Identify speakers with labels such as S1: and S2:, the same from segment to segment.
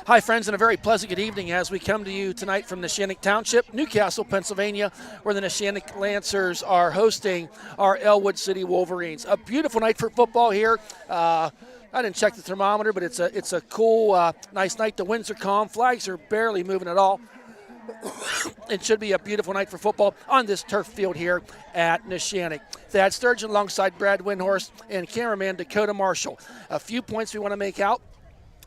S1: Hi, friends, and a very pleasant good evening as we come to you tonight from Neshannock Township, Newcastle, Pennsylvania, where the Neshannock Lancers are hosting our Elwood City Wolverines. A beautiful night for football here. I didn't check the thermometer, but it's a cool, nice night. The winds are calm. Flags are barely moving at all. It should be a beautiful night for football on this turf field here at Neshannock. Thad Sturgeon alongside Brad Windhorst and cameraman Dakota Marshall. A few points we want to make out.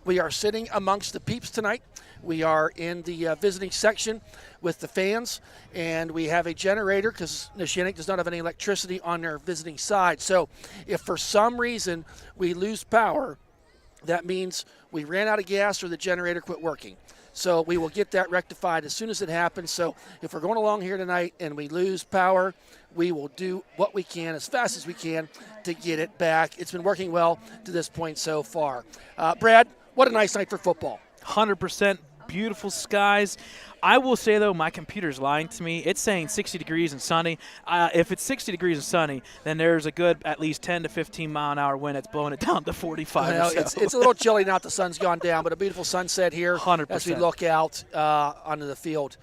S1: We are sitting amongst the peeps tonight. We are in the visiting section with the fans, and we have a generator because Neshannock does not have any electricity on their visiting side. So if for some reason we lose power, that means we ran out of gas or the generator quit working. So we will get that rectified as soon as it happens. So if we're going along here tonight and we lose power, we will do what we can as fast as we can to get it back. It's been working well to this point so far. Brad, what a nice night for football.
S2: 100% beautiful skies. I will say, though, my computer's lying to me. It's saying 60 degrees and sunny. If it's 60 degrees and sunny, then there's a good at least 10 to 15 mile an hour wind that's blowing it down to 45
S1: well,
S2: or so.
S1: It's a little chilly now that the sun's gone down, but a beautiful sunset here
S2: 100%.
S1: As we look out onto the field.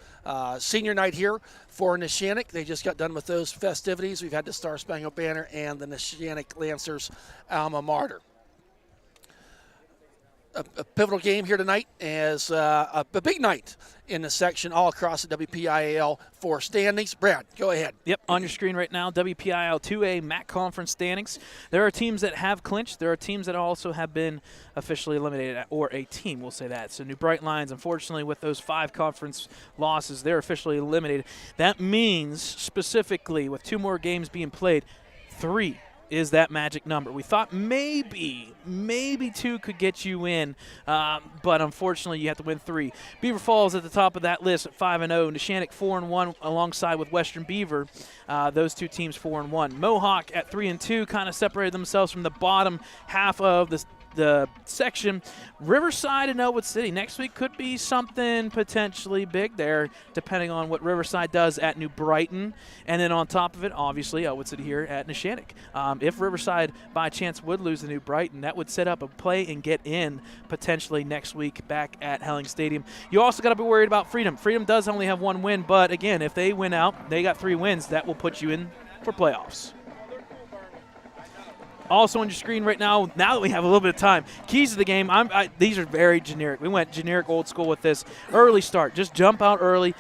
S1: Senior night here for Neshannock. They just got done with those festivities. We've had the Star Spangled Banner and the Neshannock Lancers alma mater. A pivotal game here tonight as a big night in the section all across the WPIAL for standings. Brad, go ahead.
S2: Yep, on your screen right now, WPIAL 2A MAC Conference standings. There are teams that have clinched. There are teams that also have been officially eliminated, or a team, we'll say that. So New Bright Lions, unfortunately, with those 5 conference losses, they're officially eliminated. That means, specifically, with 2 more games being played, 3 is that magic number. We thought maybe 2 could get you in, but unfortunately you have to win 3. Beaver Falls at the top of that list at 5-0. Neshannock 4-1 alongside with Western Beaver. Those 2 teams 4-1. Mohawk at 3-2 kind of separated themselves from the bottom half of the section. Riverside and Elwood City next week could be something potentially big there, depending on what Riverside does at New Brighton. And then on top of it, obviously, Elwood City here at Neshannock. If Riverside by chance would lose to New Brighton, that would set up a play and get in potentially next week back at Helling Stadium. You also got to be worried about Freedom. Freedom does only have 1 win, but again, if they win out, they got 3 wins. That will put you in for playoffs. Also on your screen right now that we have a little bit of time, keys to the game. These are very generic. We went generic old school with this. Early start. Just jump out early.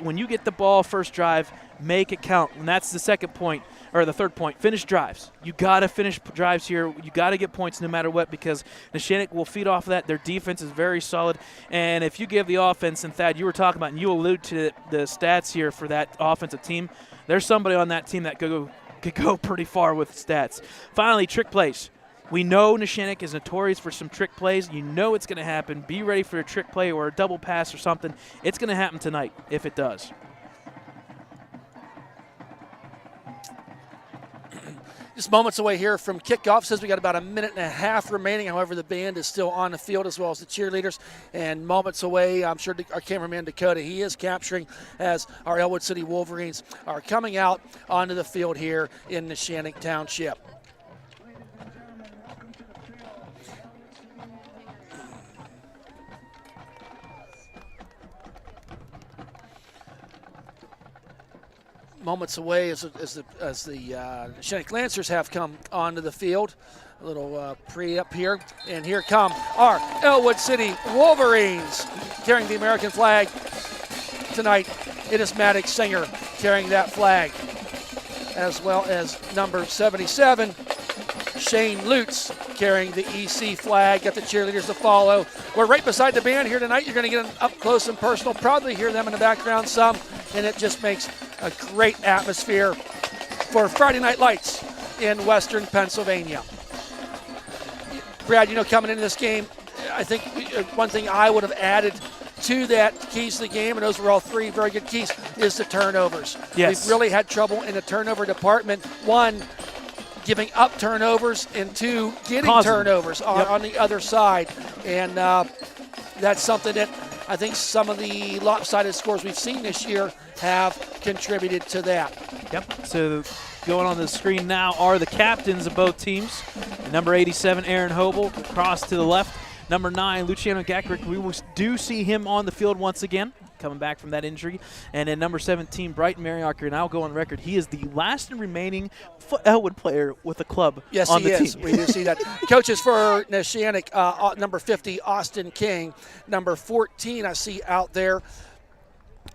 S2: When you get the ball first drive, make it count. And that's the second point, or the third point. Finish drives. You got to finish drives here. You got to get points no matter what, because Neshannock will feed off of that. Their defense is very solid. And if you give the offense, and Thad, you were talking about, and you allude to the stats here for that offensive team, there's somebody on that team that could go pretty far with stats. Finally, trick plays. We know Neshannock is notorious for some trick plays. You know it's going to happen. Be ready for a trick play or a double pass or something. It's going to happen tonight if it does.
S1: Just moments away here from kickoff. Says we got about a minute and a half remaining. However, the band is still on the field as well as the cheerleaders. And moments away, I'm sure our cameraman Dakota, he is capturing as our Elwood City Wolverines are coming out onto the field here in Neshannock Township. Moments away as the Neshannock Lancers have come onto the field. A little pre-up here. And here come our Elwood City Wolverines carrying the American flag tonight. It is Maddox Singer carrying that flag, as well as number 77, Shane Lutz carrying the EC flag. Got the cheerleaders to follow. We're right beside the band here tonight. You're going to get them up close and personal. Probably hear them in the background some, and it just makes a great atmosphere for Friday Night Lights in Western Pennsylvania. Brad, coming into this game, I think one thing I would have added to that keys to the game, and those were all 3 very good keys, is the turnovers.
S2: Yes.
S1: We've really had trouble in the turnover department. 1, giving up turnovers, and 2, getting turnovers on the other side. And that's something that I think some of the lopsided scores we've seen this year have contributed to that.
S2: Yep. So going on the screen now are the captains of both teams. Number 87, Aaron Hobel, across to the left. Number 9, Luciano Gackrick, we do see him on the field once again, coming back from that injury. And then number 17, Brighton Mariacker, and I'll go on record, he is the last remaining Elwood player with a club on the team.
S1: Yes, he is. We do see that. Coaches for Neshannock, number 50, Austin King. Number 14, I see out there,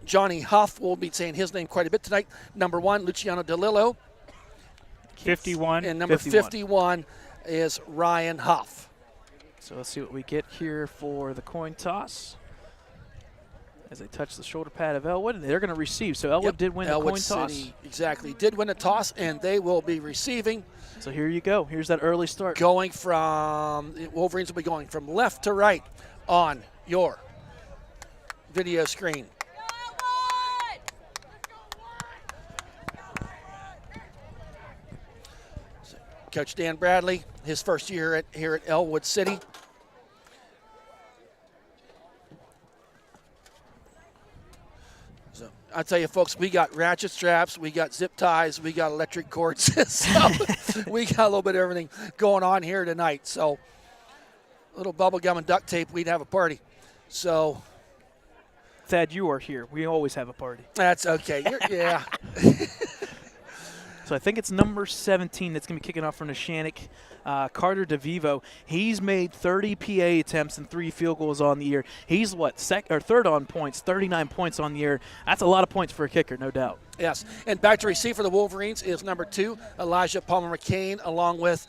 S1: Johnny Huff. We'll be saying his name quite a bit tonight. Number 1, Luciano DeLillo.
S3: 51.
S1: And number 51 is Ryan Huff.
S2: So let's see what we get here for the coin toss. As they touch the shoulder pad of Elwood, and they're going to receive. So Elwood did win
S1: Elwood
S2: the coin
S1: City,
S2: toss.
S1: exactly. Did win a toss, and they will be receiving.
S2: So here you go. Here's that early start.
S1: Going from, Wolverines will be going from left to right on your video screen. Coach Dan Bradley, his first year here at Elwood City. So I'll tell you, folks, we got ratchet straps, we got zip ties, we got electric cords. So we got a little bit of everything going on here tonight. So a little bubble gum and duct tape, we'd have a party. So
S2: Thad, you are here. We always have a party.
S1: that's okay. Yeah.
S2: So I think it's number 17 that's going to be kicking off for Neshannock, Carter DeVivo. He's made 30 PA attempts and 3 field goals on the year. He's third on points, 39 points on the year. That's a lot of points for a kicker, no doubt.
S1: Yes, and back to receive for the Wolverines is number 2, Elijah Palmer-McCain, along with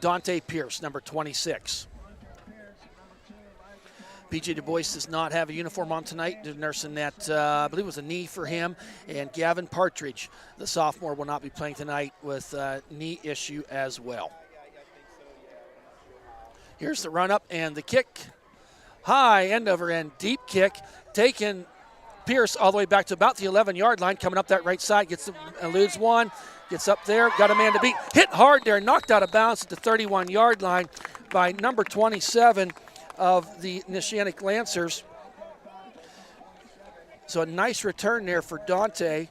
S1: Dante Pierce, number 26. BJ Du Bois does not have a uniform on tonight. They're nursing that, I believe it was a knee for him. And Gavin Partridge, the sophomore, will not be playing tonight with a knee issue as well. Here's the run-up and the kick. High end over end, deep kick, taking Pierce all the way back to about the 11-yard line, coming up that right side, eludes one, gets up there, got a man to beat. Hit hard there, knocked out of bounds at the 31-yard line by number 27 of the Neshannock Lancers. So a nice return there for Dante.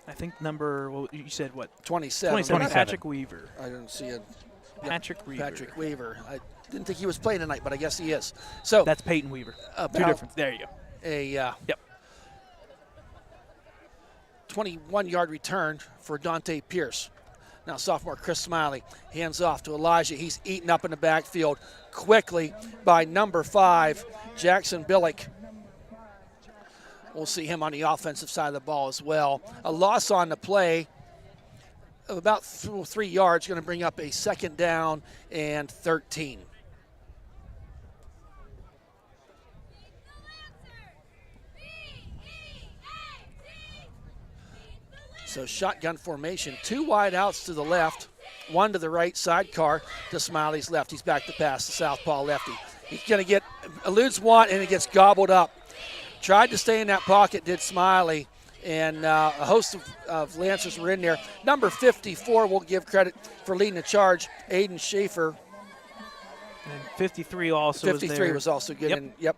S2: I think you said what?
S1: 27.
S2: 27. Patrick Weaver.
S1: I didn't see it.
S2: Patrick Weaver.
S1: Patrick Weaver. I didn't think he was playing tonight, but I guess he is. So
S2: that's Peyton Weaver. Two different. There you go.
S1: Yep. 21-yard return for Dante Pierce. Now sophomore Chris Smiley hands off to Elijah. He's eaten up in the backfield quickly by number 5, Jackson Billick. We'll see him on the offensive side of the ball as well. A loss on the play of about 3 yards, going to bring up a second down and 13. So shotgun formation, 2 wide outs to the left, 1 to the right, sidecar to Smiley's left. He's back to pass, the southpaw lefty. He's going to eludes one, and it gets gobbled up. Tried to stay in that pocket, did Smiley, and a host of Lancers were in there. Number 54 will give credit for leading the charge, Aiden Schaefer.
S2: And 53 also
S1: 53 was also good.
S2: Yep.
S1: And, yep.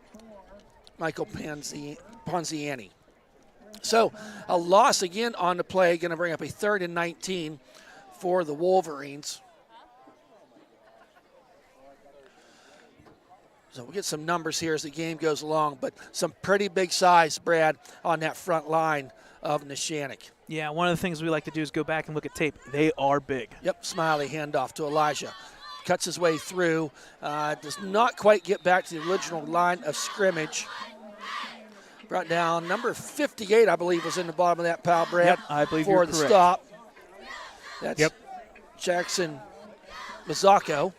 S1: Michael Ponziani. So a loss again on the play, going to bring up a 3rd and 19 for the Wolverines. So we'll get some numbers here as the game goes along, but some pretty big size, Brad, on that front line of Neshannock.
S2: Yeah, one of the things we like to do is go back and look at tape. They are big.
S1: Yep, Smiley handoff to Elijah. Cuts his way through, does not quite get back to the original line of scrimmage. Brought down number 58, I believe, was in the bottom of that pile, Brad.
S2: Yep, I believe
S1: for
S2: you're
S1: the
S2: correct.
S1: stop. That's Jackson Mazzacco.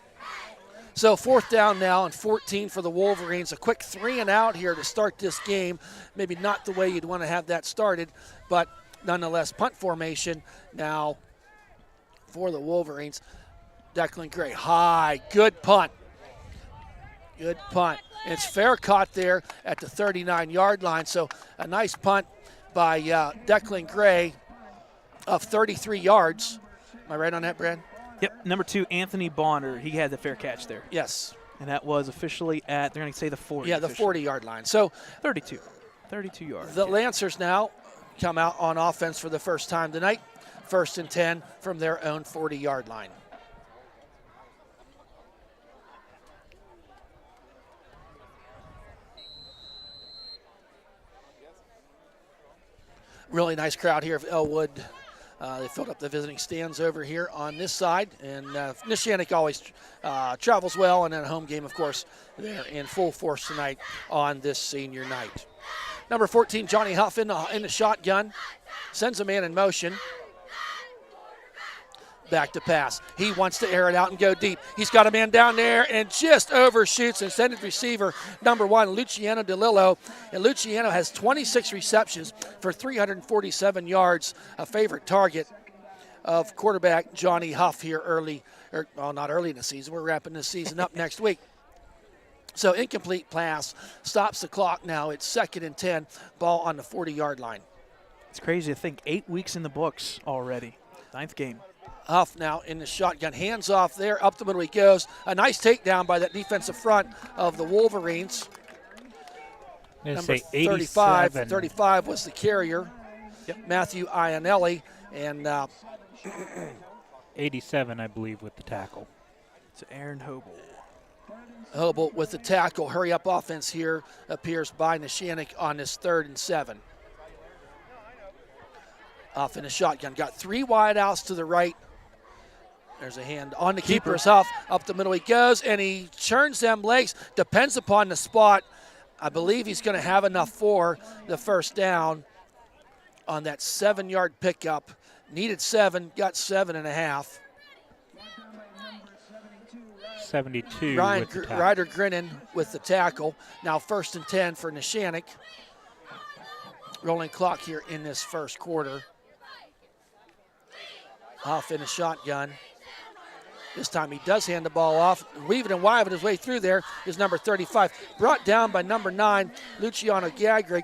S1: So 4th down now and 14 for the Wolverines. A quick 3 and out here to start this game. Maybe not the way you'd want to have that started, but nonetheless, punt formation now for the Wolverines. Declan Gray, high, good punt. Good punt. And it's fair caught there at the 39-yard line. So a nice punt by Declan Gray of 33 yards. Am I right on that, Brad?
S2: Yep, number 2, Anthony Bonner. He had the fair catch there.
S1: Yes.
S2: And that was officially at, they're going to say the 40.
S1: Yeah, the 40-yard line. So
S2: 32 yards.
S1: The Lancers now come out on offense for the first time tonight. 1st and 10 from their own 40-yard line. Really nice crowd here of Elwood. They filled up the visiting stands over here on this side, and Neshannock always travels well, and then a home game, of course, they're in full force tonight on this senior night. Number 14, Johnny Huff in the shotgun, sends a man in motion. Back to pass. He wants to air it out and go deep. He's got a man down there and just overshoots intended receiver number 1, Luciano DeLillo. And Luciano has 26 receptions for 347 yards, a favorite target of quarterback Johnny Huff here not early in the season. We're wrapping this season up next week. So incomplete pass, stops the clock now. It's 2nd and 10, ball on the 40-yard line.
S2: It's crazy to think 8 weeks in the books already. 9th game.
S1: Huff now in the shotgun, hands off there, up the middle he goes. A nice takedown by that defensive front of the Wolverines. Number 35 was the carrier, Matthew Ionelli, and
S3: 87, I believe, with the tackle.
S2: It's Aaron Hobel.
S1: Hobel with the tackle. Hurry up offense here appears by Neshannock on this 3rd and 7. Huff in the shotgun, got 3 wide outs to the right. There's a hand on the keeper's Huff. Up the middle he goes, and he churns them legs. Depends upon the spot. I believe he's going to have enough for the first down on that 7-yard pickup. Needed 7, got 7.5.
S3: 72
S1: Ryan
S3: with the tackle.
S1: Ryder Grinnan with the tackle. Now 1st and 10 for Neshannock. Rolling clock here in this first quarter. Huff in a shotgun. This time he does hand the ball off. Weaving and wiving his way through there is number 35. Brought down by number 9, Luciano Gagrick.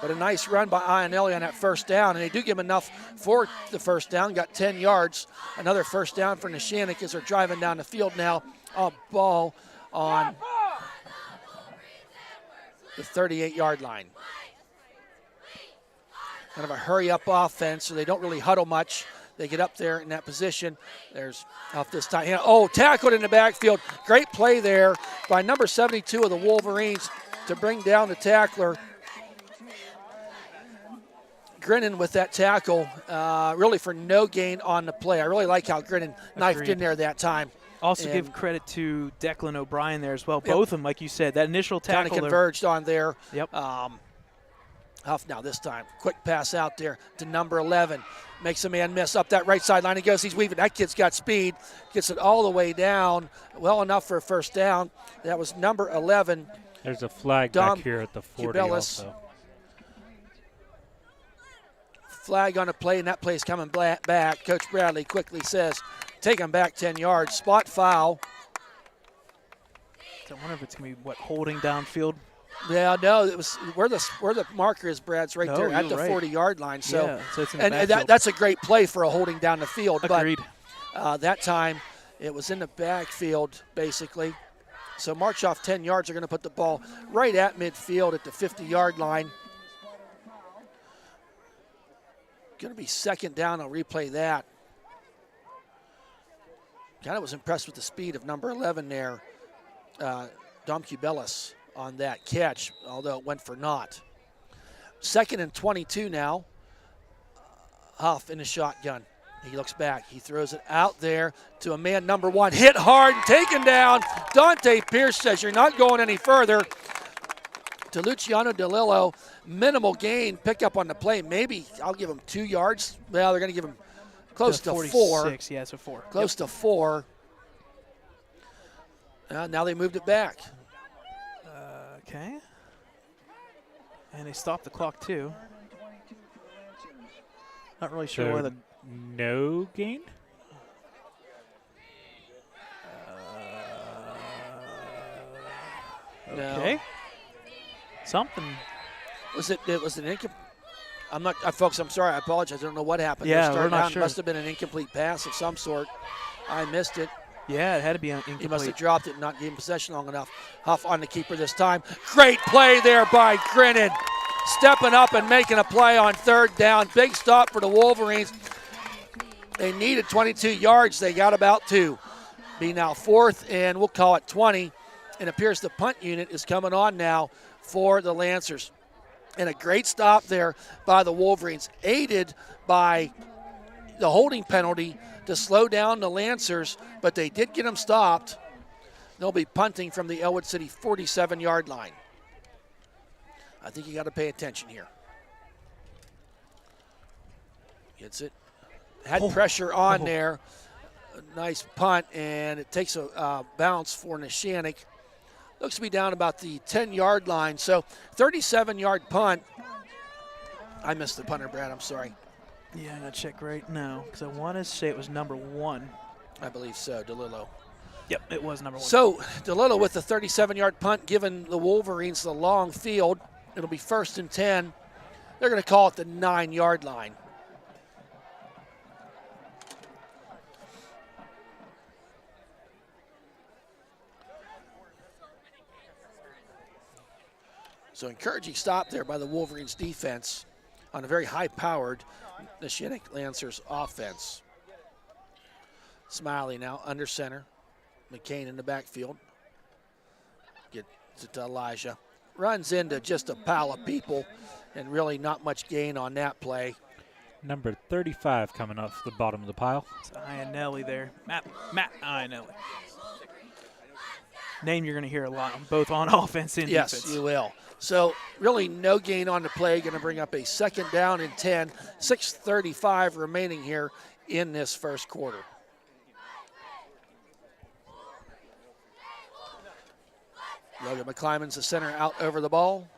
S1: But a nice run by Ionelli on that first down, and they do give him enough for the first down. Got 10 yards. Another first down for Neshannock as they're driving down the field now. A ball on the 38-yard line. Kind of a hurry-up offense, so they don't really huddle much. They get up there in that position. There's off this time. Tackled in the backfield. Great play there by number 72 of the Wolverines to bring down the tackler. Grinnan with that tackle, really for no gain on the play. I really like how Grinnan knifed in there that time.
S2: Also give credit to Declan O'Brien there as well. Both of them, like you said, that initial tackle.
S1: Kind of converged on there.
S2: Yep.
S1: Huff now this time. Quick pass out there to number 11. Makes a man miss up that right sideline. He goes, he's weaving. That kid's got speed. Gets it all the way down. Well enough for a first down. That was number 11.
S3: There's a flag back here at the 40 also.
S1: Flag on a play, and that play's coming back. Coach Bradley quickly says, take him back 10 yards. Spot foul.
S2: I wonder if it's going to be, holding downfield?
S1: Yeah, no, it was where the marker is, Brad's right there at the 40-yard line. So,
S2: yeah, so it's in the
S1: and that's a great play for a holding down the field.
S2: Agreed.
S1: But that time it was in the backfield, basically. So march off 10 yards. They're going to put the ball right at midfield at the 50-yard line. Going to be 2nd down. I'll replay that. Kind of was impressed with the speed of number 11 there, Dom Cubelis, on that catch, although it went for naught. 2nd and 22 now. Huff in the shotgun. He looks back. He throws it out there to a man, number 1. Hit hard and taken down. Dante Pierce says, you're not going any further. To Luciano DeLillo, minimal gain, pick up on the play. Maybe I'll give him 2 yards. Well, they're going to give him close to 4.
S2: Yeah, so 4.
S1: Close to 4. Now they moved it back.
S2: Okay. And they stopped the clock, too. Not really sure why the...
S3: No gain?
S2: Okay.
S1: No.
S2: Something.
S1: It was an incomplete. I'm not, folks. I'm sorry. I apologize. I don't know what happened.
S2: Yeah, we're not sure.
S1: It must have been an incomplete pass of some sort. I missed it.
S2: Yeah, it had to be incomplete.
S1: He must have dropped it and not given possession long enough. Huff on the keeper this time. Great play there by Grinnan. Stepping up and making a play on 3rd down. Big stop for the Wolverines. They needed 22 yards. They got about 2. Be now 4th, and we'll call it 20. It appears the punt unit is coming on now for the Lancers. And a great stop there by the Wolverines, aided by the holding penalty to slow down the Lancers, but they did get them stopped. They'll be punting from the Elwood City 47-yard line. I think you got to pay attention here. Gets it. Had pressure on there. A nice punt, and it takes a bounce for Neshannock. Looks to be down about the 10-yard line. So 37-yard punt. I missed the punter, Brad. I'm sorry.
S2: Yeah, I'm going to check right now because I want to say it was number 1.
S1: I believe so, DeLillo.
S2: Yep, it was number 1.
S1: So DeLillo with the 37-yard punt, giving the Wolverines the long field. It'll be 1st and 10. They're going to call it the 9-yard line. So encouraging stop there by the Wolverines defense on a very high-powered Neshannock Lancers offense. Smiley now under center. McCain in the backfield. Gets it to Elijah. Runs into just a pile of people and really not much gain on that play.
S3: Number 35 coming up the bottom of the pile.
S2: It's Ionelli there. Matt Ionelli. Name you're going to hear a lot, both on offense and defense.
S1: Yes, you will. So really no gain on the play. Going to bring up a 2nd down and 10. 6:35 remaining here in this first quarter. Logan McClymon's the center out over the ball.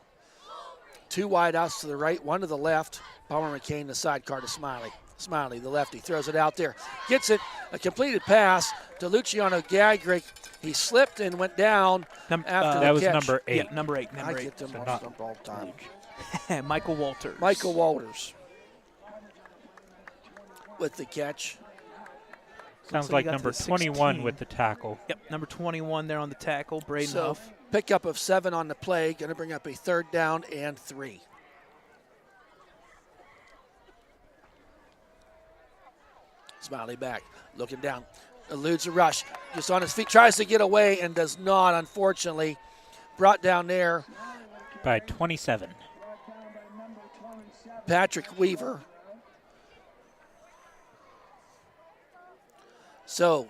S1: 2 wide outs to the right, 1 to the left. Palmer McCain, the sidecar to Smiley. Smiley, the lefty, throws it out there. Gets it, a completed pass to Luciano Gagrick. He slipped and went down after the
S3: that was
S1: catch.
S3: number 8.
S2: Yeah, number 8.
S1: I get them all the time.
S2: Michael Walters.
S1: Michael Walters with the catch.
S3: Sounds like number 21 with the tackle.
S2: Yep, number 21 there on the tackle, Braden Huff.
S1: Pickup of 7 on the play, going to bring up a 3rd down and 3. Smiley back, looking down, eludes a rush, just on his feet, tries to get away and does not, unfortunately. Brought down there
S3: by 27.
S1: Patrick Weaver. So,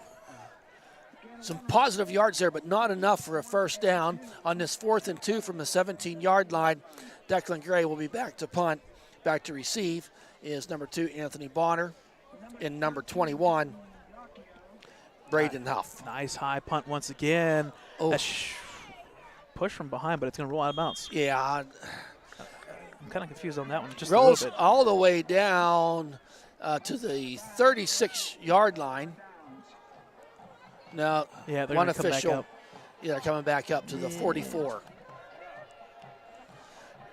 S1: some positive yards there, but not enough for a 1st down. On this 4th and 2 from the 17-yard line, Declan Gray will be back to punt. Back to receive is number 2, Anthony Bonner, and number 21, Braden Huff.
S2: Nice high punt once again.
S1: Oh.
S2: Push from behind, but it's going to roll out of bounds.
S1: Yeah.
S2: I'm kind of confused on that one just a little
S1: Rolls
S2: bit.
S1: all the way down to the 36-yard line. No,
S2: yeah, they're
S1: one
S2: come
S1: official.
S2: back up.
S1: Yeah, they're coming back up to the 44.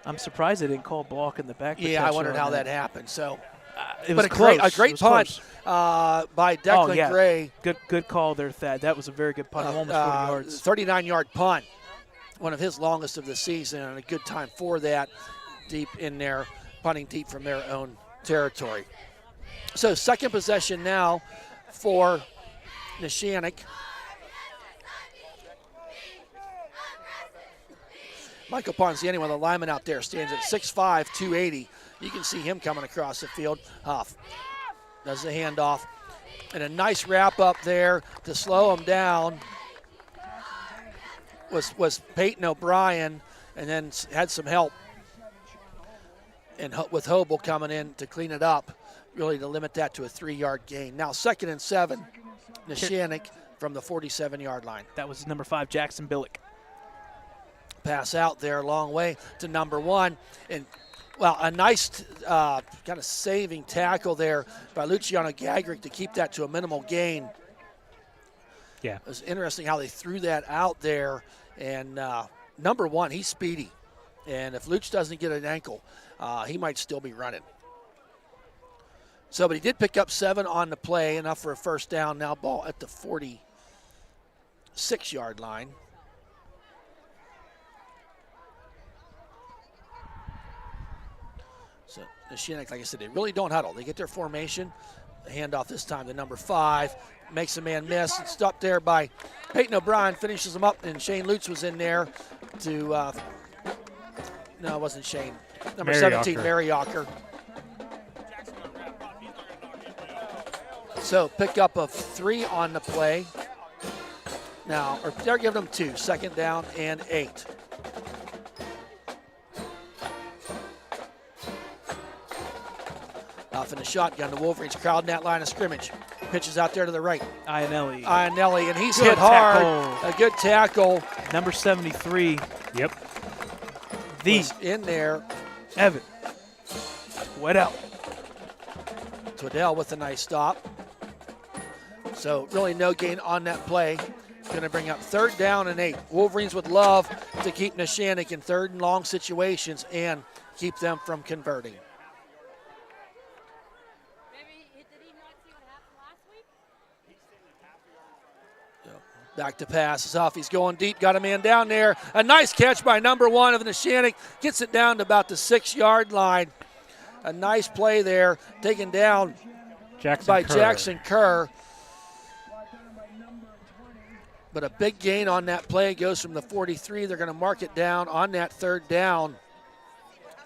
S2: I'm surprised they didn't call block in the back.
S1: Yeah, I wondered how that happened. So,
S2: it was
S1: but a great
S2: punt
S1: by Declan Gray.
S2: Good call there, Thad. That was a very good punt, almost 40 yards.
S1: 39-yard punt, one of his longest of the season, and a good time for that. Deep in there, punting deep from their own territory. So 2nd possession now for Neshannock. Michael Ponziani, one of the linemen out there, stands at 6'5", 280. You can see him coming across the field. Huff does the handoff. And a nice wrap up there to slow him down was Peyton O'Brien, and then had some help. And with Hobel coming in to clean it up, really to limit that to a 3-yard gain. Now 2nd and 7, Neshannock from the 47-yard line.
S2: That was number 5, Jackson Billick.
S1: Pass out there, long way to number 1. And, well, a nice kind of saving tackle there by Luciano Gagrick to keep that to a minimal gain.
S3: Yeah.
S1: It was interesting how they threw that out there. And number 1, he's speedy. And if Luch doesn't get an ankle, he might still be running. So, but he did pick up 7 on the play, enough for a 1st down. Now ball at the 46-yard line. So Neshannock, like I said, they really don't huddle. They get their formation. The handoff this time to number 5. Makes a man miss. It's stopped there by Peyton O'Brien. Finishes him up, and Shane Lutz was in there to No, it wasn't Shane. Number
S3: Mary
S1: 17,
S3: Ocker.
S1: Mary Ocker. So pick up of 3 on the play. Now, or they're giving them 2, 2nd down and 8. Off in the shotgun, the Wolverines crowding that line of scrimmage. Pitches out there to the right. Ionelli, and he's hit hard.
S2: Tackle.
S1: A good tackle.
S2: Number 73.
S3: Yep.
S1: Was in there.
S2: Evan. Wet out.
S1: Twaddell with a nice stop. So really no gain on that play. Going to bring up 3rd down and 8. Wolverines would love to keep Neshannock in 3rd and long situations and keep them from converting. Back to pass. Is off. He's going deep. Got a man down there. A nice catch by number 1 of Neshannock. Gets it down to about the 6-yard line. A nice play there. Taken down by Jackson Kerr. But a big gain on that play. Goes from the 43. They're going to mark it down on that 3rd down.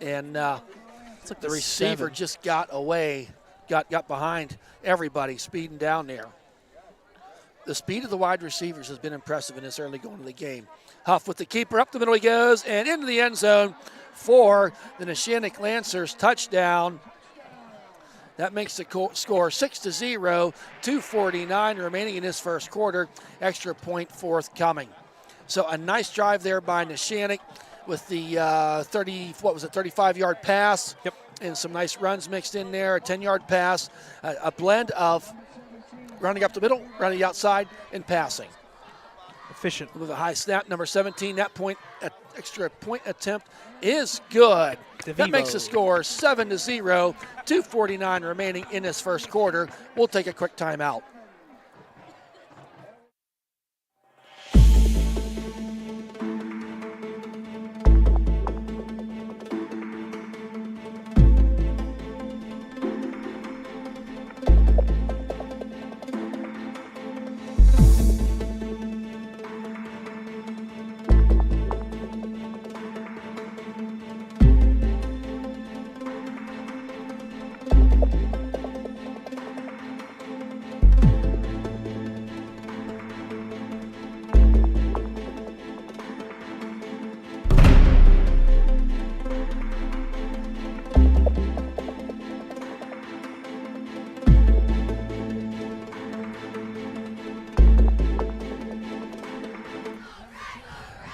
S1: And the receiver
S2: 7.
S1: just got away. Got behind everybody speeding down there. The speed of the wide receivers has been impressive in this early going of the game. Huff with the keeper, up the middle he goes, and into the end zone for the Neshannock Lancers. Touchdown. That makes the score 6-0, 2:49 remaining in this first quarter. Extra point forthcoming. So a nice drive there by Neshannock with the 35-yard pass.
S2: Yep.
S1: And some nice runs mixed in there, a 10-yard pass, a blend of running up the middle, running outside, and passing.
S2: Efficient.
S1: With a high snap, number 17, that extra point attempt is good. That makes the score 7-0, 2:49 remaining in this first quarter. We'll take a quick timeout.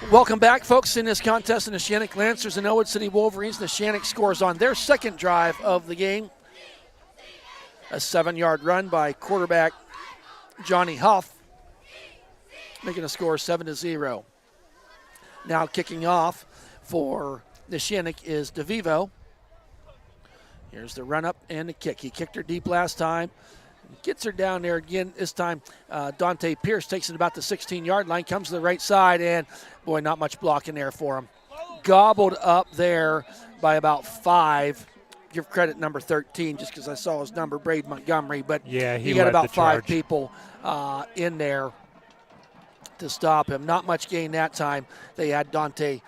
S1: Welcome back, folks, in this contest. The Neshannock Lancers and Elwood City Wolverines. Neshannock scores on their 2nd drive of the game. A 7-yard run by quarterback Johnny Huff, making the score 7-0. Now kicking off for Neshannock is DeVivo. Here's the run up and the kick. He kicked her deep last time. Gets her down there again. This time, Dante Pierce takes it about the 16-yard line, comes to the right side, and, boy, not much blocking there for him. Gobbled up there by about 5. Give credit number 13 just because I saw his number, Braid Montgomery. But
S3: yeah,
S1: he got about 5 people in there to stop him. Not much gain that time. They had Dante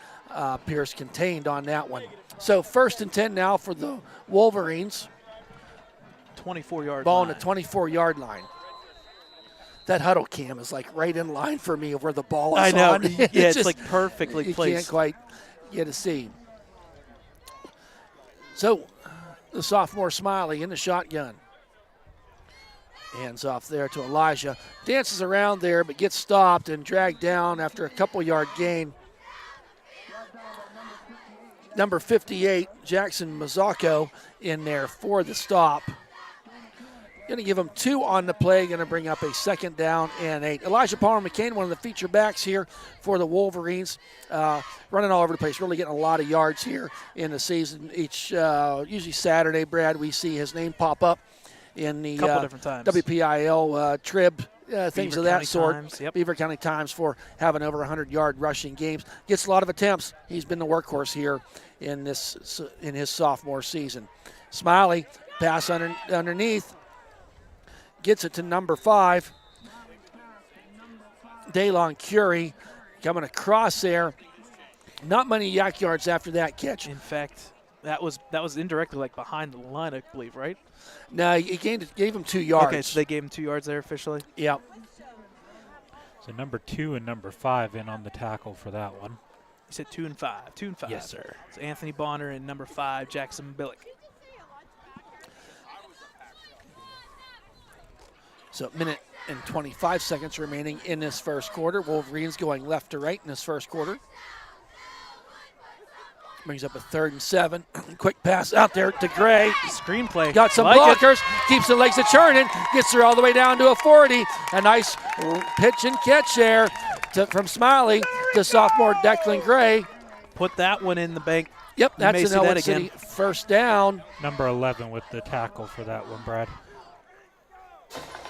S1: Pierce contained on that one. So 1st and 10 now for the Wolverines.
S2: 24-yard
S1: ball
S2: line.
S1: on the 24-yard line. That huddle cam is like right in line for me of where the ball is.
S2: I know.
S1: On.
S2: Yeah, it's just, like perfectly placed.
S1: You can't quite get to see. So the sophomore Smiley in the shotgun. Hands off there to Elijah. Dances around there but gets stopped and dragged down after a couple-yard gain. Number 58, Jackson Mazzocco, in there for the stop. Going to give him 2 on the play. Going to bring up a 2nd down and 8. Elijah Palmer McCain, one of the feature backs here for the Wolverines, running all over the place, really getting a lot of yards here in the season. Usually Saturday, Brad, we see his name pop up in the
S2: couple different times.
S1: WPIAL Trib, things of that sort.
S2: Times, yep.
S1: Beaver County Times for having over 100-yard rushing games. Gets a lot of attempts. He's been the workhorse here in his sophomore season. Smiley, pass underneath. Gets it to number 5. Daylon Curie coming across there Not many yak yards after that catch.
S2: In fact, that was indirectly like behind the line, I believe, right?
S1: No, he gave him 2 yards.
S2: Okay, so they gave him 2 yards there officially.
S1: Yeah.
S3: So number 2 and number 5 in on the tackle for that one.
S2: You said 2 and 5. 2 and 5.
S3: Yes, sir.
S2: It's Anthony Bonner and number 5, Jackson Billick.
S1: So minute and 25 seconds remaining in this first quarter. Wolverines going left to right in this first quarter. Brings up a 3rd and 7. Quick pass out there to Gray.
S2: Screenplay.
S1: Got some blockers. Keeps the legs a churning. Gets her all the way down to a 40. A nice pitch and catch there from Smiley to sophomore Declan Gray.
S2: Put that one in the bank.
S1: Yep, that's an Elwood City first down.
S3: Number 11 with the tackle for that one, Brad.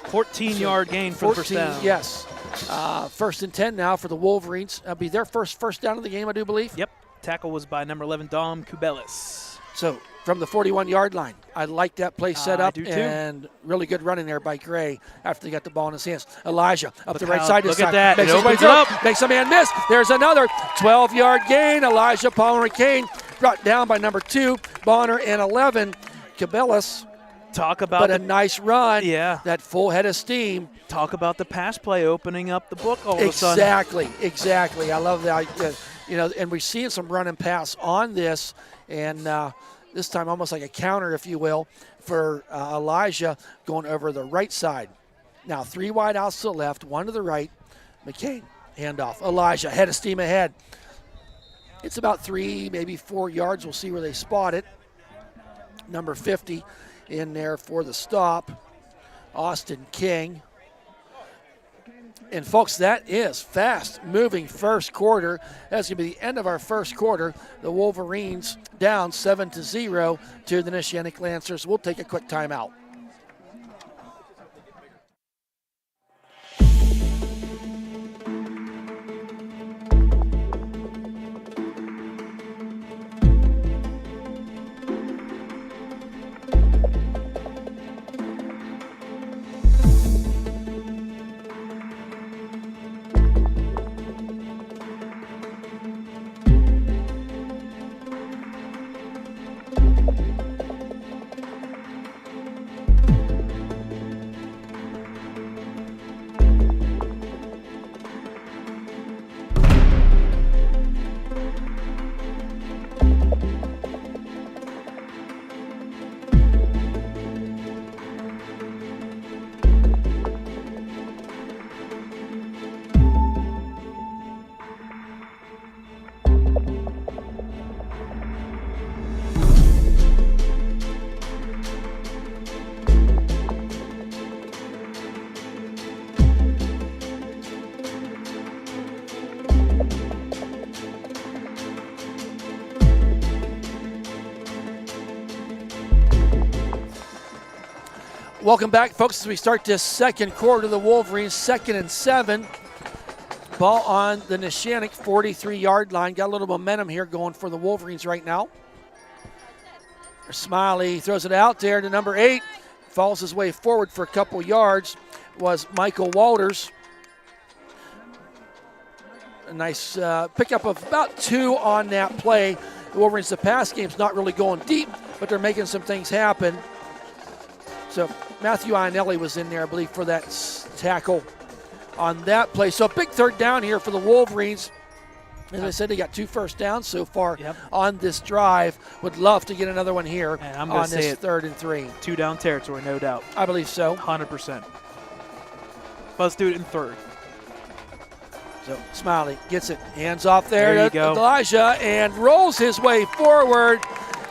S2: 14-yard gain for the first down.
S1: Yes. 1st and 10 now for the Wolverines. That'll be their first down of the game, I do believe.
S2: Yep. Tackle was by number 11, Dom Kubelis.
S1: So from the 41-yard line, I like that play set up.
S2: I do too.
S1: And really good running there by Gray after they got the ball in his hands. Elijah up the right
S2: how,
S1: side.
S2: Look at that.
S1: Makes
S2: it opens it up.
S1: Makes a man miss. There's another 12-yard gain. Elijah Palmer Kane brought down by number 2, Bonner, and 11, Cabellas.
S2: Talk about
S1: But a nice run.
S2: Yeah.
S1: That full head of steam.
S2: Talk about the pass play opening up the book all of a sudden.
S1: Exactly. I love that. And we're seeing some run and pass on this, and this time almost like a counter, if you will, for Elijah going over the right side. Now 3 wide outs to the left, 1 to the right. McCain, handoff. Elijah, head of steam ahead. It's about 3, maybe 4 yards. We'll see where they spot it. Number 50 in there for the stop, Austin King. And, folks, that is fast-moving first quarter. That's going to be the end of our first quarter. The Wolverines down 7-0 to the Neshannock Lancers. We'll take a quick timeout. Welcome back, folks, as we start this second quarter. The Wolverines 2nd and 7. Ball on the Neshannock 43-yard line. Got a little momentum here going for the Wolverines right now. Smiley throws it out there to number 8. Falls his way forward for a couple yards was Michael Walters. A nice pickup of about 2 on that play. The Wolverines, the pass game's not really going deep, but they're making some things happen. So Matthew Ionelli was in there, I believe, for that tackle on that play. So a big 3rd down here for the Wolverines. As I said, they got 2 first downs so far on this drive. Would love to get another one here on this 3rd and 3.
S2: 2 down territory, no doubt.
S1: I believe so.
S2: 100%. Let's do it in 3rd.
S1: So Smiley gets it, hands off there
S2: you
S1: to
S2: go.
S1: Elijah, and rolls his way forward.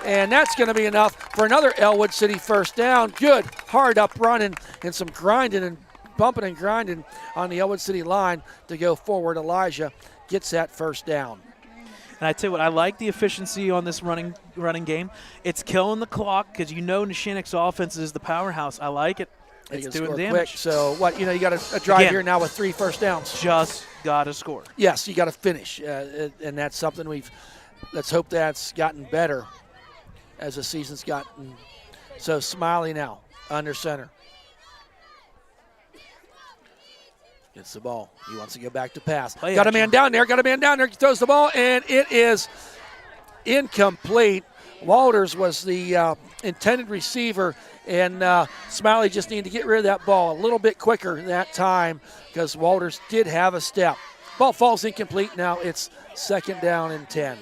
S1: And that's going to be enough for another Elwood City first down. Good, hard up running and some grinding and bumping and grinding on the Elwood City line to go forward. Elijah gets that first down.
S2: And I tell you what, I like the efficiency on this running game. It's killing the clock because you know Neshannock's offense is the powerhouse. I like it. It's doing damage.
S1: Quick. So what? You got a drive here now with 3 first downs.
S2: Just got to score.
S1: Yes, you got to finish, and that's something let's hope that's gotten better as the season's gotten. So Smiley now under center. Gets the ball. He wants to go back to pass.
S2: Play
S1: Got a
S2: action.
S1: man down there. He throws the ball, and it is incomplete. Walters was the intended receiver, and Smiley just needed to get rid of that ball a little bit quicker that time because Walters did have a step. Ball falls incomplete. Now it's 2nd down and 10.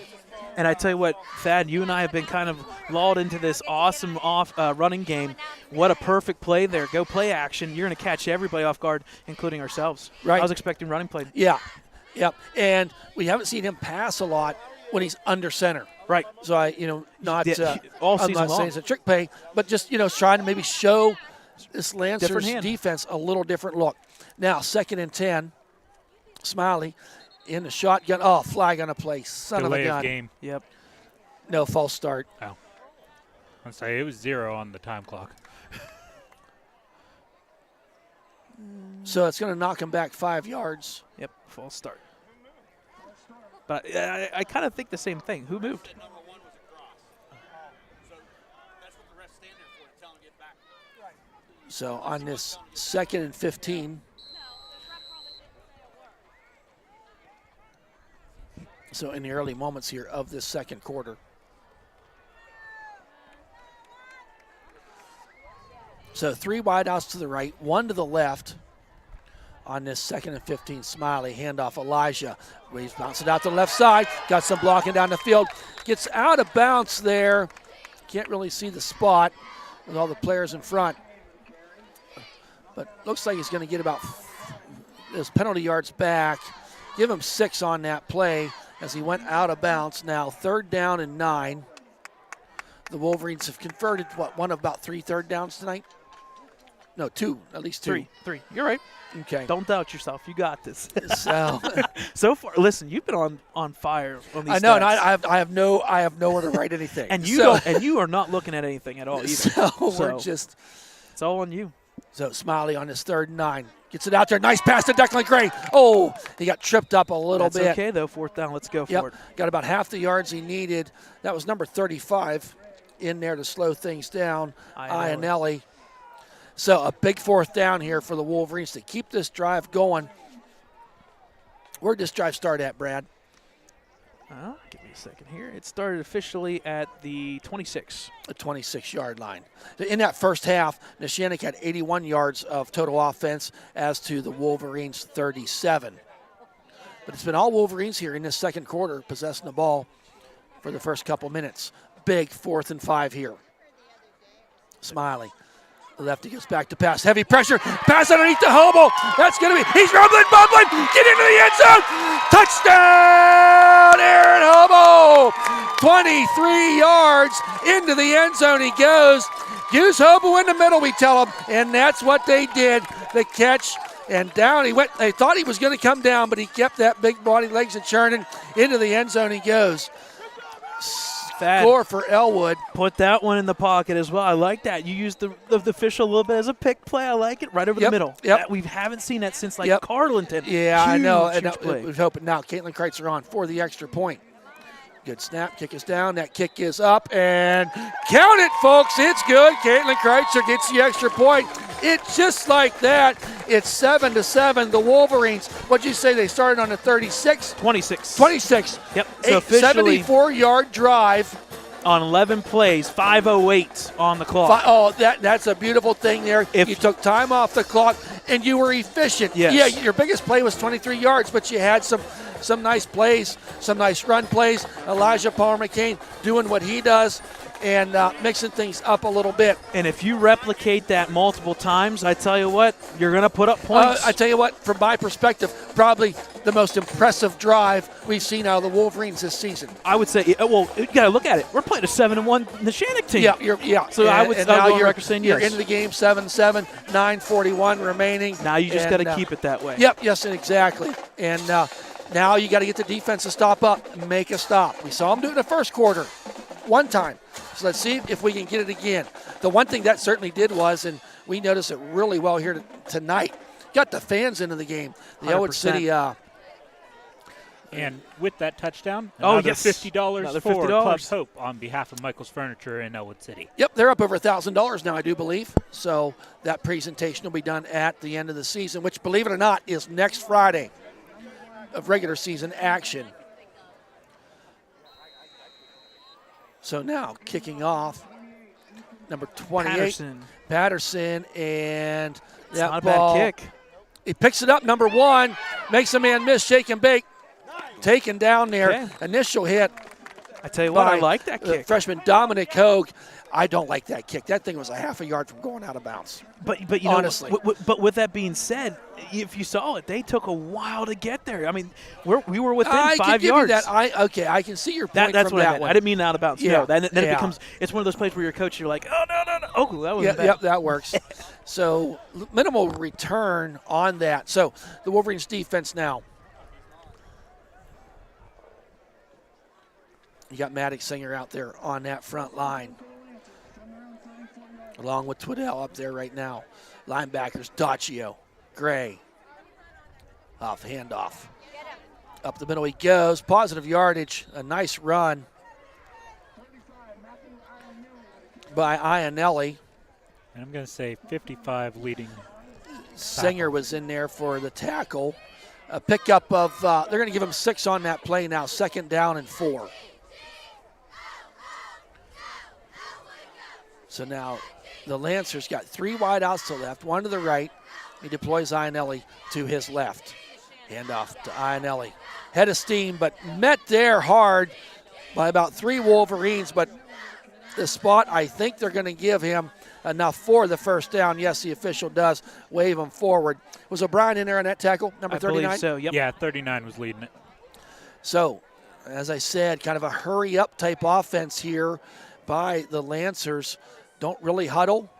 S2: And I tell you what, Thad, you and I have been kind of lulled into this awesome running game. What a perfect play there. Go play action. You're going to catch everybody off guard, including ourselves.
S1: Right.
S2: I was expecting running play.
S1: Yeah. And we haven't seen him pass a lot when he's under center.
S2: Right.
S1: So all
S2: season
S1: I'm not
S2: long.
S1: saying it's a trick play, but just trying to maybe show this
S2: Different
S1: Lancers
S2: hand.
S1: defense a little different look. Now 2nd and 10. Smiley in the shotgun. Oh, flag on a play. Son
S3: Delay
S1: of a gun.
S3: of game.
S2: Yep.
S1: No, false start.
S3: Oh. I'm sorry, it was 0 on the time clock.
S1: So it's going to knock him back 5 yards.
S2: Yep, false start. But I kind of think the same thing. Who moved?
S1: So on this 2nd and 15. So in the early moments here of this second quarter. So 3 wideouts to the right, 1 to the left on this 2nd and 15. Smiley, handoff Elijah. He's bouncing out to the left side. Got some blocking down the field. Gets out of bounds there. Can't really see the spot with all the players in front. But looks like he's going to get about his penalty yards back. Give him 6 on that play as he went out of bounds. Now 3rd down and 9. The Wolverines have converted, one of about 3 third downs tonight? No, 2, at least 2.
S2: 3. You're right.
S1: Okay.
S2: Don't doubt yourself. You got this.
S1: So,
S2: so far, listen, you've been on fire on these
S1: I know,
S2: stats.
S1: and I have nowhere to write anything.
S2: and you
S1: so,
S2: don't, and you are not looking at anything at all either.
S1: So we're just.
S2: It's all on you.
S1: So Smiley on his 3rd and 9. Gets it out there. Nice pass to Declan Gray. Oh, he got tripped up a little
S2: That's
S1: bit.
S2: okay, though. 4th down. Let's go for it.
S1: Got about half the yards he needed. That was number 35 in there to slow things down. Ionelli. So a big 4th down here for the Wolverines to keep this drive going. Where'd this drive start at, Brad?
S2: Give me a second here. It started officially at the 26.
S1: The 26-yard line. In that first half, Neshannock had 81 yards of total offense as to the Wolverines' 37. But it's been all Wolverines here in this second quarter possessing the ball for the first couple minutes. Big 4th and 5 here. Smiley. The lefty gets back to pass. Heavy pressure. Pass underneath the Hobo. That's going to be. He's rumbling, bumbling. Get into the end zone. Touchdown, Aaron Hobo. 23 yards into the end zone he goes. Use Hobo in the middle, we tell him. And that's what they did. The catch. And down he went. They thought he was going to come down, but he kept that big body, legs and churning. Into the end zone he goes. Score for Elwood.
S2: Put that one in the pocket as well. I like that. You used the official a little bit as a pick play. I like it. Right over the middle.
S1: Yep.
S2: We haven't seen that since Carlinton.
S1: Yeah, I know.
S2: Huge
S1: And
S2: play.
S1: we're hoping now Caitlin Kreitzer on for the extra point. Good snap. Kick is down. That kick is up. And count it, folks. It's good. Caitlin Kreitzer gets the extra point. It's just like that. It's 7-7. The Wolverines, what'd you say? They started on the 36?
S2: 26.
S1: 26.
S2: Yep. So officially
S1: 74-yard drive.
S2: On 11 plays, 5:08 on the clock.
S1: That's a beautiful thing there. You took time off the clock, and you were efficient.
S2: Yes.
S1: Yeah, your biggest play was 23 yards, but you had some nice plays, some nice run plays. Elijah Palmer-McCain doing what he does and mixing things up a little bit.
S2: And if you replicate that multiple times, I tell you what, you're going to put up points.
S1: I tell you what, from my perspective, probably the most impressive drive we've seen out of the Wolverines this season.
S2: I would say, well, you got to look at it. We're playing a 7-1 Neshannock team.
S1: Yeah.
S2: So I would
S1: now
S2: go on record saying
S1: you're
S2: yes.
S1: into the game 7-7, 9:41 remaining.
S2: Now you just got to keep it that way.
S1: Yep, yes, exactly. And now you got to get the defense to stop up and make a stop. We saw them do it in the first quarter one time. So let's see if we can get it again. The one thing that certainly did was, and we noticed it really well here tonight, got the fans into the game. The Elwood City
S3: And with that touchdown,
S2: Oh,
S3: another
S2: yes.
S3: $50
S2: Another
S3: for
S2: $50.
S3: Club Hope on behalf of Michael's Furniture in Elwood City.
S1: Yep, they're up over $1,000 now, I do believe. So that presentation will be done at the end of the season, which, believe it or not, is next Friday of regular season action. So now kicking off, number 28, Patterson, and
S2: It's
S1: that
S2: not a
S1: ball.
S2: bad kick.
S1: He picks it up, number 1, makes a man miss, shake and bake, taken down there.
S2: Okay.
S1: Initial hit.
S2: I tell you what, I
S1: by,
S2: like that kick.
S1: Freshman Dominic Hogue. I don't like that kick. That thing was a half a yard from going out of bounds.
S2: But you know,
S1: honestly.
S2: but with that being said, if you saw it, they took a while to get there. I mean, we were within 5
S1: I can give
S2: yards.
S1: you that. Okay, I can see your point
S2: That's
S1: from
S2: what I
S1: that
S2: meant.
S1: one.
S2: I didn't mean out of bounds.
S1: Yeah.
S2: No, then it
S1: Yeah.
S2: becomes, it's one of those plays where you're coach, you're like, oh, no. Oh, that was bad.
S1: Yep, that works. So minimal return on that. So the Wolverines defense now. You got Maddox Singer out there on that front line, along with Twiddell up there right now. Linebackers, Daccio, Gray. Off handoff. Up the middle he goes. Positive yardage. A nice run by Iannelli.
S3: And I'm going to say 55 leading.
S1: Singer was in there for the tackle. A pickup of, they're going to give him 6 on that play now. 2nd down and 4. So now the Lancers got 3 wide outs to the left, 1 to the right. He deploys Iannelli to his left. Handoff to Iannelli. Head of steam, but met there hard by about 3 Wolverines. But the spot, I think they're going to give him enough for the first down. Yes, the official does wave him forward. Was O'Brien in there on that tackle, number 39?
S2: I believe so, yep.
S3: Yeah, 39 was leading it.
S1: So, as I said, kind of a hurry-up type offense here by the Lancers. Don't really huddle.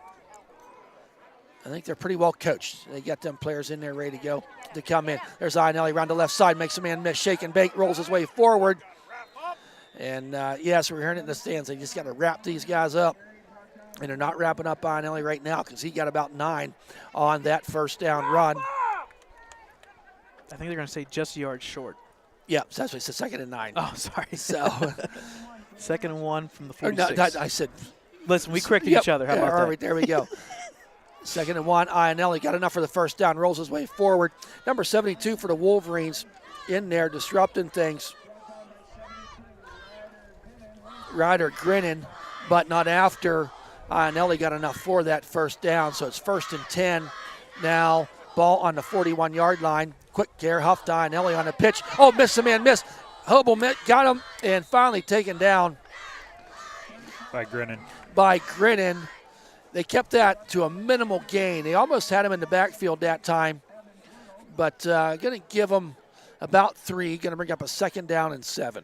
S1: I think they're pretty well coached. They got them players in there ready to go to come in. There's Iannelli around the left side, makes a man miss, shake and bake, rolls his way forward. And, yes, we're hearing it in the stands. They just got to wrap these guys up. And they're not wrapping up Iannelli right now because he got about 9 on that first down run.
S2: I think they're going to say just a yard short.
S1: Yeah, so that's what it said, 2nd and 9.
S2: Oh, sorry.
S1: So
S2: 2nd and 1 from the
S1: or
S2: 46.
S1: no, I said.
S2: Listen, we corrected
S1: Yep,
S2: each other. How
S1: yeah,
S2: about
S1: all
S2: that?
S1: right, there we go. 2nd and 1. Iannelli got enough for the first down, rolls his way forward. Number 72 for the Wolverines in there, disrupting things. Ryder grinning, but not after. Iannelli got enough for that first down, so it's 1st and 10. Now, ball on the 41-yard line. Quick care, Huff to Iannelli on the pitch. Oh, missed the man, missed. Hobel got him, and finally taken down
S3: By Grinnan.
S1: They kept that to a minimal gain. They almost had him in the backfield that time, but going to give him about 3. Going to bring up a 2nd down and 7.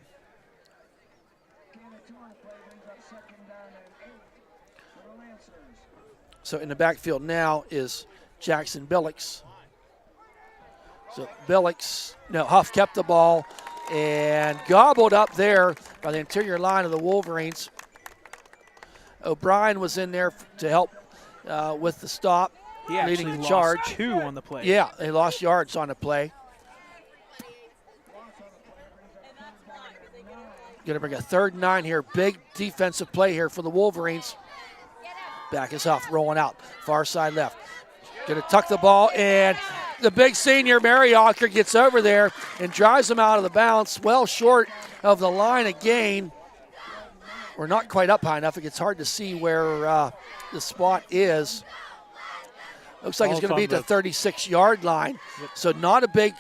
S1: So in the backfield now is Jackson Billix. So Huff kept the ball and gobbled up there by the interior line of the Wolverines. O'Brien was in there to help with the stop,
S2: He
S1: leading
S2: actually
S1: the charge.
S2: lost 2 on the play.
S1: Yeah, they lost yards on the play. Going to bring a 3rd and 9 here. Big defensive play here for the Wolverines. Back is Huff, rolling out. Far side left. Going to tuck the ball, and the big senior, Mariocker, gets over there and drives him out of the bounce, well short of the line again. We're not quite up high enough. It gets hard to see where the spot is. Looks like it's going to be at the 36-yard line.
S3: Yep.
S1: So not a big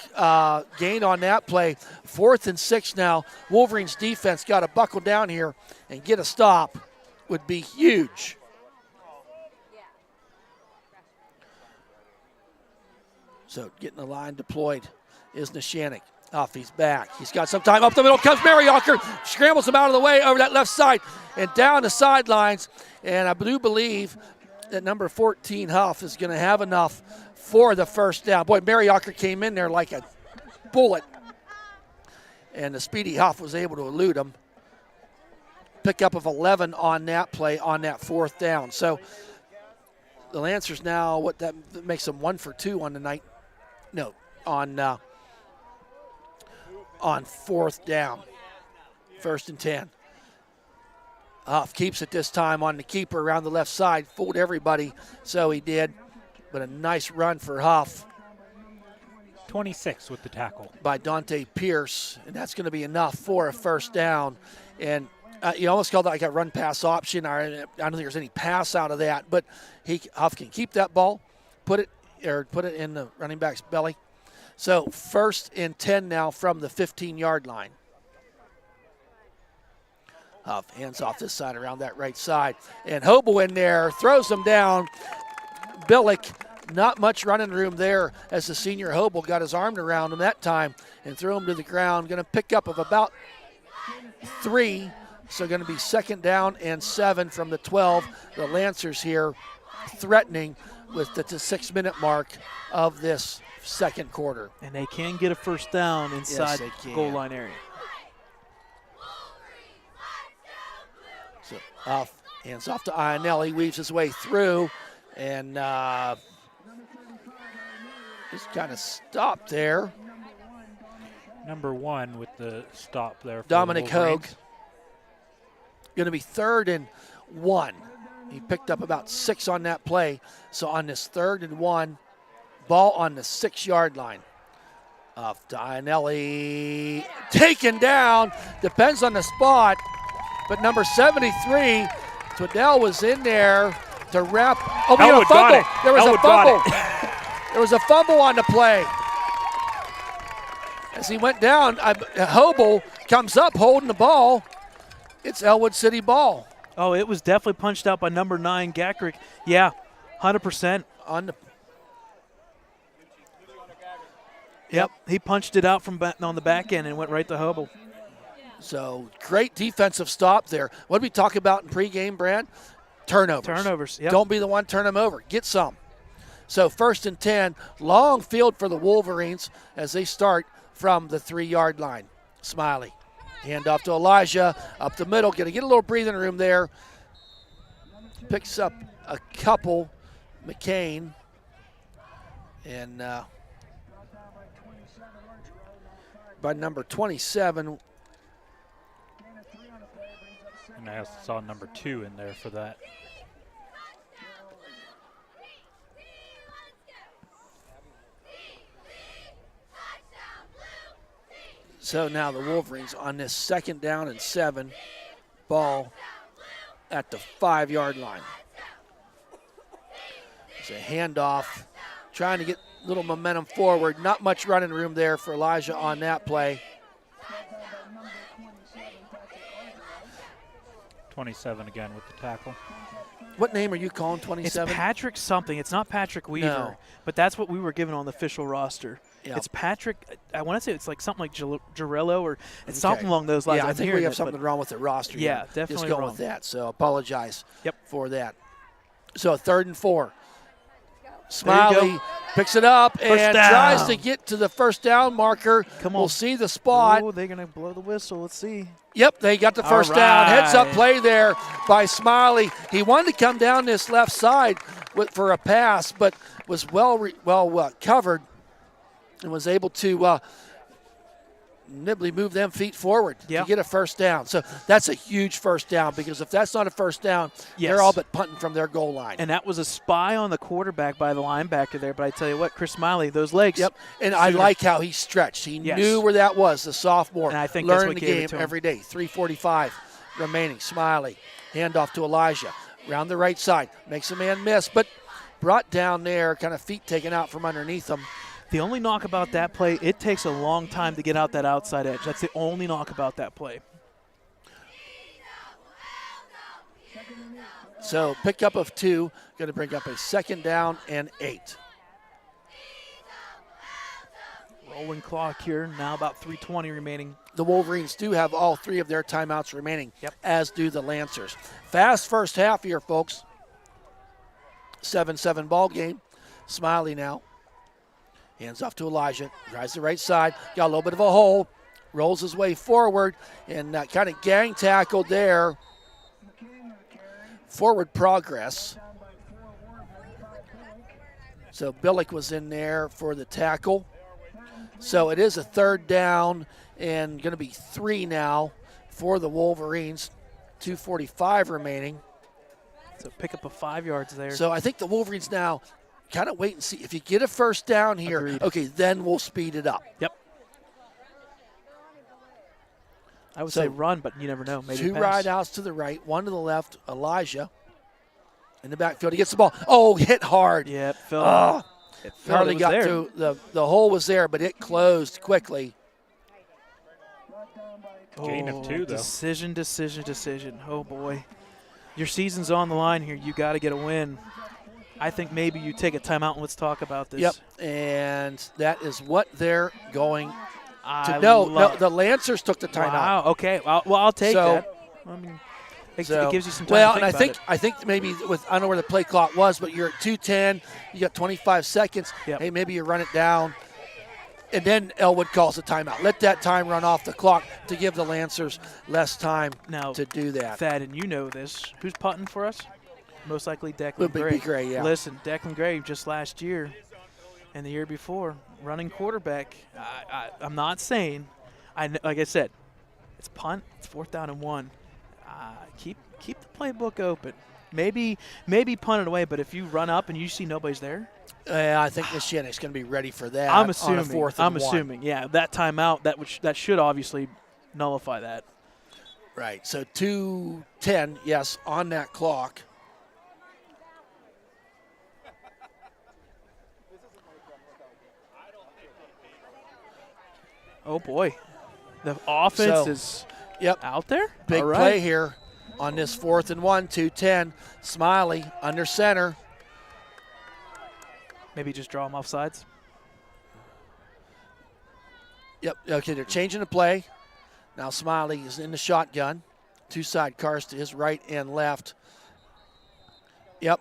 S1: gain on that play. 4th and 6 now. Wolverines defense got to buckle down here and get a stop. Would be huge. So getting the line deployed is Neshannock. Off, he's back. He's got some time. Up the middle comes Mariocker. Scrambles him out of the way over that left side and down the sidelines. And I do believe that number 14, Huff, is going to have enough for the first down. Boy, Mariocker came in there like a bullet. And the speedy Huff was able to elude him. Pickup of 11 on that play on that 4th down. So the Lancers now, that makes them 1 for 2 on the night. No, on on 4th down. 1st and 10. Huff keeps it this time on the keeper around the left side. Fooled everybody, so he did. But a nice run for Huff.
S3: 26 with the tackle.
S1: By Dante Pierce, and that's going to be enough for a 1st down. And you almost called that like a run-pass option. I don't think there's any pass out of that, but Huff can keep that ball, put it in the running back's belly. So 1st and 10 now from the 15-yard line. Huff hands off this side around that right side. And Hobel in there, throws him down. Billick, not much running room there as the senior Hobel got his arm around him that time and threw him to the ground. Going to pick up of about 3, so going to be 2nd down and 7 from the 12. The Lancers here threatening with the 6-minute mark of this 2nd quarter.
S2: And they can get a 1st down inside the goal line area.
S1: So hands off to Ionel. He weaves his way through and just kind of stopped there.
S3: Number 1 with the stop there. For
S1: Dominic
S3: the
S1: Hogue. Going to be 3rd and 1. He picked up about 6 on that play. So on this 3rd and 1, ball on the 6-yard line. Off to Ionelli. Taken down. Depends on the spot. But number 73, Twaddell was in there to wrap. Oh, we had a fumble. There was a fumble. There was a fumble on the play. As he went down, Hobel comes up holding the ball. It's Elwood City ball.
S2: Oh, it was definitely punched out by number 9, Gackrick. Yeah, 100%. Yep, he punched it out from on the back end and went right to Hobel.
S1: So great defensive stop there. What did we talk about in pregame, Brad? Turnovers.
S2: Yep.
S1: Don't be the one turn them over. Get some. So 1st and 10, long field for the Wolverines as they start from the 3-yard line. Smiley. Hand off to Elijah. Up the middle. Going to get a little breathing room there. Picks up a couple. McCain. And by number 27.
S3: And I also saw number 2 in there for that.
S1: So now the Wolverines on this 2nd down and 7, ball at the 5-yard line. It's a handoff, trying to get a little momentum forward. Not much running room there for Elijah on that play.
S3: 27 again with the tackle.
S1: What name are you calling 27?
S2: It's Patrick something. It's not Patrick Weaver, but that's what we were given on the official roster. Yep. It's Patrick. I want to say it's like something like Girello or it's something along those lines.
S1: Yeah, I think we have something wrong with the roster.
S2: Yeah, definitely
S1: just going
S2: wrong
S1: with that. So apologize
S2: Yep.
S1: for that. So 3rd and 4. Smiley picks it up and tries to get to the 1st down marker.
S2: Come on.
S1: We'll see the spot.
S2: Oh, they're going to blow the whistle. Let's see.
S1: Yep, they got the 1st down. Heads up play there by Smiley. He wanted to come down this left side for a pass, but was well covered and was able to nimbly move them feet forward to get a 1st down. So that's a huge 1st down because if that's not a 1st down, they're all but punting from their goal line.
S2: And that was a spy on the quarterback by the linebacker there. But I tell you what, Chris Smiley, those legs.
S1: Yep, and I like how he stretched. He knew where that was, the sophomore.
S2: And I think
S1: learning
S2: that's
S1: the
S2: what
S1: game
S2: gave it to him.
S1: every day. 3:45 remaining. Smiley, handoff to Elijah. Around the right side. Makes a man miss, but brought down there, kind of feet taken out from underneath him.
S2: The only knock about that play, it takes a long time to get out that outside edge. That's the only knock about that play.
S1: So pickup of 2, going to bring up a 2nd down and 8.
S2: Rolling clock here, now about 3:20 remaining.
S1: The Wolverines do have all 3 of their timeouts remaining, as do the Lancers. Fast first half here, folks. 7-7 ball game. Smiley now. Hands off to Elijah. Drives the right side. Got a little bit of a hole. Rolls his way forward and kind of gang tackled there. Forward progress. So Billick was in there for the tackle. So it is a third down and going to be 3 now for the Wolverines. 2:45 remaining.
S2: So pick up a 5 yards there.
S1: So I think the Wolverines now kind of wait and see. If you get a first down here,
S2: Agreed.
S1: okay, then we'll speed it up.
S2: Yep. I would say run, but you never know. Maybe
S1: 2
S2: pass.
S1: ride outs to the right, 1 to the left. Elijah in the backfield. He gets the ball. Oh, hit hard.
S2: Yep, Phil. It felt
S1: Hardly
S2: it was
S1: got
S2: there.
S1: through. The hole was there, but it closed quickly.
S3: Gain of 2, though.
S2: Decision. Oh, boy. Your season's on the line here. You got to get a win. I think maybe you take a timeout and let's talk about this.
S1: Yep, and that is what they're going to.
S2: I
S1: No,
S2: love-
S1: the Lancers took the timeout.
S2: Wow, okay. Well, I'll take
S1: So-
S2: that. I mean, it
S1: So,
S2: gives you some time
S1: well,
S2: to
S1: and
S2: think
S1: I think maybe with, I don't know where the play clock was, but you're at 2:10. You got 25 seconds.
S2: Yep.
S1: Hey, maybe you run it down, and then Elwood calls a timeout. Let that time run off the clock to give the Lancers less time
S2: Now,
S1: to do that.
S2: Thad, and you know this. Who's punting for us? Most likely Declan
S1: Would be
S2: Gray.
S1: Gray, yeah.
S2: Listen, Declan Gray just last year and the year before, running quarterback. I'm not saying, like I said, it's punt. It's 4th down and 1. Keep the playbook open. Maybe punt it away, but if you run up and you see nobody's there,
S1: I think Neshannock's going to be ready for that.
S2: I'm assuming.
S1: On a 4th and 1.
S2: Assuming, yeah, that timeout that should obviously nullify that.
S1: Right. So 2:10, yes, on that clock.
S2: Oh boy, the offense
S1: So,
S2: is
S1: Yep.
S2: out there.
S1: Big
S2: All right.
S1: play here on this 4th and 1, 2:10. Smiley under center.
S2: Maybe just draw them off sides.
S1: Yep. Okay, they're changing the play. Now Smiley is in the shotgun. 2 sidecars to his right and left. Yep.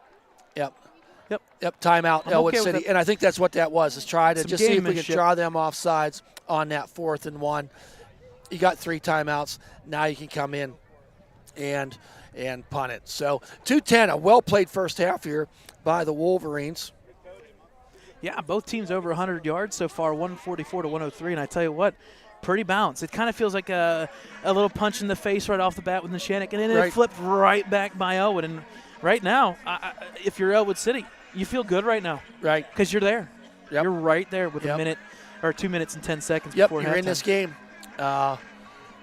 S1: Timeout,
S2: I'm
S1: Elwood
S2: okay with
S1: City.
S2: it.
S1: And I think that's what that was, is try to
S2: Some
S1: just see if we can
S2: gamemanship.
S1: draw them off sides on that 4th and 1. You got 3 timeouts. Now you can come in and punt it. So 2:10, a well-played first half here by the Wolverines.
S2: Yeah, both teams over 100 yards so far, 144 to 103. And I tell you what, pretty balanced. It kind of feels like a little punch in the face right off the bat with Neshannock, and then
S1: Right.
S2: it flipped right back by Elwood. And right now, if you're Elwood City, you feel good right now.
S1: Right.
S2: Because you're there.
S1: Yep.
S2: You're right there with
S1: Yep.
S2: a minute or 2 minutes and 10 seconds
S1: Yep,
S2: before
S1: you're in
S2: halftime.
S1: this game,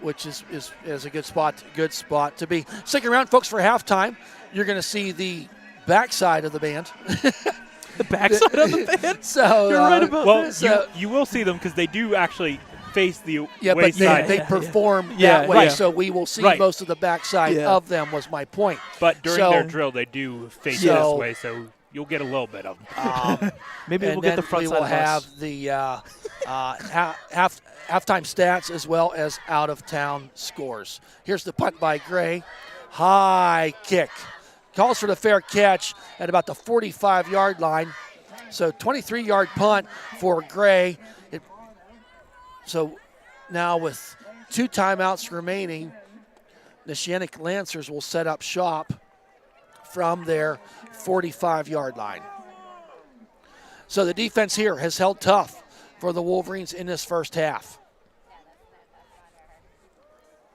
S1: which is a good spot to be. Stick around, folks, for halftime. You're going to see the backside of the band.
S2: The backside of the band?
S1: So
S2: You're right about
S3: Well,
S2: that.
S1: So-
S3: you will see them because they do actually face the
S1: Yeah, but
S3: wayside.
S1: they perform
S2: Yeah,
S1: that way,
S2: yeah.
S1: so we will see
S3: Right.
S1: most of the backside
S2: Yeah.
S1: of them, was my point.
S3: But during
S1: So-
S3: their drill, they do face
S1: So-
S3: this way, so you'll get a little bit of them.
S2: Maybe
S1: And
S2: we'll get
S1: then
S2: the front
S1: we
S2: side
S1: will
S2: of
S1: have
S2: us.
S1: the halftime stats as well as out-of-town scores. Here's the punt by Gray. High kick. Calls for the fair catch at about the 45-yard line. So 23-yard punt for Gray. So now with 2 timeouts remaining, the Neshannock Lancers will set up shop from their 45-yard line. So the defense here has held tough for the Wolverines in this first half.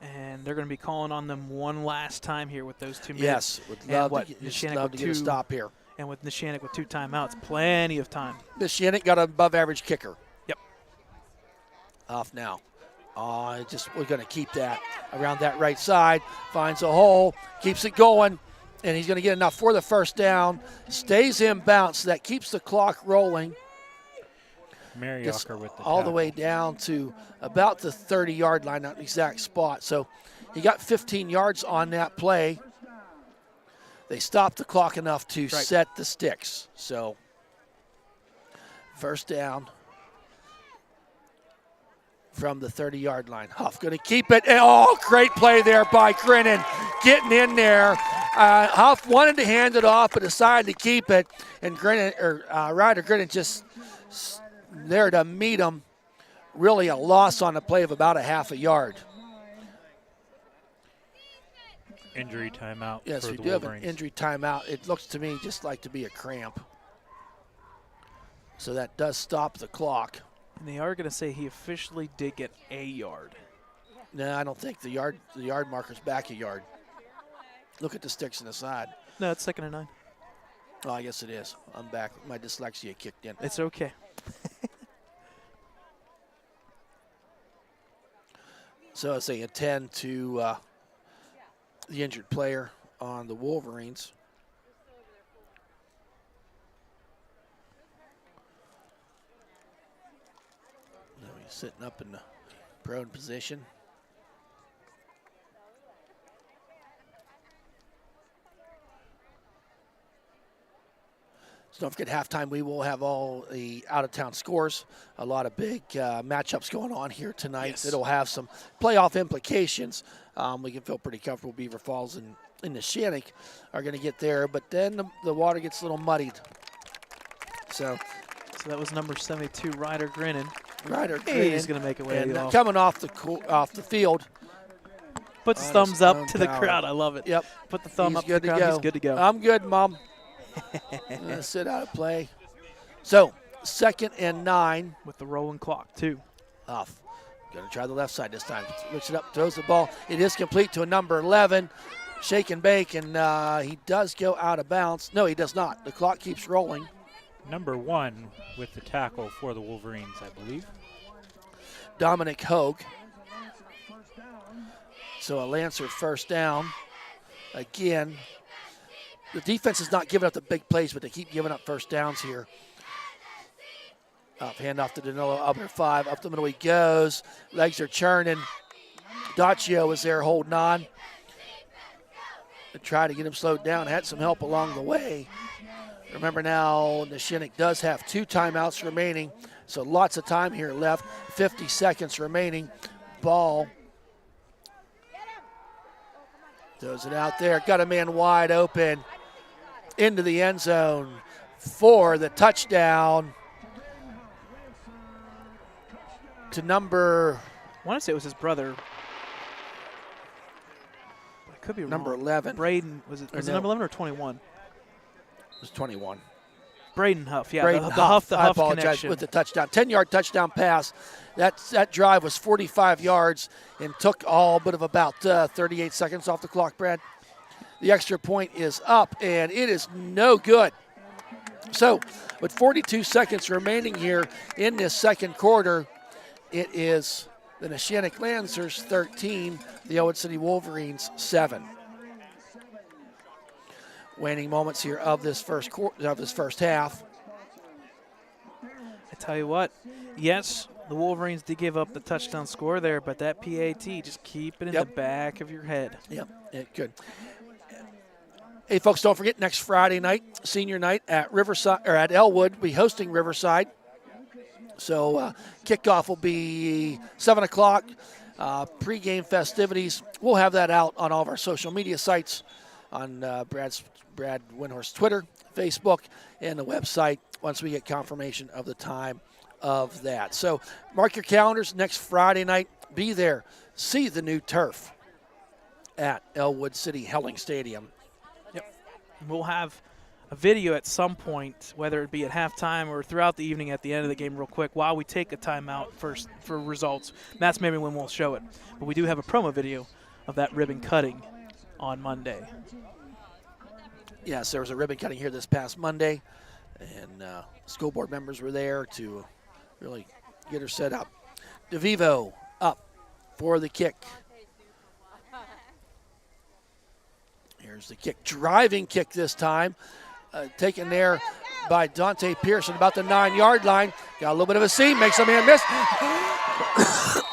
S2: And they're going to be calling on them one last time here with those 2 minutes.
S1: Yes, would
S2: And
S1: love
S2: what,
S1: to, just
S2: Neshannock
S1: love
S2: with
S1: to get a
S2: 2
S1: stop here.
S2: And with Neshannock with 2 timeouts, plenty of time.
S1: Neshannock got an above-average kicker.
S2: Yep.
S1: Off now. We're going to keep that around that right side. Finds a hole, keeps it going, and he's going to get enough for the first down. Stays in bounce. So that keeps the clock rolling. Gets
S3: Mariocker with the
S1: all the
S3: tackle.
S1: way down to about the 30-yard line, not the exact spot. So he got 15 yards on that play. They stopped the clock enough to set the sticks. So first down from the 30-yard line. Huff going to keep it. Oh, great play there by Grinnan, getting in there. Huff wanted to hand it off, but decided to keep it. And Ryder Grinnan just there to meet him. Really a loss on the play of about a half a yard.
S3: Injury timeout
S1: Yes,
S3: for
S1: we
S3: the
S1: do have an
S3: Wolverines.
S1: injury timeout. It looks to me just like to be a cramp. So that does stop the clock.
S2: And they are going to say he officially did get a yard.
S1: No, I don't think the yard marker's back a yard. Look at the sticks on the side.
S2: No, it's 2nd and 9.
S1: Oh, I guess it is. I'm back. My dyslexia kicked in.
S2: It's okay.
S1: So it's a 10 to the injured player on the Wolverines. Now he's sitting up in the prone position. So don't forget, halftime we will have all the out-of-town scores. A lot of big matchups going on here tonight.
S2: Yes.
S1: It'll have some playoff implications. We can feel pretty comfortable Beaver Falls and Neshannock are going to get there, but then the water gets a little muddied. So
S2: that was number 72, Ryder Grinnan.
S1: Ryder
S2: Hey,
S1: Grinnan,
S2: he's going to make it way
S1: and
S2: off.
S1: coming off the field.
S2: Puts his
S1: on
S2: thumbs
S1: his
S2: up
S1: own
S2: to the
S1: power.
S2: crowd. I love it.
S1: Yep.
S2: Put the thumb
S1: He's
S2: up to
S1: good
S2: the
S1: to
S2: crowd.
S1: go.
S2: He's good to go.
S1: I'm good, Mom. Sit out of play. So 2nd and 9.
S2: With the rolling clock, too.
S1: Off. Going to try the left side this time. Looks it up, throws the ball. It is complete to a number 11. Shake and bake, and he does go out of bounds. No, he does not. The clock keeps rolling.
S3: Number 1 with the tackle for the Wolverines, I believe.
S1: Dominic Hogue. So a Lancer first down. Again, the defense is not giving up the big plays, but they keep giving up first downs here. Hand off to Danilo, up at 5. Up the middle he goes. Legs are churning. Daccio is there holding on. To try to get him slowed down. Had some help along the way. Remember now, Neshannock does have 2 timeouts remaining, so lots of time here left. 50 seconds remaining. Ball. Throws it out there. Got a man wide open into the end zone for the touchdown to number.
S2: I want to say it was his brother. But it could be
S1: number
S2: wrong.
S1: 11.
S2: Braden. Was it
S1: no.
S2: number 11 or 21?
S1: It was 21.
S2: Braden Huff. Yeah,
S1: Braden
S2: the
S1: Huff.
S2: Huff
S1: I apologize
S2: connection.
S1: with the touchdown. 10-yard touchdown pass. That drive was 45 yards and took all but of about 38 seconds off the clock, Brad. The extra point is up, and it is no good. So with 42 seconds remaining here in this second quarter, it is the Neshannock Lancers 13, the Elwood City Wolverines 7. Waning moments here of this first half.
S2: I tell you what, yes, the Wolverines did give up the touchdown score there, but that PAT, just keep it in the back of your head.
S1: Yep, it could. Hey, folks, don't forget next Friday night, senior night at Riverside or at Elwood. We'll be hosting Riverside. So kickoff will be 7 o'clock. Pregame festivities. We'll have that out on all of our social media sites, on Brad Windhorst's Twitter, Facebook, and the website once we get confirmation of the time of that. So mark your calendars. Next Friday night, be there. See the new turf at Elwood City Helling Stadium.
S2: We'll have a video at some point, whether it be at halftime or throughout the evening at the end of the game real quick, while we take a timeout first for results. That's maybe when we'll show it. But we do have a promo video of that ribbon cutting on Monday.
S1: Yes, there was a ribbon cutting here this past Monday, and school board members were there to really get her set up. DeVivo up for the kick. Here's the kick, driving kick this time, taken there by Dante Pearson about the 9-yard line. Got a little bit of a seam, makes a man miss.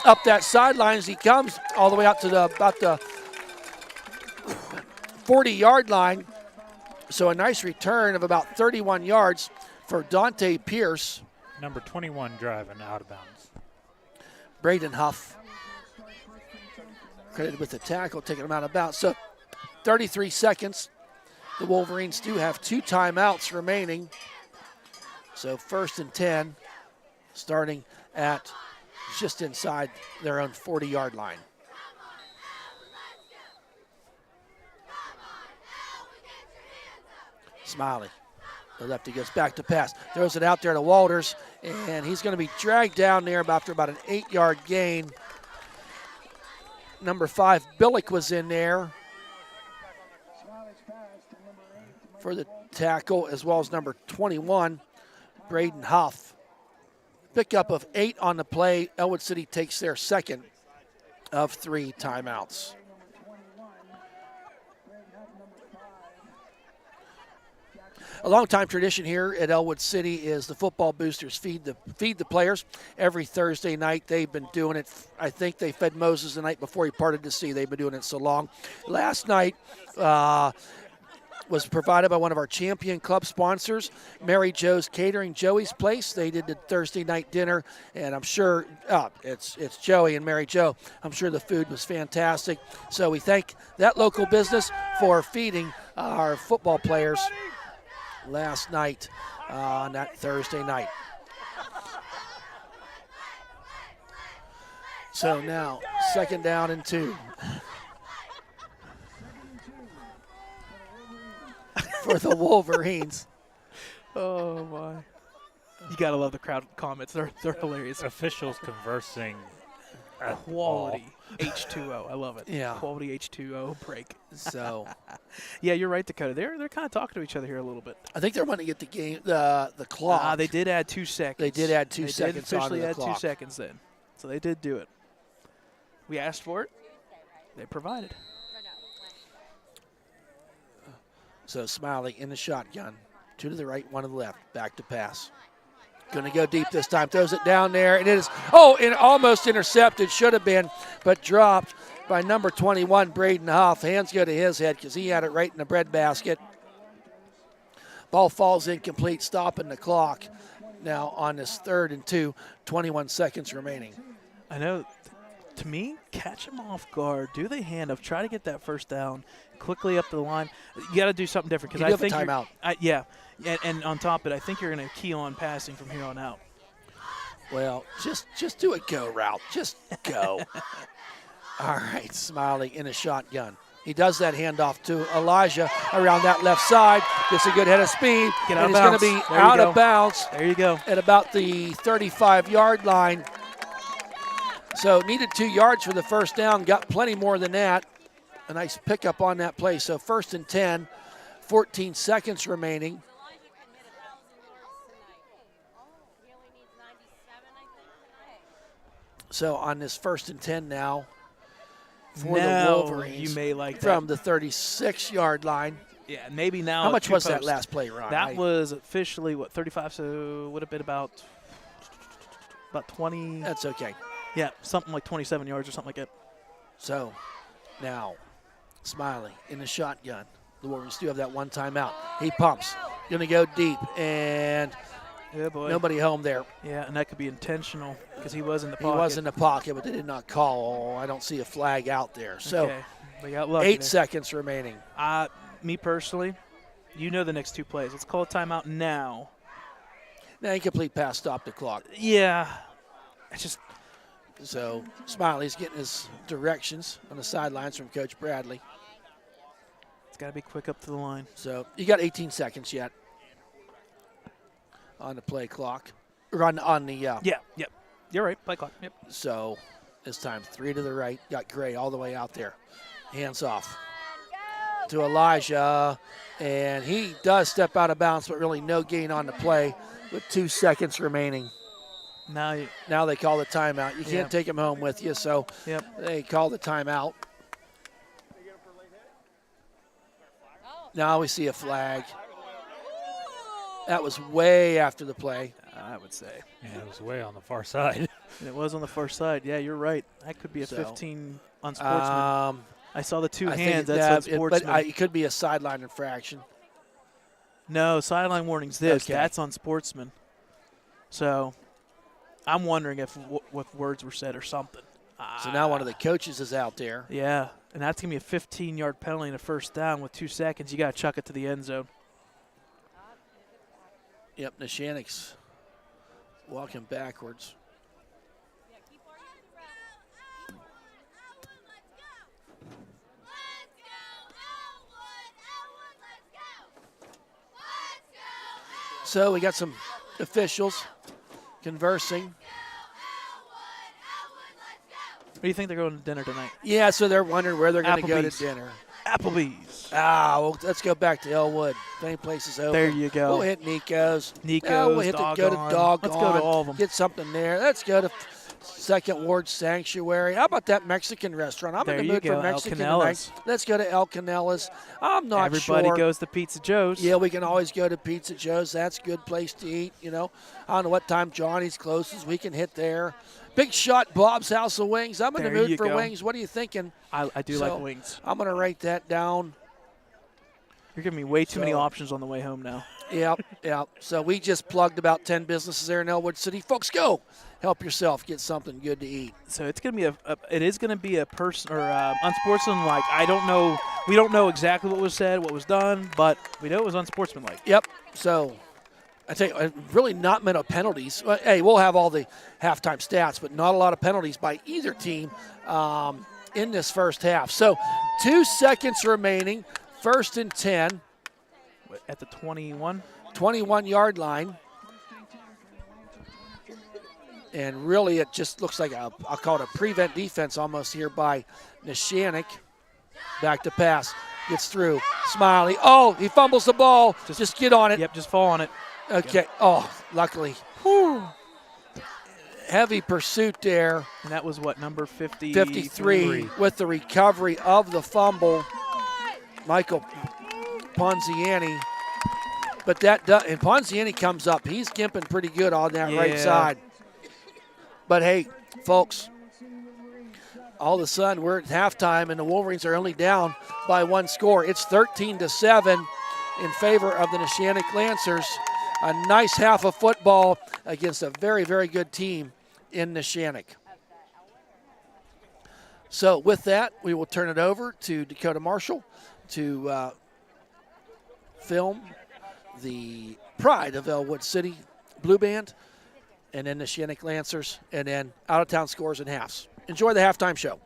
S1: Up that sideline as he comes all the way out to about the 40-yard line. So a nice return of about 31 yards for Dante Pierce.
S3: Number 21 driving out of bounds.
S1: Braden Huff credited with the tackle, taking him out of bounds. So 33 seconds. The Wolverines do have 2 timeouts remaining. So 1st and 10, starting at just inside their own 40-yard line. Smiley, the lefty gets back to pass, throws it out there to Walters. And he's going to be dragged down there after about an 8-yard gain. Number 5, Billick was in there for the tackle, as well as number 21, Braden Huff. Pickup of 8 on the play. Elwood City takes their second of 3 timeouts. A long-time tradition here at Elwood City is the football boosters feed the players every Thursday night. They've been doing it. I think they fed Moses the night before he parted the sea. They've been doing it so long. Last night was provided by one of our champion club sponsors, Mary Jo's Catering, Joey's Place. They did the Thursday night dinner, and I'm sure it's Joey and Mary Jo. I'm sure the food was fantastic. So we thank that local business for feeding our football players last night on that Thursday night. So now, 2nd down and 2. For the Wolverines.
S2: Oh, my. You got to love the crowd comments. They're hilarious.
S3: Officials conversing at
S2: Quality H2O. I love it.
S1: Yeah.
S2: Quality H2O break.
S1: So,
S2: yeah, you're right, Dakota. They're kind of talking to each other here a little bit.
S1: I think they're wanting to get the game, the clock.
S2: They did add 2 seconds.
S1: They did add 2
S2: They
S1: seconds
S2: did
S1: onto
S2: officially
S1: the
S2: add
S1: clock.
S2: 2 seconds then. So they did do it. We asked for it. They provided.
S1: So Smiley in the shotgun. 2 to the right, 1 to the left. Back to pass. Going to go deep this time. Throws it down there, and it is, and almost intercepted. Should have been, but dropped by number 21, Braden Huff. Hands go to his head because he had it right in the breadbasket. Ball falls incomplete, stopping the clock. Now on this 3rd and 2, 21 seconds remaining.
S2: I know, to me, catch them off guard. Do the handoff. Try to get that first down quickly up the line. You got to do something different because I think
S1: a timeout.
S2: Yeah, and on top of it, I think you're going to key on passing from here on out.
S1: Well, just do a go route. Just go. All right, Smiley in a shotgun. He does that handoff to Elijah around that left side. Gets a good head of speed.
S2: Get out
S1: and
S2: of bounds.
S1: He's going to be
S2: There you
S1: out
S2: go.
S1: of bounds
S2: There you go.
S1: at about the 35-yard line. So needed 2 yards for the first down. Got plenty more than that. A nice pickup on that play. So 1st and 10, 14 seconds remaining. So on this 1st and 10 now for the Wolverines,
S2: you may like
S1: from
S2: that.
S1: the 36-yard line.
S2: Yeah, maybe now.
S1: How much was that
S2: post.
S1: last play, Ron?
S2: That was officially, 35? So would have been about 20.
S1: That's okay.
S2: Yeah, something like 27 yards or something like that.
S1: So now Smiley in the shotgun. The Wolverines do have that 1 timeout. He pumps. Going to go deep, and
S2: Yeah, boy.
S1: nobody home there.
S2: Yeah, and that could be intentional because he was in the
S1: He
S2: pocket.
S1: was in the pocket, but they did not call. I don't see a flag out there. So
S2: Okay. They got lucky
S1: 8
S2: there.
S1: seconds remaining.
S2: Me personally, you know the next 2 plays. Let's call a timeout now.
S1: Now incomplete pass, stop the clock.
S2: Yeah. It's just
S1: So Smiley's getting his directions on the sidelines from Coach Bradley.
S2: it's got to be quick up to the line.
S1: So you got 18 seconds yet on the play clock. Or on the
S2: Yeah, yep. You're right. Play clock. Yep.
S1: So this time 3 to the right. Got Gray all the way out there. Hands off to Elijah. And he does step out of bounds, but really no gain on the play with 2 seconds remaining. Now they call the timeout. You can't take him home with you, so they call the timeout. Now we see a flag. That was way after the play.
S2: I would say.
S3: Yeah, it was way on the far side.
S2: And it was on the far side. Yeah, you're right. That could be a 15 on Sportsman. I saw the 2 hands. That's on Sportsman.
S1: But it could be a sideline infraction.
S2: No, sideline warning's this.
S1: Okay.
S2: That's on Sportsman. So I'm wondering if words were said or something.
S1: So now one of the coaches is out there.
S2: Yeah, and that's going to be a 15-yard penalty and a first down with 2 seconds. You got to chuck it to the end zone.
S1: Yep, Neshannock's walking backwards. So we got some officials conversing.
S2: What do you think they're going to dinner tonight?
S1: Yeah, so they're wondering where they're going to go to
S2: Applebee's.
S1: dinner.
S2: Applebee's.
S1: Well, let's go back to Elwood. If any place is open.
S2: There you go.
S1: We'll hit Nico's.
S2: Nico's,
S1: We'll hit go to Doggone.
S2: Let's go to all of them.
S1: Get something there. Let's go to Second Ward Sanctuary. How about that Mexican restaurant? I'm
S2: There
S1: in the
S2: you
S1: mood
S2: go,
S1: for
S2: El
S1: Mexican
S2: Canela's.
S1: tonight. Let's go to El Canela's. I'm not sure.
S2: Everybody goes to Pizza Joe's.
S1: Yeah, we can always go to Pizza Joe's. That's a good place to eat, you know. I don't know what time Johnny's closes. We can hit there. Big Shot Bob's House of Wings. I'm in the
S2: There
S1: mood
S2: you
S1: for
S2: go.
S1: wings. What are you thinking?
S2: I do
S1: So,
S2: like wings.
S1: I'm going to write that down.
S2: You're giving me way too many
S1: So-
S2: options on the way home now.
S1: Yep. So we just plugged about 10 businesses there in Elwood City. Folks, go. Help yourself. Get something good to eat.
S2: So it's going to be it is going to be a person or unsportsmanlike. I don't know. We don't know exactly what was said, what was done, but we know it was unsportsmanlike.
S1: Yep. So I tell you, really not many penalties. Hey, we'll have all the halftime stats, but not a lot of penalties by either team in this first half. So 2 seconds remaining. 1st and 10.
S2: At the
S1: 21-yard line. And really it just looks like I'll call it a prevent defense almost here by Neshannock. Back to pass. Gets through. Smiley. Oh, he fumbles the ball. Just get on it.
S2: Yep, just fall on it.
S1: Okay. Oh, luckily. Whew. Heavy pursuit there.
S2: And that was what, number
S1: 53 with the recovery of the fumble. Michael Ponziani. But and Ponziani comes up. He's gimping pretty good on that right side. But hey, folks, all of a sudden we're at halftime and the Wolverines are only down by 1 score. It's 13-7 in favor of the Neshannock Lancers. A nice half of football against a very, very good team in Neshannock. So with that, we will turn it over to Dakota Marshall to film the pride of Elwood City Blue Band, and then the Neshannock Lancers, and then out-of-town scores and halves. Enjoy the halftime show.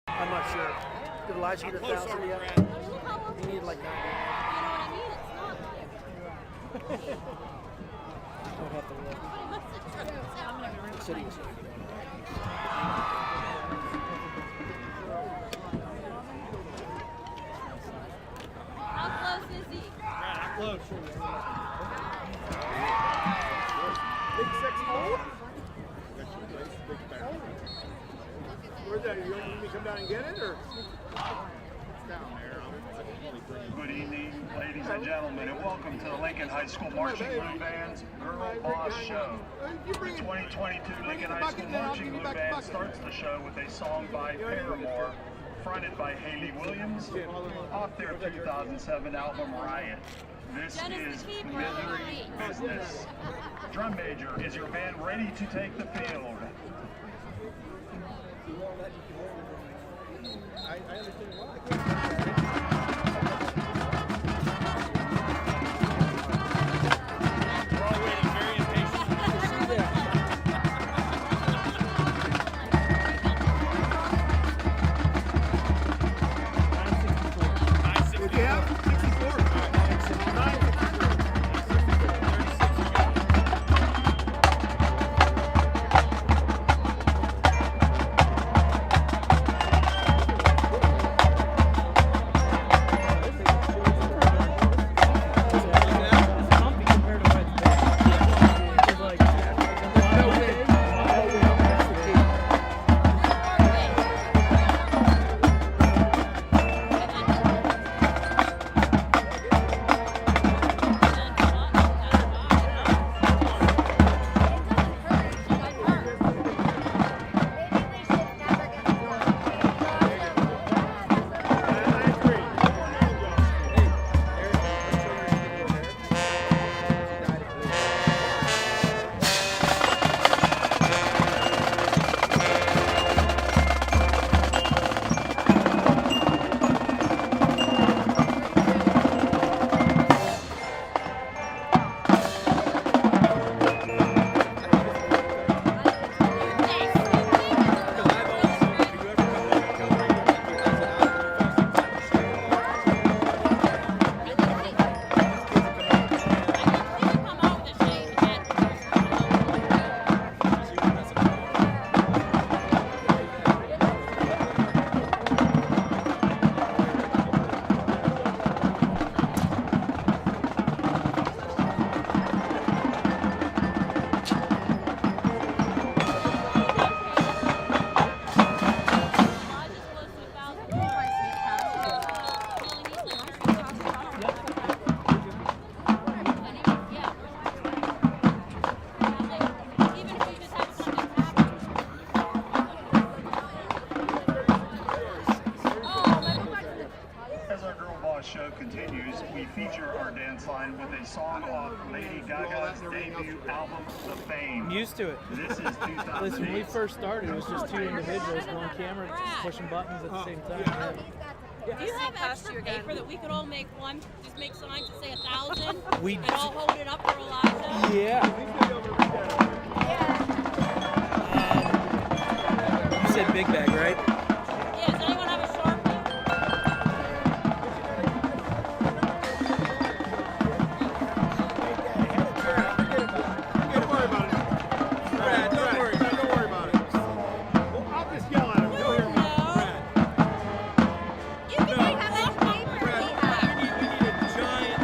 S1: I'm not sure. Did Elijah get 1,000 yet? He needed like 90. Don't have to look. City is
S4: How close is he?
S5: Close. Big 6'4". Where's that? You want me to come down and get it, or? It's down there.
S6: Good evening, ladies and gentlemen, and welcome to the Lincoln High School Marching Blue Band's Girl Boss Show. The 2022 Lincoln High School Marching Blue Band starts the show with a song by Paramore, fronted by Haley Williams, off their 2007 album Riot. This is Misery Business. Drum major, is your band ready to take the field?
S5: I understand why.
S6: Lady Gaga's debut album, The Fame.
S2: I'm used to it.
S6: This is 2008.
S2: Listen, when we first started, it was just two individuals, one camera, just pushing buttons at the same time.
S4: Do you have extra paper that we could all make one? Just make signs to say 1,000
S2: We
S4: and all hold it up for Elijah?
S2: Yeah. You said big bag, right?
S4: Yeah, does anyone have a Sharpie?
S5: Don't worry about it. Brad, don't worry about it. Well, I'll just yell at him. He'll hear me. Brad.
S4: You can make how much paper we have.
S5: We need a giant.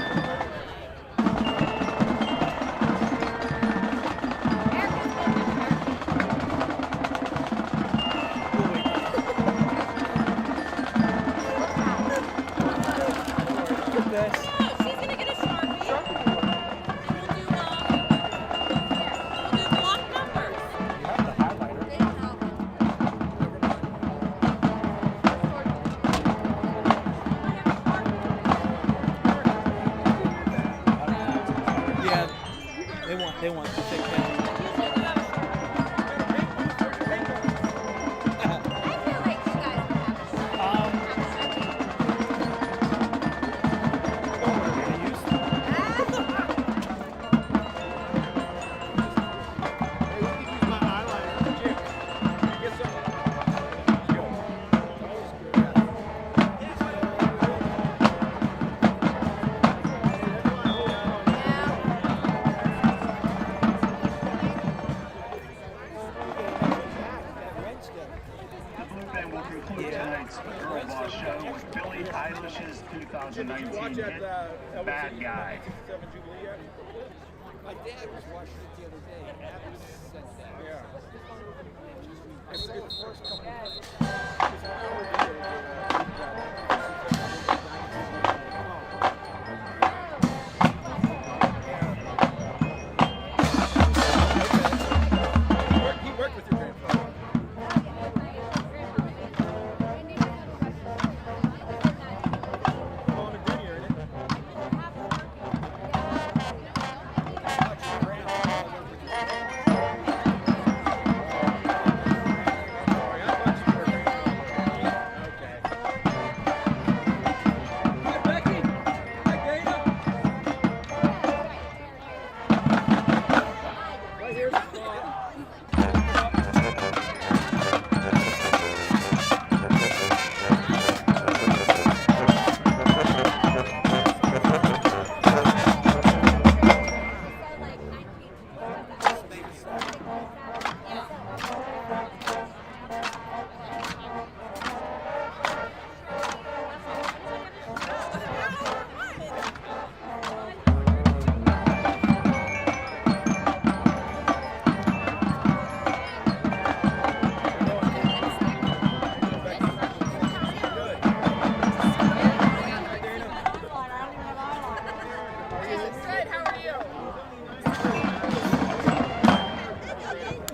S4: Oh, she's gonna get a Sharpie. And we'll do block numbers.
S2: Yeah. They want to take that.
S5: Hey, we can use my eyeliner. Get some.
S6: The Blue Band will conclude tonight's Girl Boss Show with Billie Eilish's 2019 hit, Bad Guy.
S7: My dad was watching it the other day, and Abby said that. I said the first couple
S5: He worked with your grandfather. Paul McGinney, isn't it?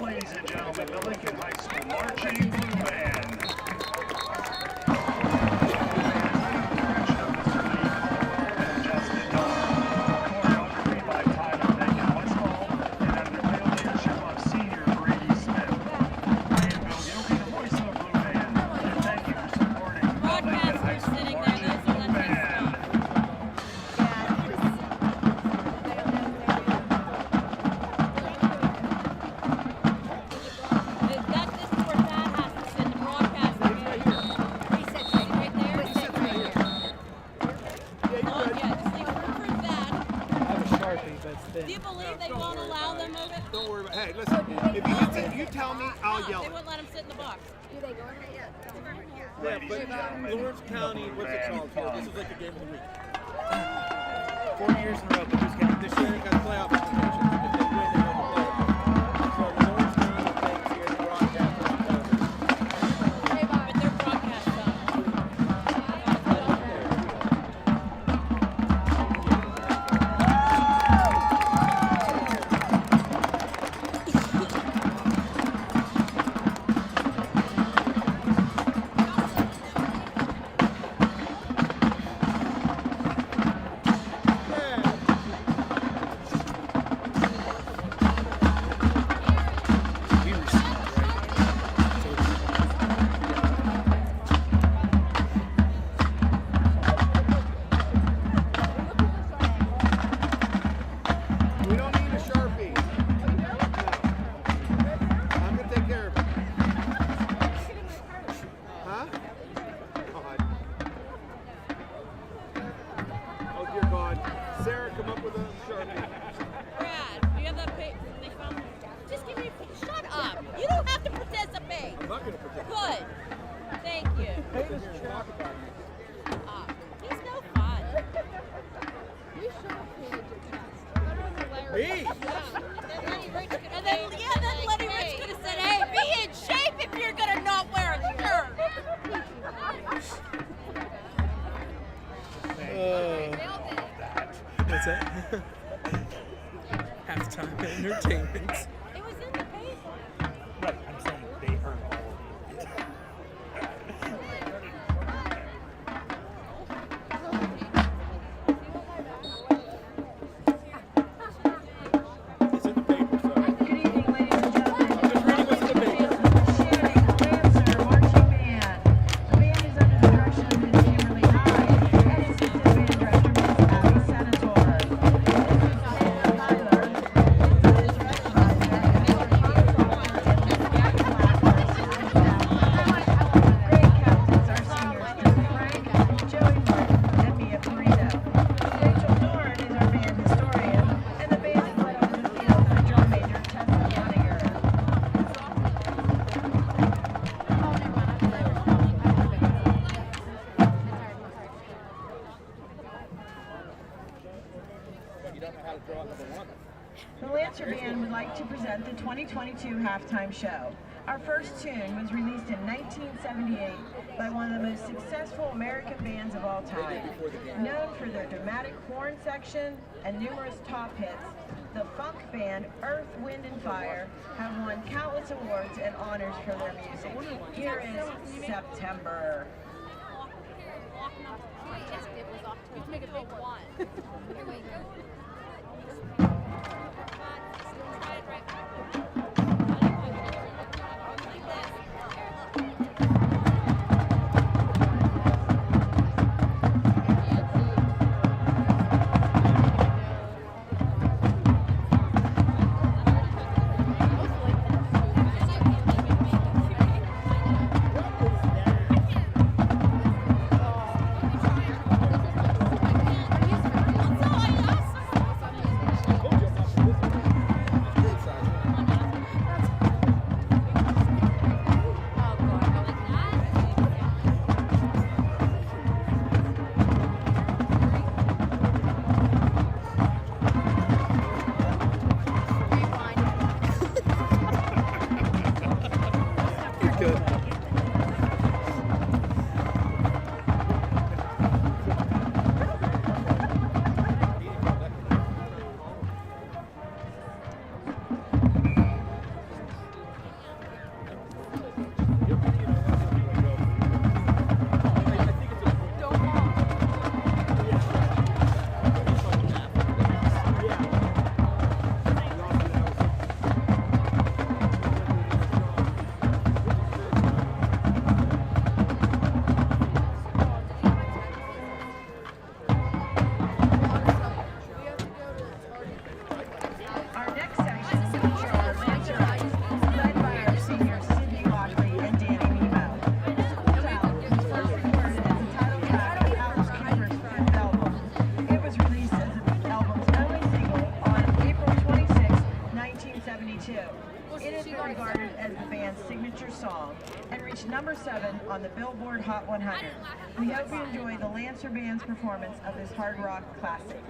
S6: Ladies and gentlemen, the Lincoln High School Marching Blue Band. Choreography by Tyler Bacon Westfall and under the leadership of senior Brady Smith. I am Bill Gilkey, the voice of Blue Band, and thank you for supporting the Lincoln High School
S4: Sitting there,
S6: Marching
S4: those are
S6: Blue
S4: the
S6: Band.
S4: This is where Dad has to sit, the broadcaster. He sits right there. He sits right here. Oh, yeah, just leave room for Dad.
S2: I have a Sharpie, but it's
S4: Do
S2: thin.
S4: you believe they won't allow them over?
S5: Don't worry about it. Hey, listen, if you tell me, I'll
S4: No,
S5: yell
S4: they
S5: it.
S4: wouldn't let him sit in the box.
S6: Ladies and gentlemen,
S5: Lawrence County, what's it called here? This is like the game of the week.
S2: 4 years in a row, but who's counting?
S5: This year, got playoff implications. If they win, they win the playoff. So Lawrence County plays here, the broadcast on television.
S4: But their broadcast And then Lenny Rich could have said, hey, be in shape if you're going to not wear a shirt.
S7: What's that? Halftime entertainment.
S4: It was in the paper.
S3: Right, I'm saying they heard all of it.
S5: It's in the paper, so.
S8: Good evening, ladies and gentlemen.
S5: Just reading what's in the paper.
S8: Neshannock Lancer Marching Band. The band is under the direction of Ms. Kimberly High and assistant band director Ms. Abby Senator. Great captains are seniors Steve Frank, Joey Martin, and Mia Perito. Rachel Dorn is our band historian, and the band is led over the field by drum major Tessa Bonniger.
S5: You don't know how to draw number one.
S8: The Lancer Band would like to present the 2022 halftime show. Our first tune was released in 1978 by one of the most successful American bands of all time. Known for their dramatic horn section and numerous top hits, the funk band Earth, Wind and Fire have won countless awards and honors for their music. Here is September.
S4: Let's make a big one. Here we go.
S8: #7 on the Billboard Hot 100. We hope you enjoy the Lancer Band's performance of this hard rock classic.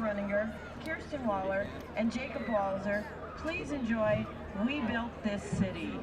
S8: Runninger, Kirsten Waller, and Jacob Walzer, please enjoy We Built This City.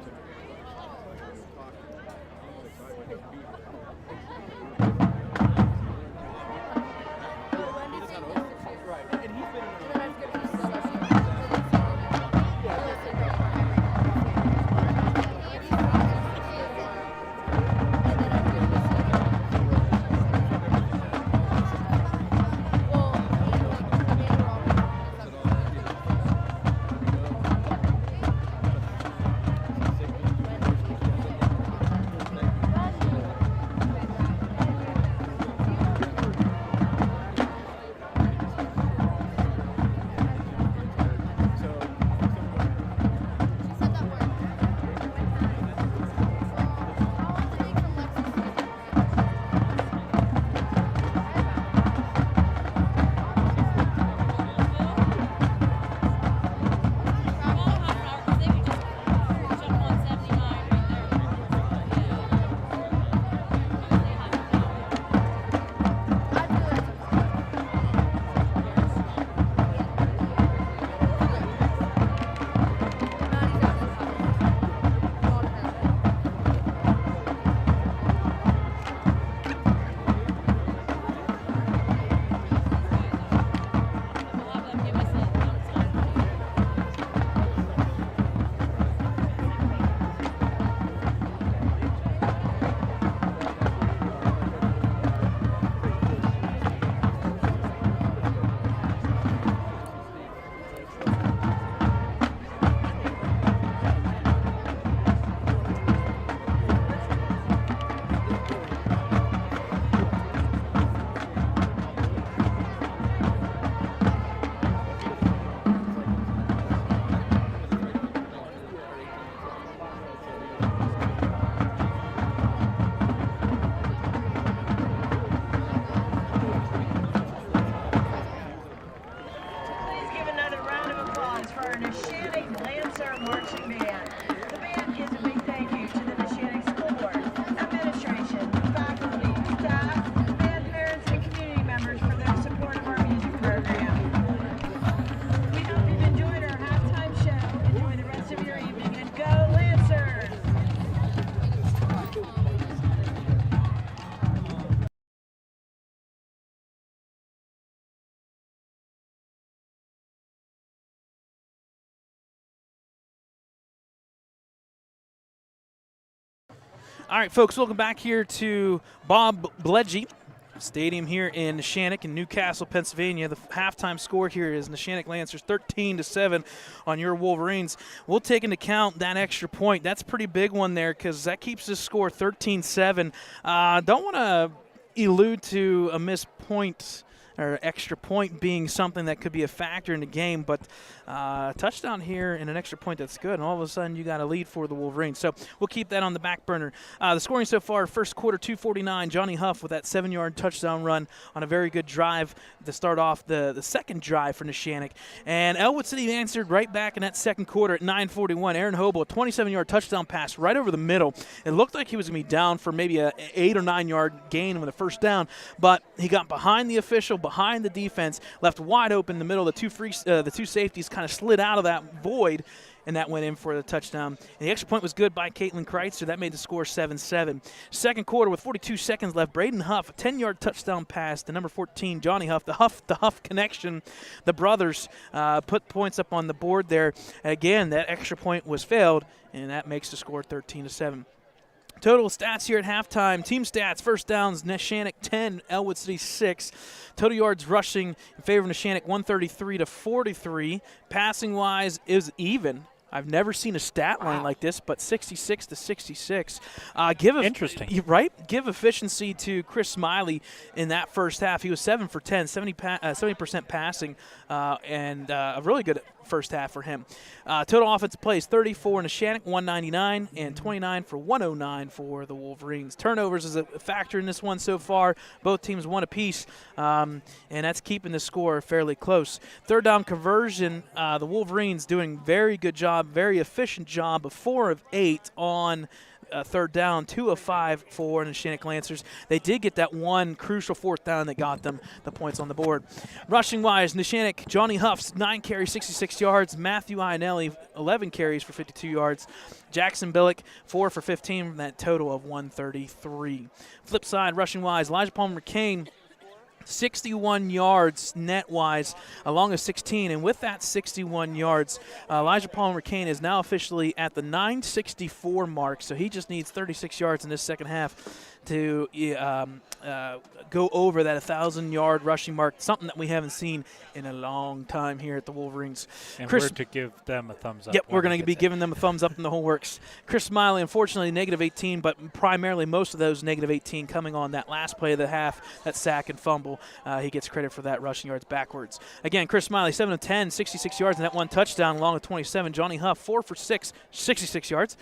S2: All right, folks, welcome back here to Bob Bledgy Stadium here in Neshannock in Newcastle, Pennsylvania. The halftime score here is Neshannock Lancers 13-7 on your Wolverines. We'll take into account that extra point. That's a pretty big one there because that keeps this score 13-7. Don't want to elude to a missed point or extra point being something that could be a factor in the game, but touchdown here and an extra point, that's good, and all of a sudden you got a lead for the Wolverines. So we'll keep that on the back burner. The scoring so far, first quarter, 2:49, Johnny Huff with that 7-yard touchdown run on a very good drive to start off the second drive for Neshannock. And Elwood City answered right back in that second quarter at 9:41. Aaron Hobel, a 27-yard touchdown pass right over the middle. It looked like he was going to be down for maybe a 8 or 9 yard gain with a first down, but he got behind the official, behind the defense, left wide open in the middle. The two safeties kind of slid out of that void, and that went in for the touchdown. And the extra point was good by Caitlin Kreitzer. That made the score 7-7. Second quarter with 42 seconds left, Braden Huff, a 10-yard touchdown pass to number 14, Johnny Huff. The Huff connection. The brothers put points up on the board there. Again, that extra point was failed, and that makes the score 13-7. Total stats here at halftime. Team stats, first downs, Neshannock 10, Elwood City 6. Total yards rushing in favor of Neshannock 133-43. Passing-wise is even. I've never seen a stat line like this, but 66-66.
S3: Interesting.
S2: Right? Give efficiency to Chris Smiley in that first half. He was 7 for 10, 70% passing, and a really good first half for him. Total offensive plays, 34 in Neshannock, 199, and 29 for 109 for the Wolverines. Turnovers is a factor in this one so far. Both teams one apiece, and that's keeping the score fairly close. Third down conversion, the Wolverines doing very good job, very efficient job of 4 of 8 on third down, 2 of 5 for the Neshannock Lancers. They did get that one crucial fourth down that got them the points on the board. Rushing-wise, Neshannock, Johnny Huffs, 9 carries, 66 yards. Matthew Ionelli, 11 carries for 52 yards. Jackson Billick, 4 for 15 from that total of 133. Flip side, rushing-wise, Elijah Palmer-McCain, 61 yards net-wise along of 16, and with that 61 yards, Elijah Palmer-McCain is now officially at the 964 mark, so he just needs 36 yards in this second half to go over that 1,000-yard rushing mark, something that we haven't seen in a long time here at the Wolverines.
S3: And
S2: Chris,
S3: we're to give them a thumbs up.
S2: Yep, we're going to be giving them a thumbs up in the whole works. Chris Smiley, unfortunately, -18, but primarily most of those -18 coming on that last play of the half, that sack and fumble. He gets credit for that rushing yards backwards. Again, Chris Smiley, 7 of 10, 66 yards, and that one touchdown along with 27. Johnny Huff, 4 for 6, 66 yards,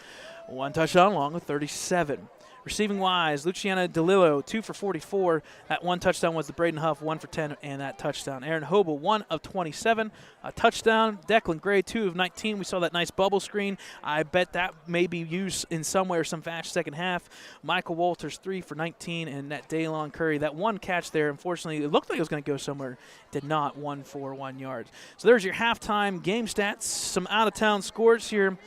S2: one touchdown along with 37. Receiving-wise, Luciana DeLillo, 2 for 44. That one touchdown was the Braden Huff, 1 for 10, and that touchdown. Aaron Hobel, 1 of 27. A touchdown. Declan Gray, 2 of 19. We saw that nice bubble screen. I bet that may be used in some way or some fashion second half. Michael Walters, 3 for 19, and that Daylon Curry, that one catch there, unfortunately, it looked like it was going to go somewhere. Did not, 1 for 1 yard. So there's your halftime game stats. Some out-of-town scores here.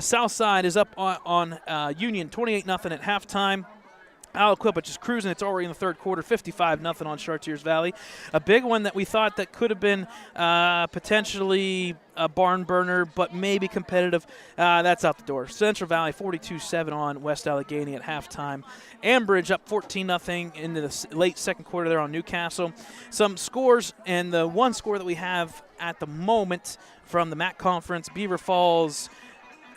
S2: Southside is up on Union, 28-0 at halftime. Aliquippa just cruising. It's already in the third quarter, 55-0 on Chartiers Valley. A big one that we thought that could have been potentially a barn burner, but maybe competitive. That's out the door. Central Valley, 42-7 on West Allegheny at halftime. Ambridge up 14-0 into the late second quarter there on Newcastle. Some scores, and the one score that we have at the moment from the MAC Conference, Beaver Falls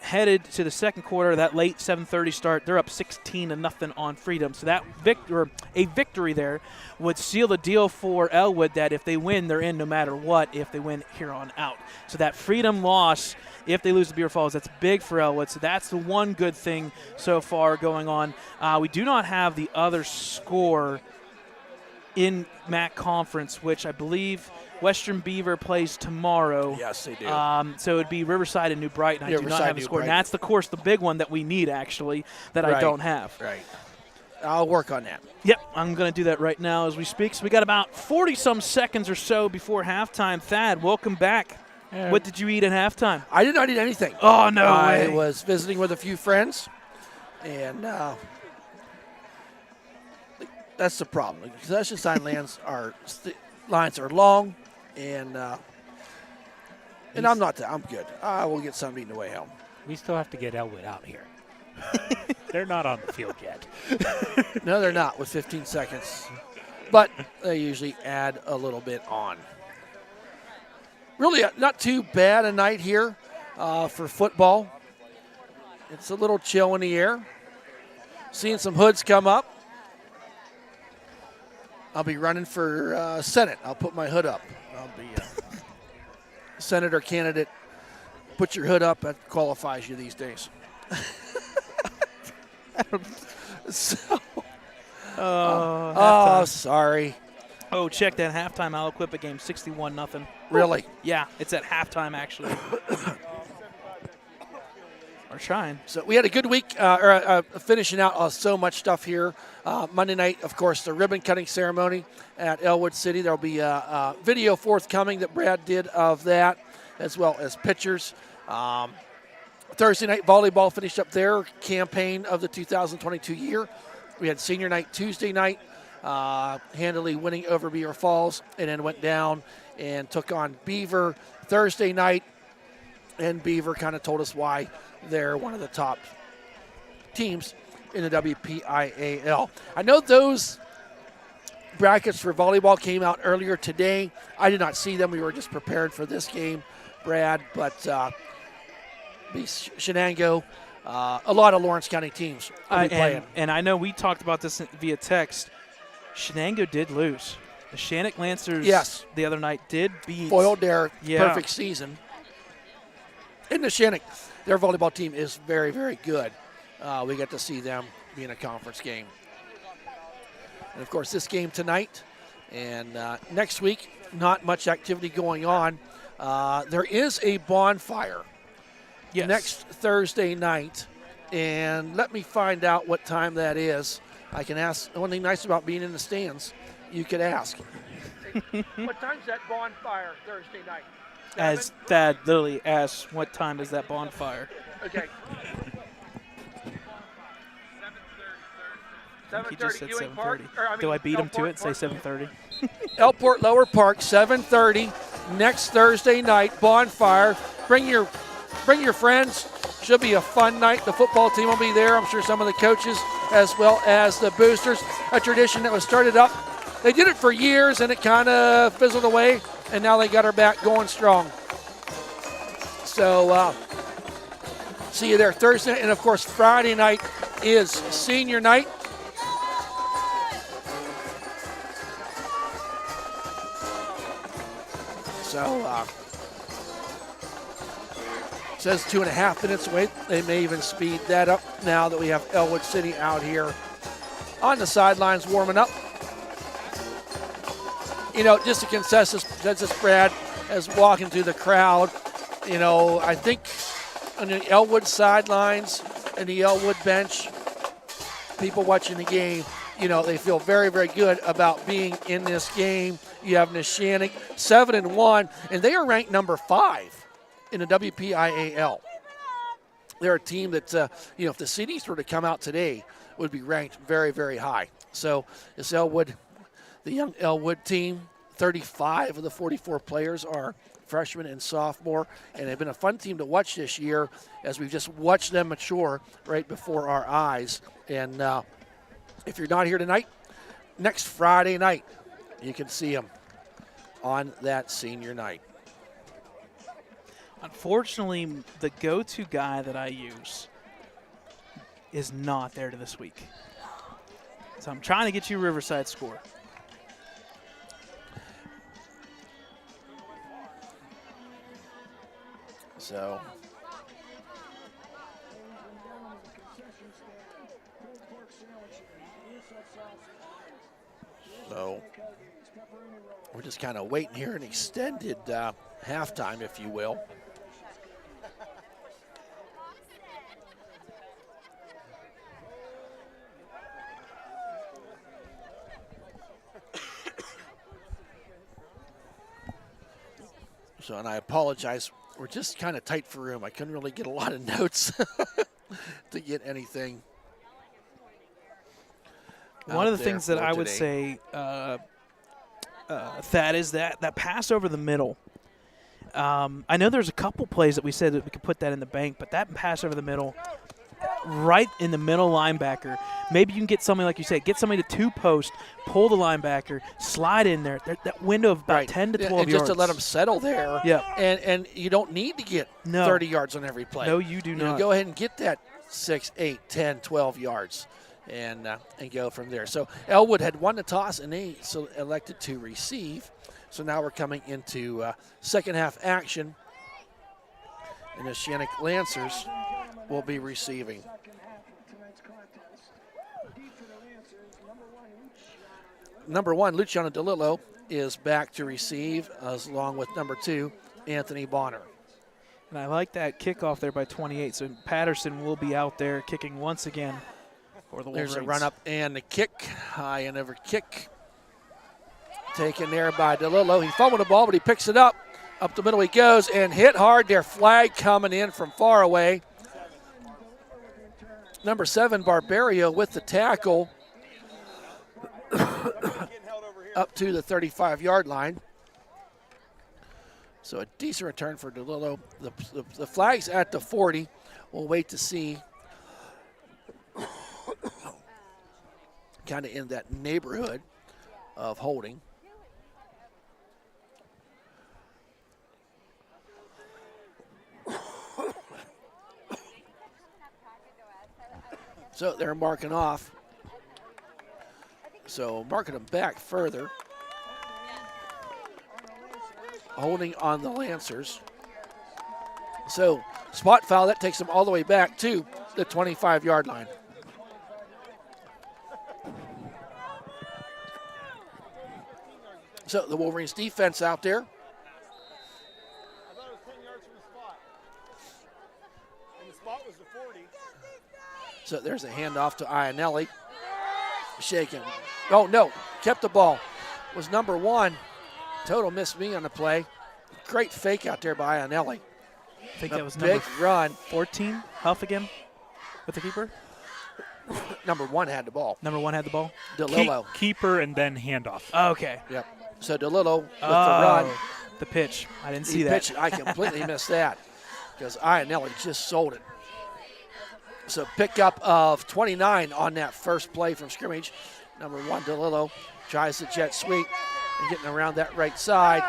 S2: headed to the second quarter, that late 7:30 start. They're up 16-0 on Freedom. So that victory there would seal the deal for Elwood, that if they win, they're in no matter what if they win here on out. So that Freedom loss, if they lose to Beaver Falls, that's big for Elwood. So that's the one good thing so far going on. We do not have the other score in MAC Conference, which I believe Western Beaver plays tomorrow.
S1: Yes, they do.
S2: So it would be Riverside and New Brighton. I do not have a score. And
S1: Brighton.
S2: that's, of course, the big one that we need, actually, that I don't have.
S1: Right. I'll work on that.
S2: Yep, I'm going to do that right now as we speak. So we got about 40-some seconds or so before halftime. Thad, welcome back. What did you eat at halftime?
S1: I did not eat anything.
S2: Oh, no way.
S1: I was visiting with a few friends, and that's the problem. Concession sign lines are long, and I'm not that. I'm good. I will get something eaten away home.
S3: We still have to get Elwood out here. They're not on the field yet.
S1: No, they're not with 15 seconds. But they usually add a little bit on. Really not too bad a night here for football. It's a little chill in the air. Seeing some hoods come up. I'll be running for Senate. I'll put my hood up. I'll be senator candidate. Put your hood up. That qualifies you these days. Sorry.
S2: Oh, check that halftime Aliquippa game, 61-0.
S1: Really?
S2: Yeah, it's at halftime, actually. Or trying.
S1: So we had a good week, finishing out so much stuff here. Monday night, of course, the ribbon cutting ceremony at Elwood City. There will be a video forthcoming that Brad did of that, as well as pictures. Thursday night volleyball finished up their campaign of the 2022 year. We had senior night Tuesday night, handily winning over Beaver Falls, and then went down and took on Beaver Thursday night. And Beaver kind of told us why they're one of the top teams in the WPIAL. I know those brackets for volleyball came out earlier today. I did not see them. We were just prepared for this game, Brad. But Shenango, a lot of Lawrence County teams will be playing.
S2: And I know we talked about this via text. Shenango did lose. The Neshannock Lancers the other night did beat.
S1: Foiled their perfect season. In Neshannock, their volleyball team is very, very good. We get to see them be in a conference game. And, of course, this game tonight and next week, not much activity going on. There is a bonfire next Thursday night And let me find out what time that is. I can ask. One thing nice about being in the stands, you could ask. What time's that bonfire Thursday night?
S2: As Thad literally asks, what time is that bonfire?
S1: Okay.
S2: He just said
S1: 7:30 Ewing Park,
S2: 7:30. Do I beat him to it and say 7:30?
S1: Elport Lower Park, 7:30 next Thursday night, bonfire. Bring your friends. Should be a fun night. The football team will be there. I'm sure some of the coaches as well as the boosters. A tradition that was started up. They did it for years and it kind of fizzled away, and now they got her back going strong. So see you there Thursday, and of course Friday night is senior night. So says 2.5 minutes away. They may even speed that up now that we have Elwood City out here on the sidelines warming up. You know, just a consensus, Brad, as walking through the crowd. You know, I think on the Elwood sidelines and the Elwood bench, people watching the game, you know, they feel very, very good about being in this game. You have Neshannock 7-1, and they are ranked number 5 in the WPIAL. They're a team that, you know, if the cities were to come out today, would be ranked very, very high. So this Elwood, the young Elwood team, 35 of the 44 players are freshmen and sophomore, and they've been a fun team to watch this year as we've just watched them mature right before our eyes. And if you're not here tonight, next Friday night, you can see them on that senior night.
S2: Unfortunately, the go-to guy that I use is not there this week. So I'm trying to get you Riverside score.
S1: So we're just kind of waiting here, an extended halftime, if you will. So, and I apologize, we're just kind of tight for room. I couldn't really get a lot of notes to get anything.
S2: One of the things that I would say, Thad, is that pass over the middle. I know there's a couple plays that we said that we could put that in the bank, but that pass over the middle, right in the middle linebacker, maybe you can get somebody, like you said, get somebody to two-post, pull the linebacker, slide in there. That window of about 10 to 12 yards.
S1: Just to let them settle there.
S2: Yeah.
S1: And you don't need to get 30 yards on every play.
S2: No, you do not.
S1: Go ahead and get that 6, 8, 10, 12 yards and go from there. So Elwood had won the toss, and they elected to receive. So now we're coming into second half action, and the Neshannock Lancers will be receiving. Number 1, Luciano DeLillo, is back to receive, along with number 2, Anthony Bonner.
S2: And I like that kickoff there by 28. So Patterson will be out there kicking once again for the Wolverines.
S1: There's a run up and a kick, high and over kick. Taken there by DeLillo. He fumbled the ball, but he picks it up. Up the middle he goes and hit hard there. Flag coming in from far away. Number 7, Barbario with the tackle up to the 35-yard line. So a decent return for DeLillo. The flag's at the 40. We'll wait to see. Kind of in that neighborhood of holding. So they're marking off. So marking them back further. Holding on the Lancers. So spot foul, that takes them all the way back to the 25-yard line. So the Wolverines defense out there.
S5: I thought it was 10 yards from the spot. And the spot was the 40.
S1: So there's a handoff to Ionelli. Shaken. Oh, no. Kept the ball. Was number 1. Total missed me on the play. Great fake out there by Ionelli.
S2: I think that was
S1: big
S2: number
S1: run.
S2: 14, Huff again with the keeper.
S1: Number 1 had the ball.
S2: Number 1 had the ball.
S1: DeLillo.
S3: Keeper and then handoff.
S2: Oh, okay.
S1: Yep. So DeLillo with the run.
S2: The pitch. I didn't see
S1: He
S2: that.
S1: pitched it. I completely missed that because Ionelli just sold it. So pickup of 29 on that first play from scrimmage. Number 1, DeLillo, tries the jet sweep and getting around that right side.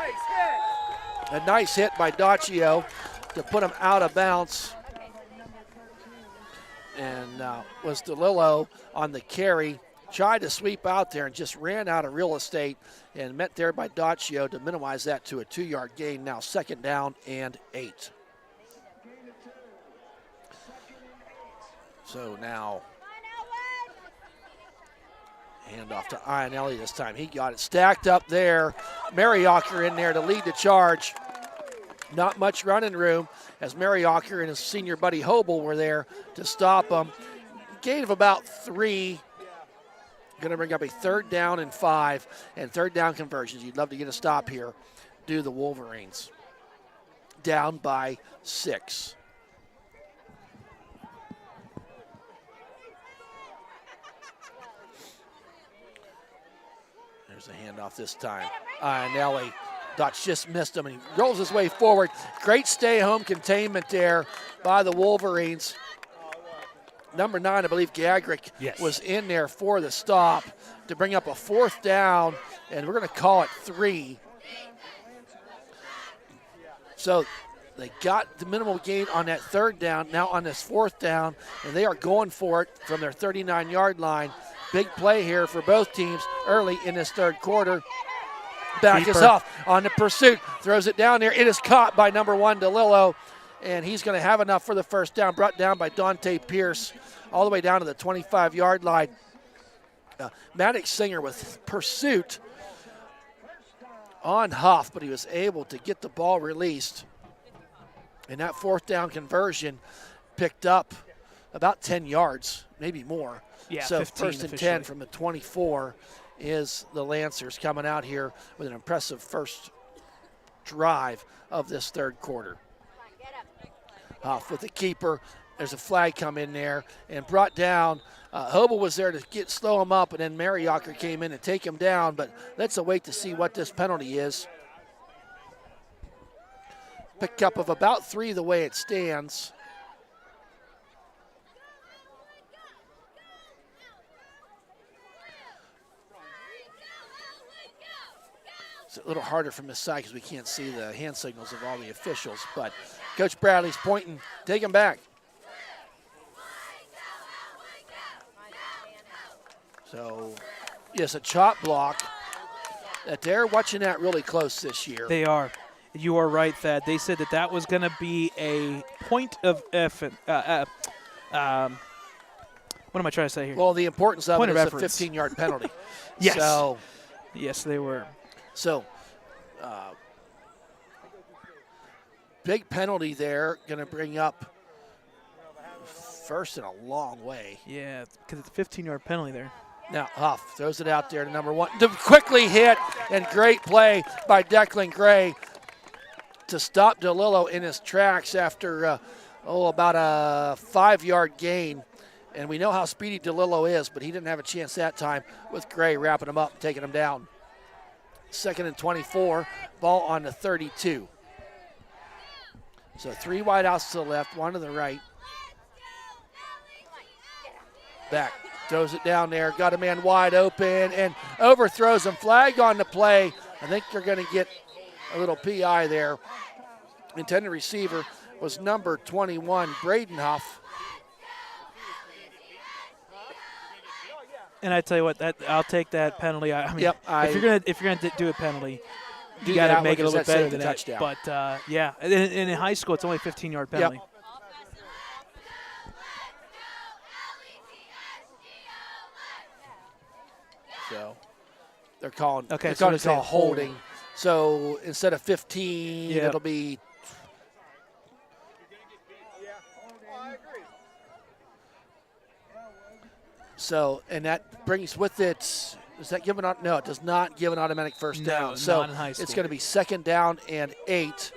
S1: A nice hit by Daccio to put him out of bounds. And was DeLillo on the carry. Tried to sweep out there and just ran out of real estate and met there by Daccio to minimize that to a 2-yard gain. Now 2nd down and 8. So now handoff to Ionelli this time. He got it stacked up there. Mariocker in there to lead the charge. Not much running room as Mariocker and his senior buddy Hobel were there to stop him. Gain of about 3. Going to bring up a 3rd down and 5 and 3rd down conversions. You'd love to get a stop here. Do the Wolverines. Down by 6. There's a handoff this time. Ionelli. Dotch just missed him, and he rolls his way forward. Great stay-home containment there by the Wolverines. Number 9, I believe Gagrick was in there for the stop to bring up a 4th down, and we're going to call it 3. So they got the minimal gain on that 3rd down, now on this 4th down, and they are going for it from their 39-yard line. Big play here for both teams early in this 3rd quarter. Back is off on the pursuit, throws it down there. It is caught by number 1, DeLillo, and he's going to have enough for the 1st down, brought down by Dante Pierce all the way down to the 25-yard line. Maddox Singer with pursuit on Huff, but he was able to get the ball released. And that 4th down conversion picked up about 10 yards, maybe more.
S2: Yeah,
S1: so
S2: 15
S1: 1st and 10 from the 24 is the Lancers coming out here with an impressive first drive of this 3rd quarter. Huff with the keeper. There's a flag come in there and brought down. Hobel was there to slow him up, and then Mariocker came in and take him down, but let's wait to see what this penalty is. Pickup of about 3 the way it stands. It's a little harder from this side because we can't see the hand signals of all the officials, but Coach Bradley's pointing, take him back. So, yes, a chop block. They're watching that really close this year.
S2: They are. You are right, Thad. They said that was going to be a point of what am I trying to say here?
S1: Well, the importance of
S2: point
S1: it
S2: of
S1: is
S2: reference.
S1: a 15-yard penalty.
S2: Yes.
S1: So,
S2: yes, they were.
S1: So, big penalty there, going to bring up 1st in a long way.
S2: Yeah, because it's a 15-yard penalty there.
S1: Now Huff throws it out there to number 1. Quickly hit, and great play by Declan Gray to stop DeLillo in his tracks after, about a 5-yard gain. And we know how speedy DeLillo is, but he didn't have a chance that time with Gray wrapping him up and taking him down. 2nd and 24, ball on the 32. So 3 wideouts to the left, 1 to the right. Back, throws it down there, got a man wide open and overthrows him. Flag on the play. I think they're going to get a little PI there. Intended receiver was number 21, Braden Huff.
S2: And I tell you what, I'll take that penalty. I mean, if you're gonna do a penalty, you got to make it a little bit better than that.
S1: Touchdown.
S2: But yeah, in high school, it's only a 15-yard penalty.
S1: Yep. So they're calling.
S2: Okay,
S1: they're
S2: so
S1: going to
S2: they're
S1: call
S2: saying
S1: holding. So instead of 15,
S2: Yep.
S1: it'll be. So, and that brings with it, does that give an, no, it does not give an automatic first down.
S2: No,
S1: So
S2: not in high school.
S1: it's going to be 2nd down and 8.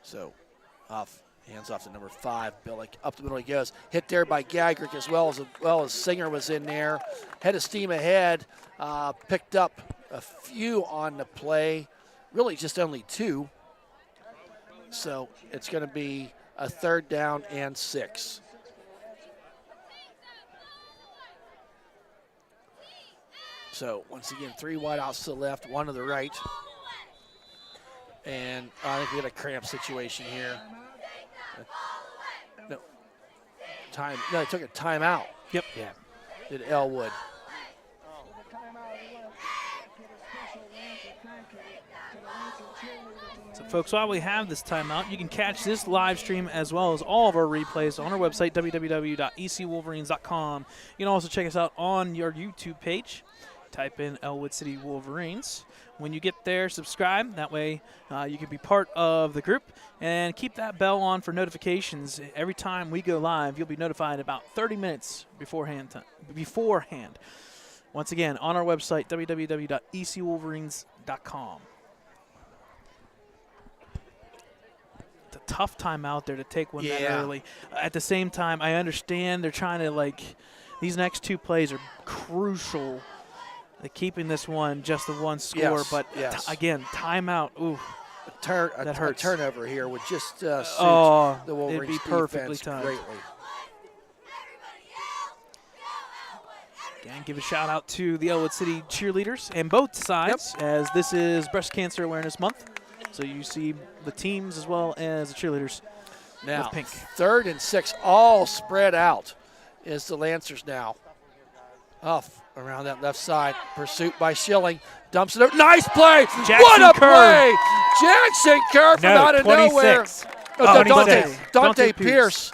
S1: So hands off to number 5, Billick. Up the middle he goes. Hit there by Gagrick as well as Singer was in there. Head of steam ahead. Picked up a few on the play. Really just only 2. So it's going to be a 3rd down and 6. So once again, 3 wideouts to the left, 1 to the right. And I think we got a cramp situation here. No. They took a timeout.
S2: Yep.
S1: Yeah. Did Elwood.
S2: So, folks, while we have this timeout, you can catch this live stream as well as all of our replays on our website, www.ecwolverines.com. You can also check us out on your YouTube page. Type in Elwood City Wolverines. When you get there, subscribe. That way you can be part of the group. And keep that bell on for notifications. Every time we go live, you'll be notified about 30 minutes beforehand. Once again, on our website, www.ecwolverines.com. It's a tough time out there to take one that early. At the same time, I understand they're trying to, these next 2 plays are crucial. They're keeping this one just the 1 score, but again, timeout. Ooh, that hurts.
S1: A turnover here would just suit the Wolverines
S2: it'd be perfectly
S1: defense
S2: timed.
S1: greatly.
S2: Again, give a shout out to the Elwood City cheerleaders and both sides, as this is Breast Cancer Awareness Month. So you see the teams as well as the cheerleaders.
S1: Now,
S2: with pink.
S1: 3rd and 6, all spread out is the Lancers now. Off around that left side. Pursuit by Schilling. Dumps it out. Nice play. What a play. Jackson Kerr from out of nowhere. Dante Pierce.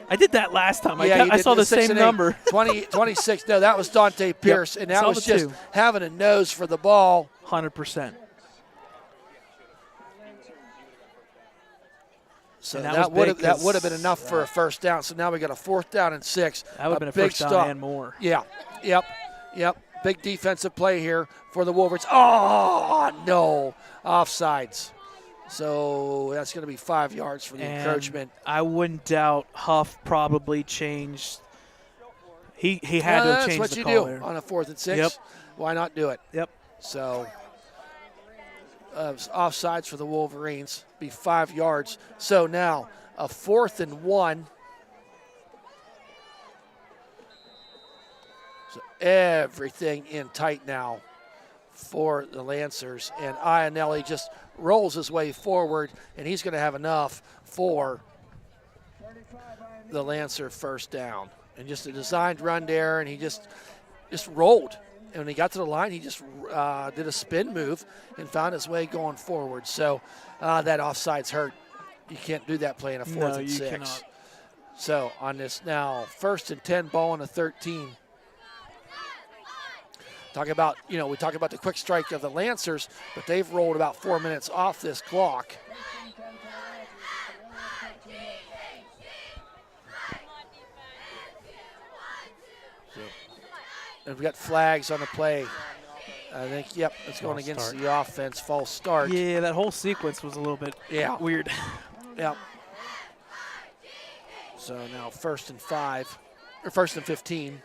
S2: I did that last time. I saw the same number.
S1: 26. No, that was Dante Pierce, and that was just having a nose for the ball.
S2: 100%.
S1: So that would have been enough for a first down. So now we got a 4th down and 6.
S2: That would have been a first down and more.
S1: Yeah. Yep. Big defensive play here for the Wolverines. Oh, no. Offsides. So that's going to be 5 yards for the encroachment.
S2: I wouldn't doubt Huff probably changed. He had to change the call.
S1: That's what you do on a 4th and 6.
S2: Yep.
S1: Why not do it?
S2: Yep.
S1: So offsides for the Wolverines. Be 5 yards. So now a 4th and 1. So everything in tight now for the Lancers. And Ionelli just rolls his way forward, and he's going to have enough for the Lancer first down. And just a designed run there, and he just rolled. And when he got to the line, he just did a spin move and found his way going forward. So that offside's hurt. You can't do that play in a 4th and 6.
S2: Cannot.
S1: So on this now 1st and 10, ball on a 13. We talk about the quick strike of the Lancers, but they've rolled about 4 minutes off this clock. And we've got flags on the play. I think, it's going against the offense. False start.
S2: Yeah, that whole sequence was a little bit weird.
S1: Yep. So now 1st and 5, or 1st and 15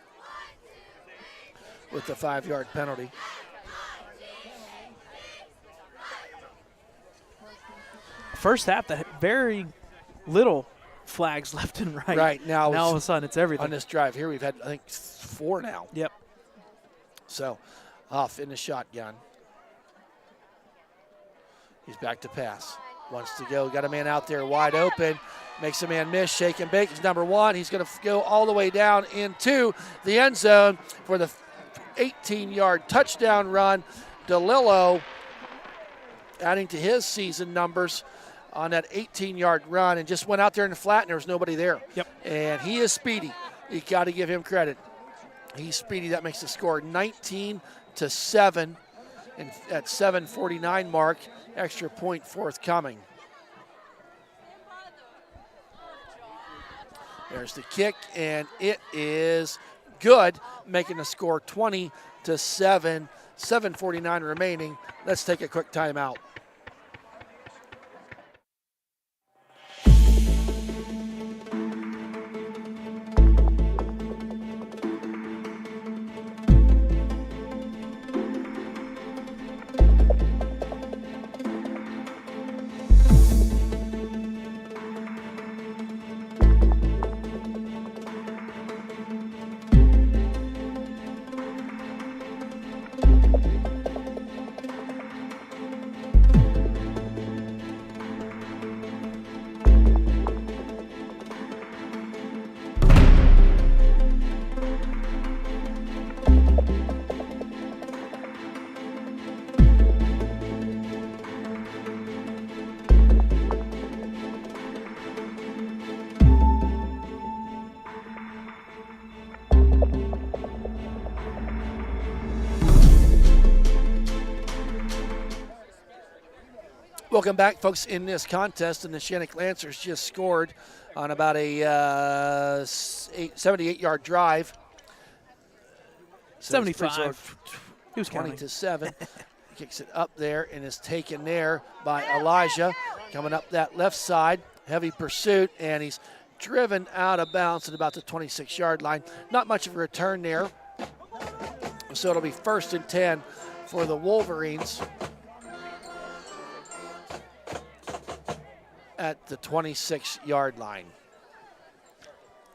S1: with the 5-yard penalty.
S2: First half, that very little flags left and right.
S1: Right, now
S2: all of a sudden it's everything.
S1: On this drive here, we've had, I think, 4 now.
S2: Yep.
S1: So, off in the shotgun. He's back to pass. Wants to go. Got a man out there wide open. Makes a man miss. Shake and bake. He's number 1. He's going to go all the way down into the end zone for the 18-yard touchdown run. DeLillo adding to his season numbers on that 18-yard run, and just went out there in the flat, and there was nobody there.
S2: Yep.
S1: And he is speedy. You got to give him credit. He's speedy. That makes the score 19-7. And at 7:49 mark, extra point forthcoming. There's the kick, and it is good, making the score 20-7. 7:49 remaining. Let's take a quick timeout. Welcome back, folks. In this contest, the Neshannock Lancers just scored on about a 78-yard drive.
S2: 75. He was
S1: 20-7. Kicks it up there and is taken there by Elijah. Coming up that left side, heavy pursuit, and he's driven out of bounds at about the 26-yard line. Not much of a return there. So it'll be 1st and 10 for the Wolverines at the 26-yard line.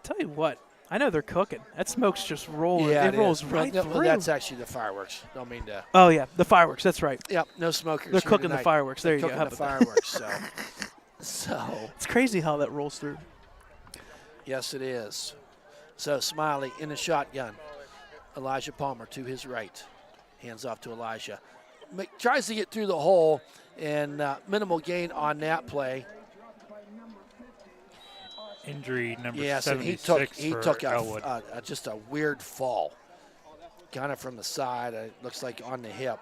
S2: Tell you what, I know they're cooking. That smoke's just rolling.
S1: Yeah,
S2: it rolls right
S1: well,
S2: through.
S1: that's actually the fireworks. Don't mean to.
S2: Oh, yeah, the fireworks. That's right.
S1: Yep, no smokers.
S2: They're
S1: here
S2: cooking the
S1: tonight.
S2: fireworks. There
S1: They're
S2: you go.
S1: cooking the fireworks. So
S2: it's crazy how that rolls through.
S1: yes, it is. So Smiley in the shotgun. Elijah Palmer to his right. Hands off to Elijah. Tries to get through the hole, and minimal gain on that play.
S3: Injury number
S1: Yes, and
S3: 76
S1: he
S3: for
S1: took
S3: Elwood.
S1: just a weird fall, kind of from the side. It looks like on the hip.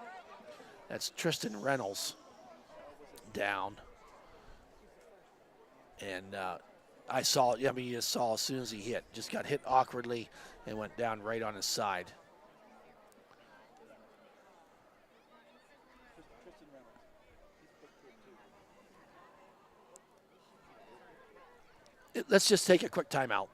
S1: That's Tristan Reynolds down, and I saw. I mean, you saw as soon as he hit, just got hit awkwardly and went down right on his side. Let's just take a quick timeout.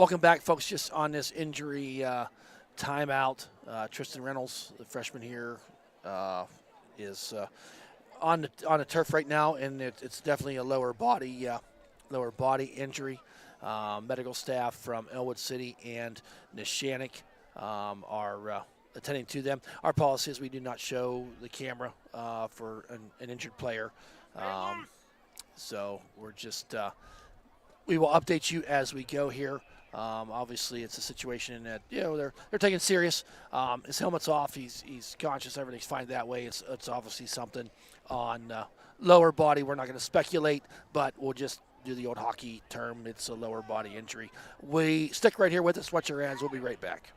S1: Welcome back, folks. Just on this injury timeout, Tristan Reynolds, the freshman here, is on the turf right now, and it's definitely a lower body injury. Medical staff from Elwood City and Neshannock are attending to them. Our policy is we do not show the camera for an injured player, so we're just we will update you as we go here. Obviously, it's a situation that they're taking serious. His helmet's off. He's conscious. Everything's fine that way. It's obviously something on lower body. We're not going to speculate, but we'll just do the old hockey term. It's a lower body injury. We stick right here with us. Watch your hands. We'll be right back.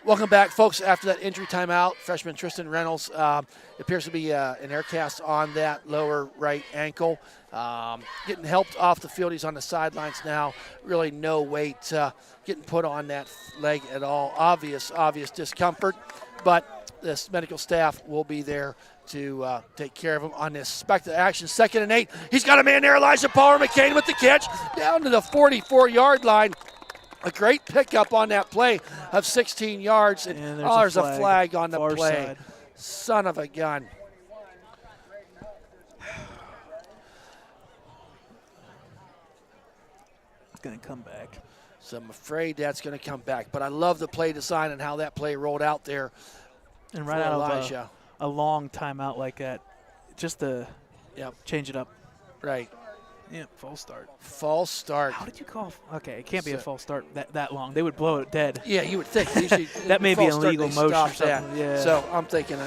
S1: Welcome back, folks. After that injury timeout, freshman Tristan Reynolds appears to be an air cast on that lower right ankle. Getting helped off the field. He's on the sidelines now. Really no weight getting put on that leg at all. Obvious discomfort, but this medical staff will be there to take care of him on this spectacular action. 2nd and 8. He's got a man there, Elijah Palmer McCain with the catch down to the 44-yard line. A great pickup on that play of 16 yards. And there's a flag on the play.
S2: Side.
S1: Son of a gun.
S2: It's going to come back.
S1: So I'm afraid that's going to come back. But I love the play design and how that play rolled out there.
S2: And right out of a long timeout like that, just to change it up.
S1: Right.
S2: Yeah, false start.
S1: False start.
S2: How did you call? Okay, it can't be a false start that long. They would blow it dead.
S1: Yeah, you would think. Usually
S2: that may be an illegal motion or something.
S1: That.
S2: Yeah.
S1: So I'm thinking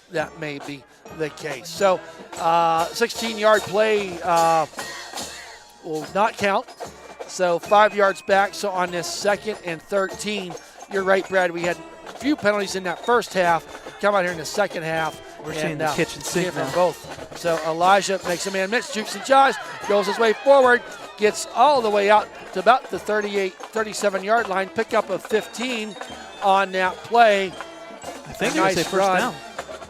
S1: that may be the case. So 16-yard play will not count. So 5 yards back. So on this 2nd and 13, you're right, Brad. We had a few penalties in that first half. Come out here in the second half.
S2: We're seeing the kitchen sink now.
S1: Both. So Elijah makes a man miss, jukes and jives, goes his way forward, gets all the way out to about the 37-yard line, pickup of 15 on that play.
S2: I think they say first down.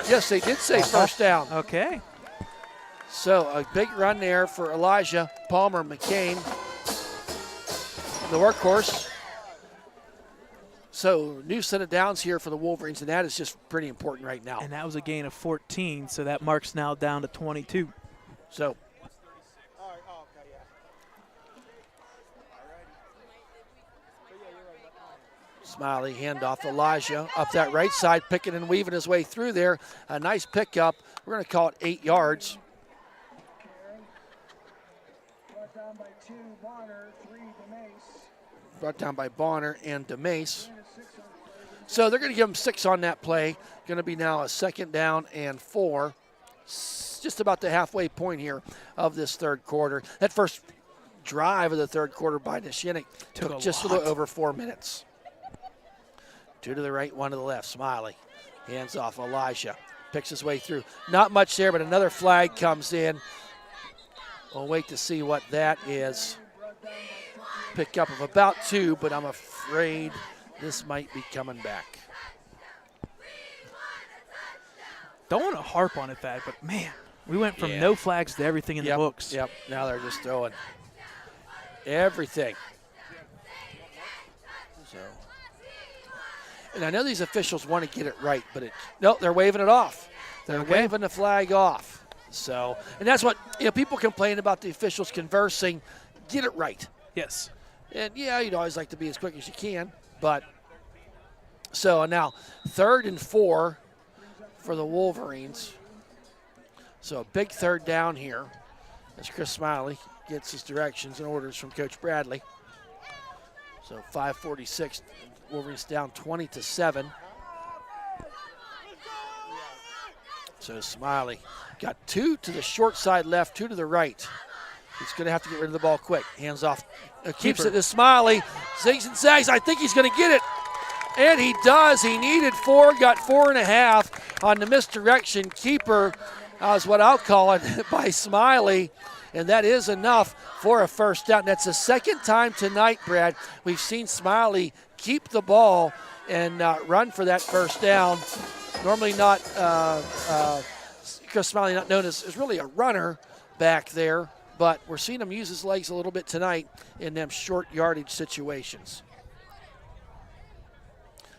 S1: Yes, they did say first down.
S2: Okay.
S1: So a big run there for Elijah Palmer McCain, the workhorse. So new set of downs here for the Wolverines, and that is just pretty important right now.
S2: And that was a gain of 14, so that marks now down to 22.
S1: So Smiley handoff Elijah up that right side, picking and weaving his way through there. A nice pickup. We're going to call it 8 yards. Brought down by Bonner and DeMace. So they're going to give him 6 on that play. Going to be now a 2nd down and 4. Just about the halfway point here of this third quarter. That first drive of the third quarter by Neshannock took just a little over 4 minutes. 2 to the right, 1 to the left. Smiley hands off Elijah. Picks his way through. Not much there, but another flag comes in. We'll wait to see what that is. Pickup of about 2, but I'm afraid this might be coming back.
S2: Don't want to harp on it, Thad, but man, we went from no flags to everything in the books.
S1: Yep, now they're just throwing everything. So, and I know these officials want to get it right, but no, they're waving it off. They're waving the flag off. So, and that's what, people complain about the officials conversing. Get it right.
S2: Yes.
S1: And, yeah, you'd always like to be as quick as you can. But, so now 3rd and 4 for the Wolverines. So a big 3rd down here as Chris Smiley gets his directions and orders from Coach Bradley. So 5:46, Wolverines down 20-7. So Smiley got 2 to the short side left, 2 to the right. He's going to have to get rid of the ball quick. Hands off. Keeps it to Smiley. Zigs and zags. I think he's going to get it. And he does. He needed 4, got 4.5 on the misdirection. Keeper is what I'll call it by Smiley. And that is enough for a first down. That's the second time tonight, Brad, we've seen Smiley keep the ball and run for that first down. Normally not, Chris Smiley not known as really a runner back there, but we're seeing him use his legs a little bit tonight in them short yardage situations.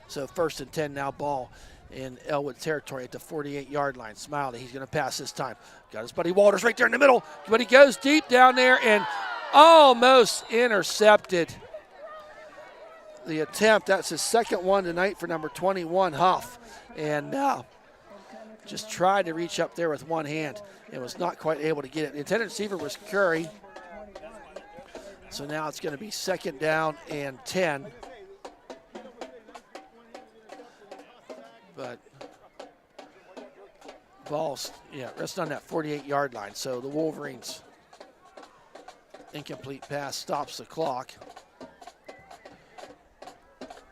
S1: So 1st and 10 now, ball in Elwood territory at the 48-yard line. Smiley, he's going to pass this time. Got his buddy Walters right there in the middle, but he goes deep down there and almost intercepted the attempt. That's his second one tonight for number 21, Huff. And just tried to reach up there with one hand and was not quite able to get it. The intended receiver was Curry. So now it's going to be 2nd down and 10. But ball's, rests on that 48-yard line. So the Wolverines, incomplete pass stops the clock.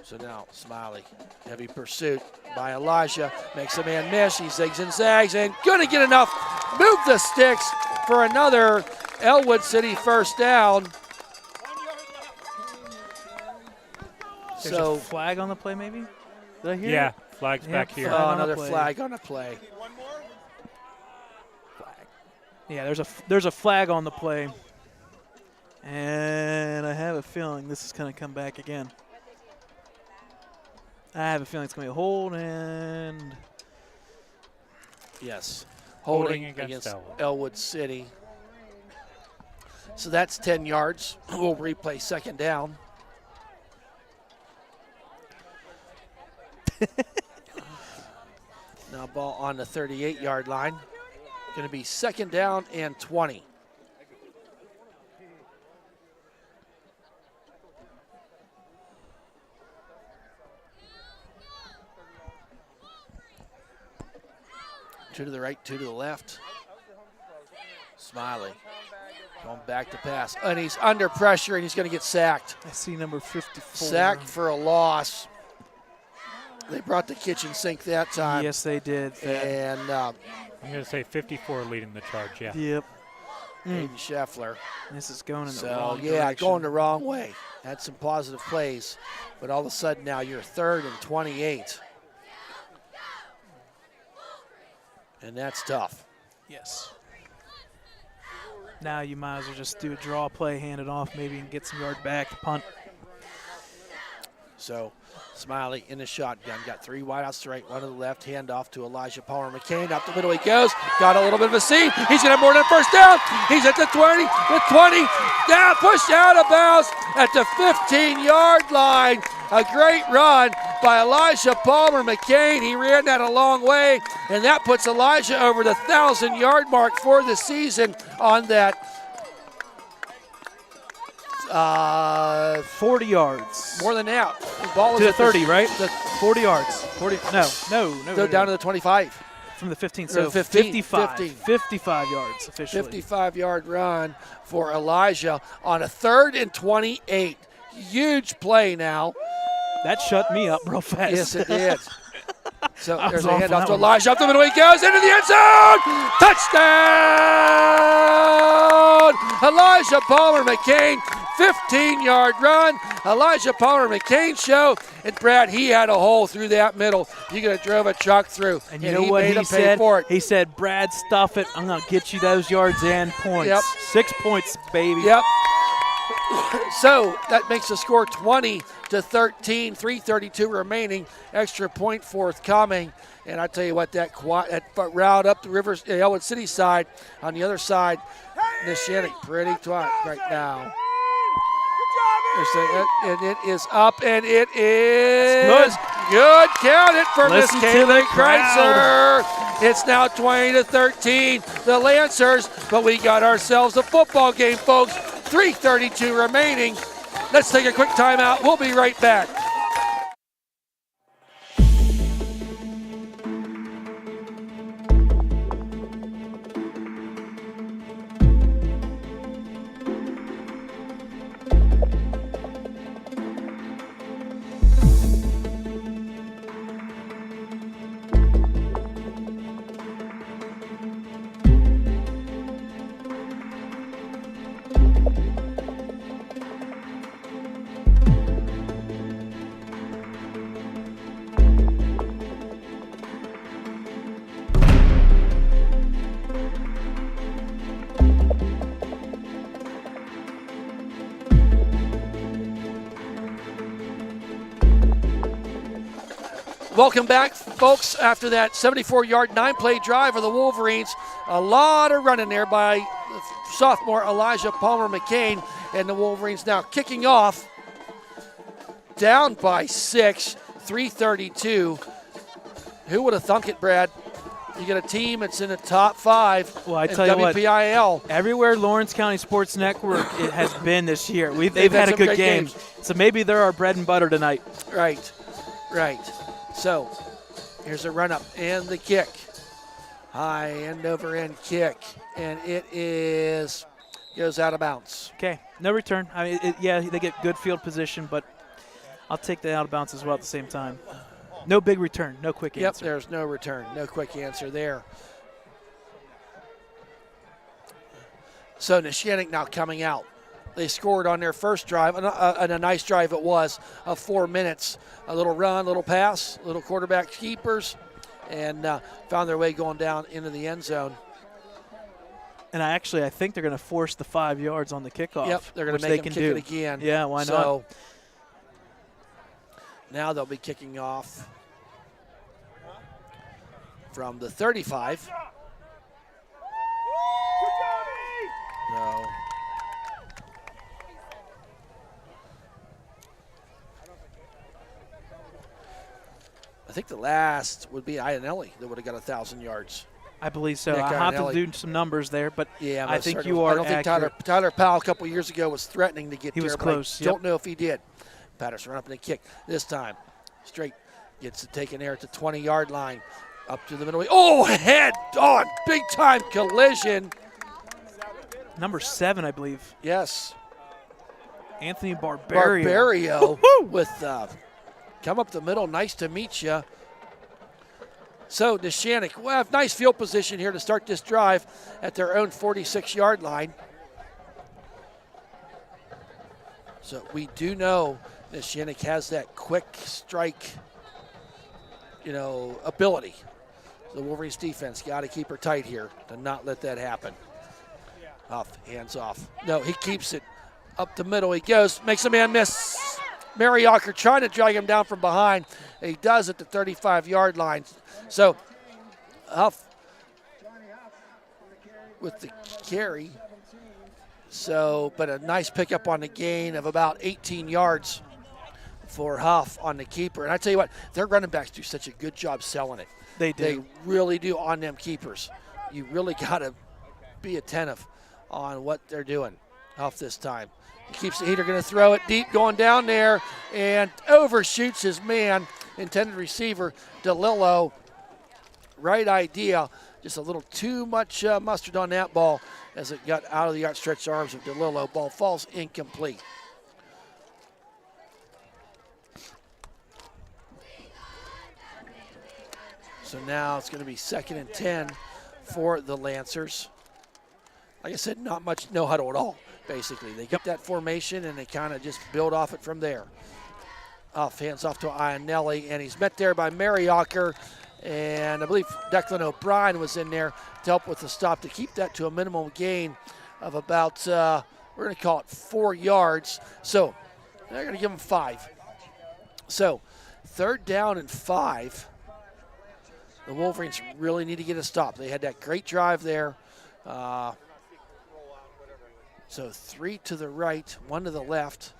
S1: So now Smiley, heavy pursuit by Elijah, makes a man miss. He zigs and zags and gonna get enough. Move the sticks for another Elwood City first down.
S2: There's a flag on the play, maybe? Did I hear?
S3: Yeah,
S2: it?
S3: flag's back here.
S1: Oh, another flag on a play.
S2: Yeah, there's a flag on the play, and I have a feeling this is going to come back again. I have a feeling it's going to be a hold, and
S1: yes, holding against Elwood City. So that's 10 yards. We'll replay 2nd down. Now ball on the 38-yard line. Going to be 2nd down and 20. Two to the right, 2 to the left. Smiley going back to pass. And he's under pressure, and he's going to get sacked.
S2: I see number 54.
S1: Sacked for a loss. They brought the kitchen sink that time.
S2: Yes, they did.
S1: And
S3: I'm going to say 54 leading the charge, yeah.
S2: Yep.
S1: Aiden Scheffler.
S2: This is going in the
S1: So,
S2: wrong
S1: yeah,
S2: direction.
S1: going the wrong way. Had some positive plays, but all of a sudden now you're 3rd and 28. And that's tough.
S2: Yes. Now you might as well just do a draw play, hand it off, maybe and get some yard back, punt.
S1: So Smiley in the shotgun. Got 3 wideouts to right, 1 to the left. Hand off to Elijah Palmer McCain. Up the middle he goes. Got a little bit of a seam. He's going to have more than a first down. He's at the 20, the 20. Down, pushed out of bounds at the 15-yard line. A great run by Elijah Palmer McCain. He ran that a long way, and that puts Elijah over the 1,000-yard mark for the season on that
S2: 40 yards.
S1: More than that. The ball
S2: to
S1: is
S2: the 30,
S1: the,
S2: right?
S1: The
S2: 40 yards. 40. No.
S1: Down to the 25.
S2: From the 15. So
S1: 55
S2: yards officially.
S1: 55-yard run for Elijah on a 3rd and 28. Huge play now.
S2: That shut me up real fast.
S1: Yes, it did. So
S2: I
S1: there's
S2: was
S1: a
S2: off
S1: handoff
S2: that
S1: to
S2: one.
S1: Elijah. Up the middle he goes into the end zone. Touchdown! Elijah Palmer McCain, 15-yard run. Elijah Palmer McCain show. And Brad, he had a hole through that middle. You could have drove a truck through.
S2: And you know what
S1: made
S2: he
S1: him
S2: said?
S1: pay for it.
S2: He said, Brad, stuff it. I'm going to get you those yards and points.
S1: Yep.
S2: 6 points, baby.
S1: Yep. So that makes the score 20-13, 3:32 remaining. Extra point forthcoming. And I tell you what, that route up the Elwood City side, on the other side, Neshannock pretty tight right now. And it is up, and it is good. Count it for Miss Kayla Kreitzer. It's now 20-13, the Lancers, but we got ourselves a football game, folks. 3:32 remaining. Let's take a quick timeout. We'll be right back. Welcome back, folks, after that 74-yard, 9-play drive of the Wolverines. A lot of running there by sophomore Elijah Palmer McCain, and the Wolverines now kicking off, down by 6, 3:32. Who would have thunk it, Brad? You get a team that's in the top 5
S2: well, I
S1: in
S2: tell you
S1: WPIAL.
S2: What, everywhere Lawrence County Sports Network it has been this year. They've had a good game. So maybe they're our bread and butter tonight.
S1: Right. So, here's a run-up and the kick. High end-over-end kick, and it goes out of bounds.
S2: Okay, no return. I mean, yeah, they get good field position, but I'll take the out of bounds as well at the same time. No big return, no quick answer.
S1: Yep, there's no return, no quick answer there. So, Neshannock now coming out. They scored on their first drive, and a nice drive it was, of 4 minutes. A little run, little pass, little quarterback keepers, and found their way going down into the end zone.
S2: And I think they're going to force the 5 yards on the kickoff.
S1: Yep, they're going to make them kick it again.
S2: Yeah, why not?
S1: So now they'll be kicking off from the 35. No. I think the last would be Iannelli that would have got 1,000 yards.
S2: I believe so.
S1: Nick
S2: I have
S1: Iannelli.
S2: to do some numbers there, but
S1: yeah,
S2: I think you are
S1: I don't
S2: accurate.
S1: think Tyler Powell a couple years ago was threatening to get
S2: he
S1: there.
S2: Was close.
S1: Don't know if he did. Patterson run up and a kick this time. Straight gets it taken there at the 20-yard line. Up to the middle. Oh, head on. Big time collision.
S2: Number 7, I believe.
S1: Yes.
S2: Anthony Barbario.
S1: With come up the middle. Nice to meet you. So Neshannock will have nice field position here to start this drive at their own 46-yard line. So we do know Neshannock has that quick strike, ability. The Wolverines defense got to keep her tight here to not let that happen. Hands off. No, he keeps it up the middle. He goes, makes a man miss. Mariacker trying to drag him down from behind. He does at the 35-yard line. So Huff with the carry. So, but a nice pickup on the gain of about 18 yards for Huff on the keeper. And I tell you what, their running backs do such a good job selling it.
S2: They do.
S1: They really do on them keepers. You really got to be attentive on what they're doing. Huff this time. He keeps the heater, going to throw it deep, going down there, and overshoots his man, intended receiver, DeLillo. Right idea, just a little too much mustard on that ball as it got out of the outstretched arms of DeLillo. Ball falls incomplete. So now it's going to be 2nd and 10 for the Lancers. Like I said, not much no huddle at all, basically. They get that formation and they kind of just build off it from there. Hands off to Iannelli, and he's met there by Mariacker. And I believe Declan O'Brien was in there to help with the stop to keep that to a minimum gain of about we're going to call it 4 yards. So they're going to give them 5. So 3rd down and 5. The Wolverines really need to get a stop. They had that great drive there. So 3 to the right, 1 to the left.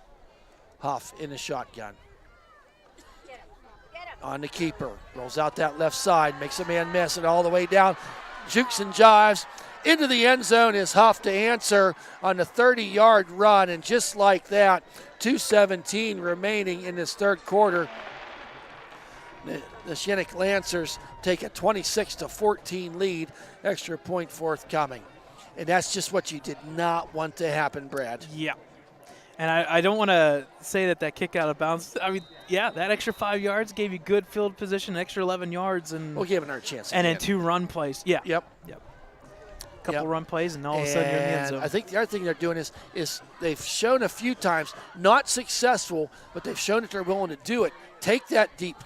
S1: Huff in the shotgun. On the keeper. Rolls out that left side, makes a man miss it all the way down. Jukes and jives. Into the end zone is Huff to answer on the 30-yard run. And just like that, 2:17 remaining in this 3rd quarter. The Neshannock Lancers take a 26-14 lead. Extra point forthcoming. And that's just what you did not want to happen, Brad.
S2: Yeah. And I don't want to say that kick out of bounds. I mean, yeah, that extra 5 yards gave you good field position, extra 11 yards. And
S1: we'll give it our chance.
S2: And then 2 run plays. Yeah.
S1: Yep.
S2: Couple run plays, and all of a sudden you're in the end zone.
S1: I think the other thing they're doing is they've shown a few times, not successful, but they've shown that they're willing to do it. Take that deep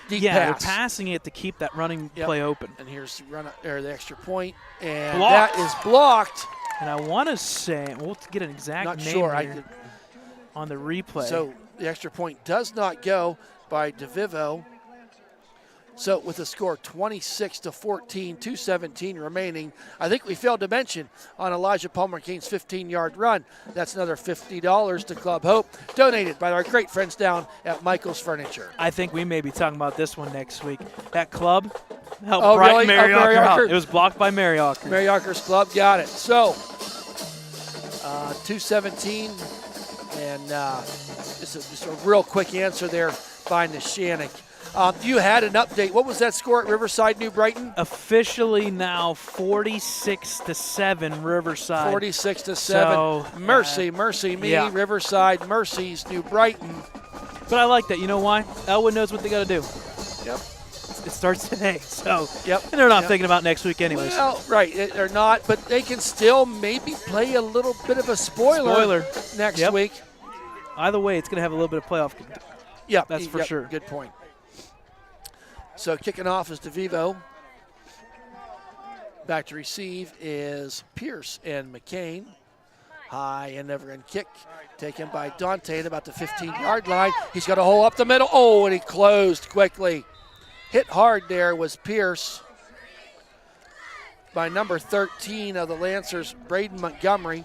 S1: pass.
S2: They're passing it to keep that running play open.
S1: And here's the extra point, and
S2: blocked.
S1: That is blocked.
S2: And I want to say, we'll get an exact
S1: not
S2: name
S1: sure.
S2: here on the replay.
S1: So the extra point does not go by DeVivo. So with the score 26-14, 2:17 remaining, I think we failed to mention on Elijah Palmer Kane's 15-yard run, that's another $50 to Club Hope, donated by our great friends down at Michael's Furniture.
S2: I think we may be talking about this one next week. That club helped
S1: really?
S2: Mary Ocker out. It was blocked by Mary Ocker.
S1: Mary Ocker's club got it. So 2:17, and just a real quick answer there by Neshannock. You had an update. What was that score at Riverside, New Brighton?
S2: Officially now 46-7 Riverside.
S1: 46-7.
S2: So,
S1: mercy me.
S2: Yeah.
S1: Riverside, mercies New Brighton.
S2: But I like that. You know why? Elwood knows what they got to do.
S1: Yep.
S2: It starts today. So,
S1: and
S2: they're not thinking about next week anyways.
S1: Well, right. They're not, but they can still maybe play a little bit of a spoiler. Next week.
S2: Either way, it's going to have a little bit of playoff.
S1: Yeah,
S2: that's for sure.
S1: Good point. So kicking off is DeVivo. Back to receive is Pierce and McCain. High and never end kick taken by Dante at about the 15-yard line. He's got a hole up the middle. Oh, and he closed quickly. Hit hard there was Pierce by number 13 of the Lancers, Braden Montgomery.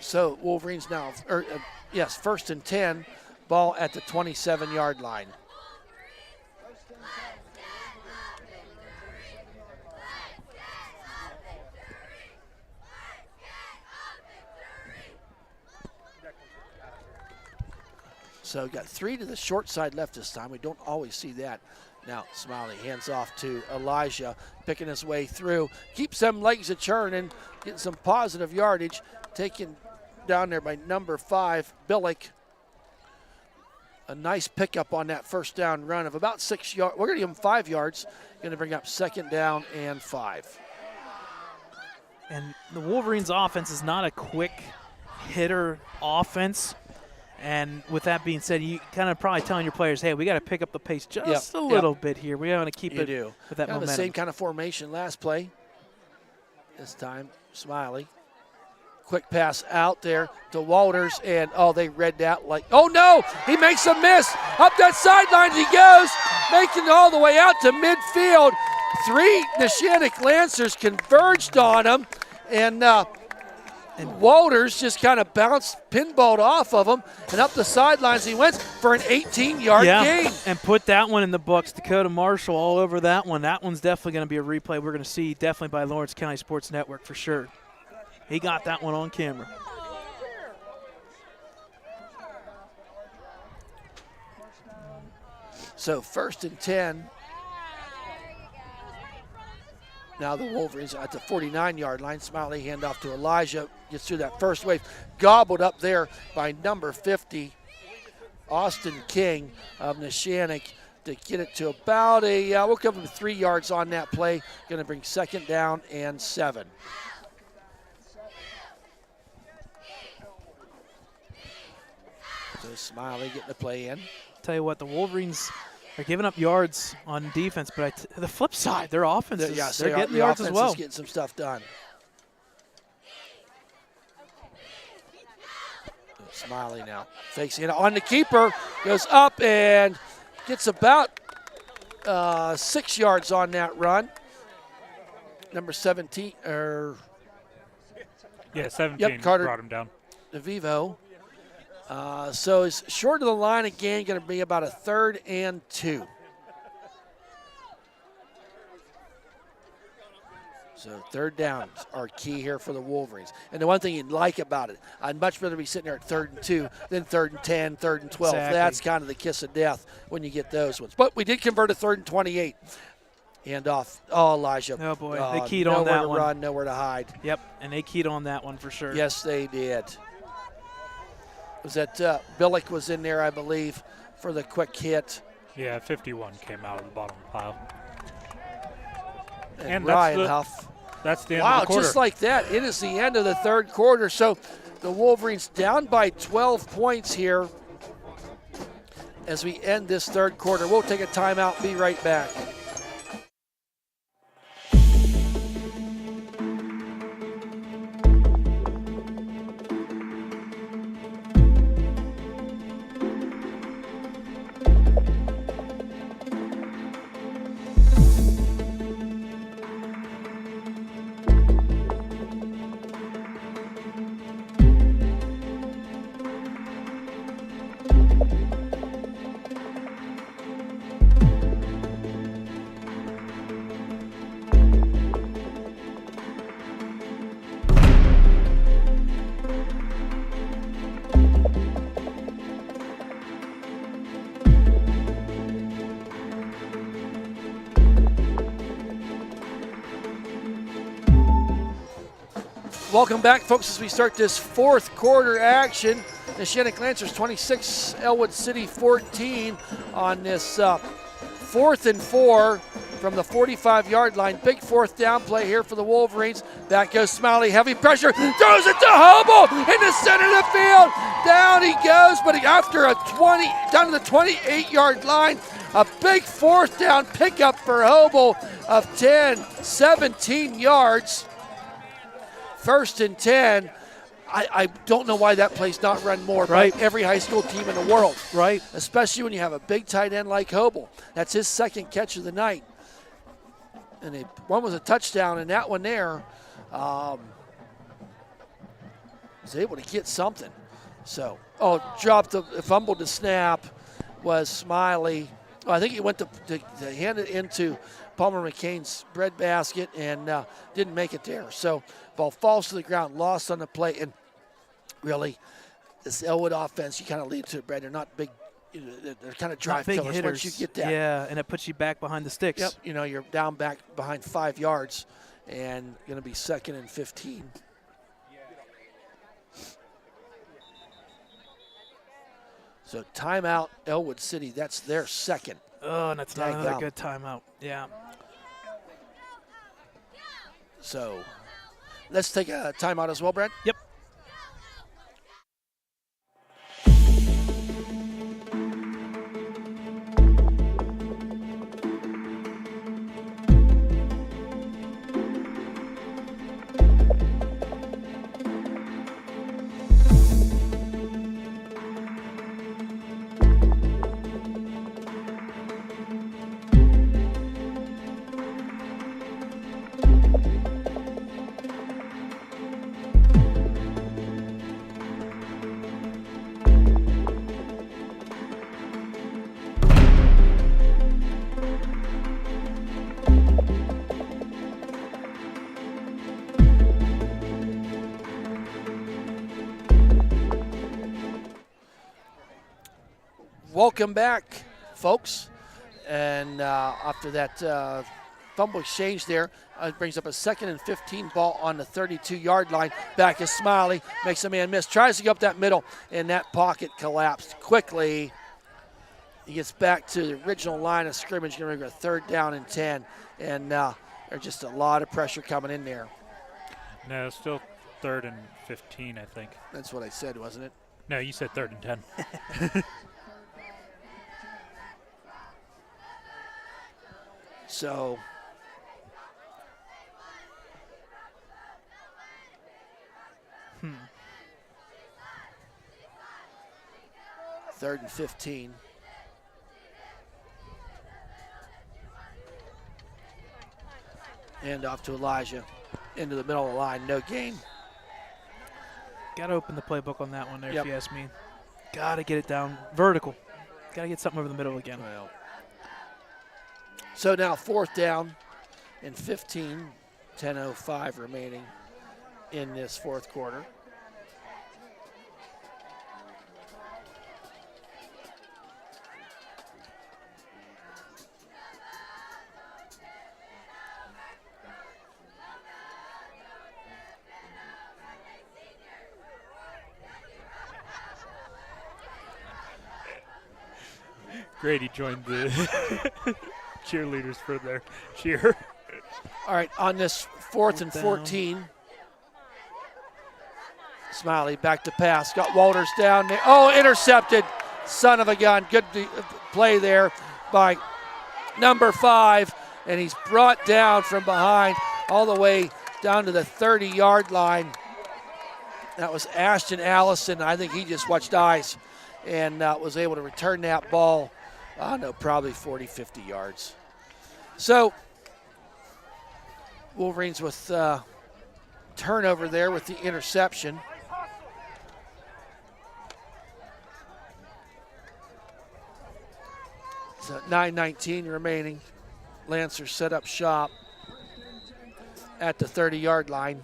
S1: So Wolverines now, 1st and 10, ball at the 27-yard line. So got 3 to the short side left this time. We don't always see that. Now Smiley hands off to Elijah, picking his way through. Keeps them legs a churning, getting some positive yardage. Taken down there by number 5, Billick. A nice pickup on that first down run of about 6 yards. We're going to give him 5 yards. Going to bring up 2nd down and 5.
S2: And the Wolverines offense is not a quick hitter offense. And with that being said, you kind of probably telling your players, hey, we got to pick up the pace just a little bit here. We want to keep it with that momentum.
S1: The same kind of formation last play. This time, Smiley. Quick pass out there to Walters, and they read that like, oh no, he makes a miss. Up that sideline he goes, making it all the way out to midfield. 3 Neshannock Lancers converged on him, and Walters just kind of bounced, pinballed off of him, and up the sidelines he went for an 18-yard gain.
S2: And put that one in the books. Dakota Marshall all over that one. That one's definitely going to be a replay we're going to see definitely by Lawrence County Sports Network for sure. He got that one on camera.
S1: So 1st and 10. Now the Wolverines at the 49-yard line. Smiley handoff to Elijah. Gets through that first wave. Gobbled up there by number 50, Austin King of Neshannock, to get it to about we'll give him 3 yards on that play. Going to bring 2nd down and 7. So Smiley getting the play in.
S2: Tell you what, the Wolverines They're giving up yards on defense, but the flip side, their offense is
S1: Yes,
S2: they're getting yards as
S1: offense
S2: well.
S1: is getting some stuff done. Smiley now facing it on the keeper, goes up and gets about 6 yards on that run. Number 17,
S3: Yeah, 17
S1: Yep, Carter.
S3: brought him down.
S1: DeVivo. So he's short of the line again, going to be about a 3rd and 2. So 3rd downs are key here for the Wolverines. And the one thing you'd like about it, I'd much rather be sitting there at 3rd and 2 than 3rd and 10, 3rd and 12.
S2: Exactly.
S1: That's kind of the kiss of death when you get those ones. But we did convert a 3rd and 28. Hand off. Oh, Elijah.
S2: Oh, boy. They keyed on that
S1: Nowhere to
S2: one.
S1: run, nowhere to hide.
S2: Yep, and they keyed on that one for sure.
S1: Yes, they did. Was that Billick was in there, I believe, for the quick hit.
S3: Yeah, 51 came out of the bottom of the pile.
S1: And Ryan Huff.
S3: That's the end
S1: Wow,
S3: of the quarter.
S1: just like that. It is the end of the 3rd quarter. So the Wolverines down by 12 points here as we end this 3rd quarter. We'll take a timeout, be right back. Welcome back, folks, as we start this 4th quarter action. Neshannock Lancers 26, Elwood City 14 on this 4th and 4 from the 45-yard line. Big 4th down play here for the Wolverines. Back goes Smiley, heavy pressure, throws it to Hobel in the center of the field. Down he goes, but after a 20, down to the 28-yard line, a big 4th down pickup for Hobel of 10, 17 yards. 1st and 10. I don't know why that play's not run more by every high school team in the world.
S2: Right.
S1: Especially when you have a big tight end like Hobel. That's his 2nd catch of the night. And one was a touchdown, and that one there was able to get something. So, fumbled the snap was Smiley. I think he went to hand it into Palmer McCain's breadbasket and didn't make it there. So, ball falls to the ground, lost on the play, and really, this Elwood offense, you kind of lead to it, Brad. They're not big, they're kind of drive
S2: big
S1: killers
S2: hitters.
S1: once you get that.
S2: Yeah, and it puts you back behind the sticks.
S1: Yep, you're down back behind 5 yards and going to be 2nd and 15. So timeout, Elwood City, that's their 2nd.
S2: Oh, and that's not another good timeout. Yeah.
S1: So let's take a timeout as well, Brad.
S2: Yep.
S1: Welcome back, folks. And after that fumble exchange there, it brings up a 2nd and 15 ball on the 32-yard line. Back is Smiley, makes a man miss, tries to go up that middle, and that pocket collapsed quickly. He gets back to the original line of scrimmage, going to go 3rd down and 10, and there's just a lot of pressure coming in there.
S3: No, still 3rd and 15, I think.
S1: That's what I said, wasn't it?
S3: No, you said 3rd and 10.
S1: So third and 15. And off to Elijah. Into the middle of the line, no gain.
S2: Got to open the playbook on that one there,
S1: Yep.
S2: if you ask me. Got to get it down vertical. Got to get something over the middle again.
S1: Well. So now 4th down and 15, 10:05 remaining in this 4th quarter.
S3: Grady joined the cheerleaders for their cheer.
S1: All right, on this 4th and
S2: Down.
S1: 14. Smiley back to pass. Got Walters down there. Oh, intercepted. Son of a gun. Good play there by number 5. And he's brought down from behind all the way down to the 30-yard line. That was Ashton Allison. I think he just watched eyes and was able to return that ball, I don't know, probably 40, 50 yards. So Wolverines with turnover there with the interception. So 9:19 remaining. Lancers set up shop at the 30-yard line.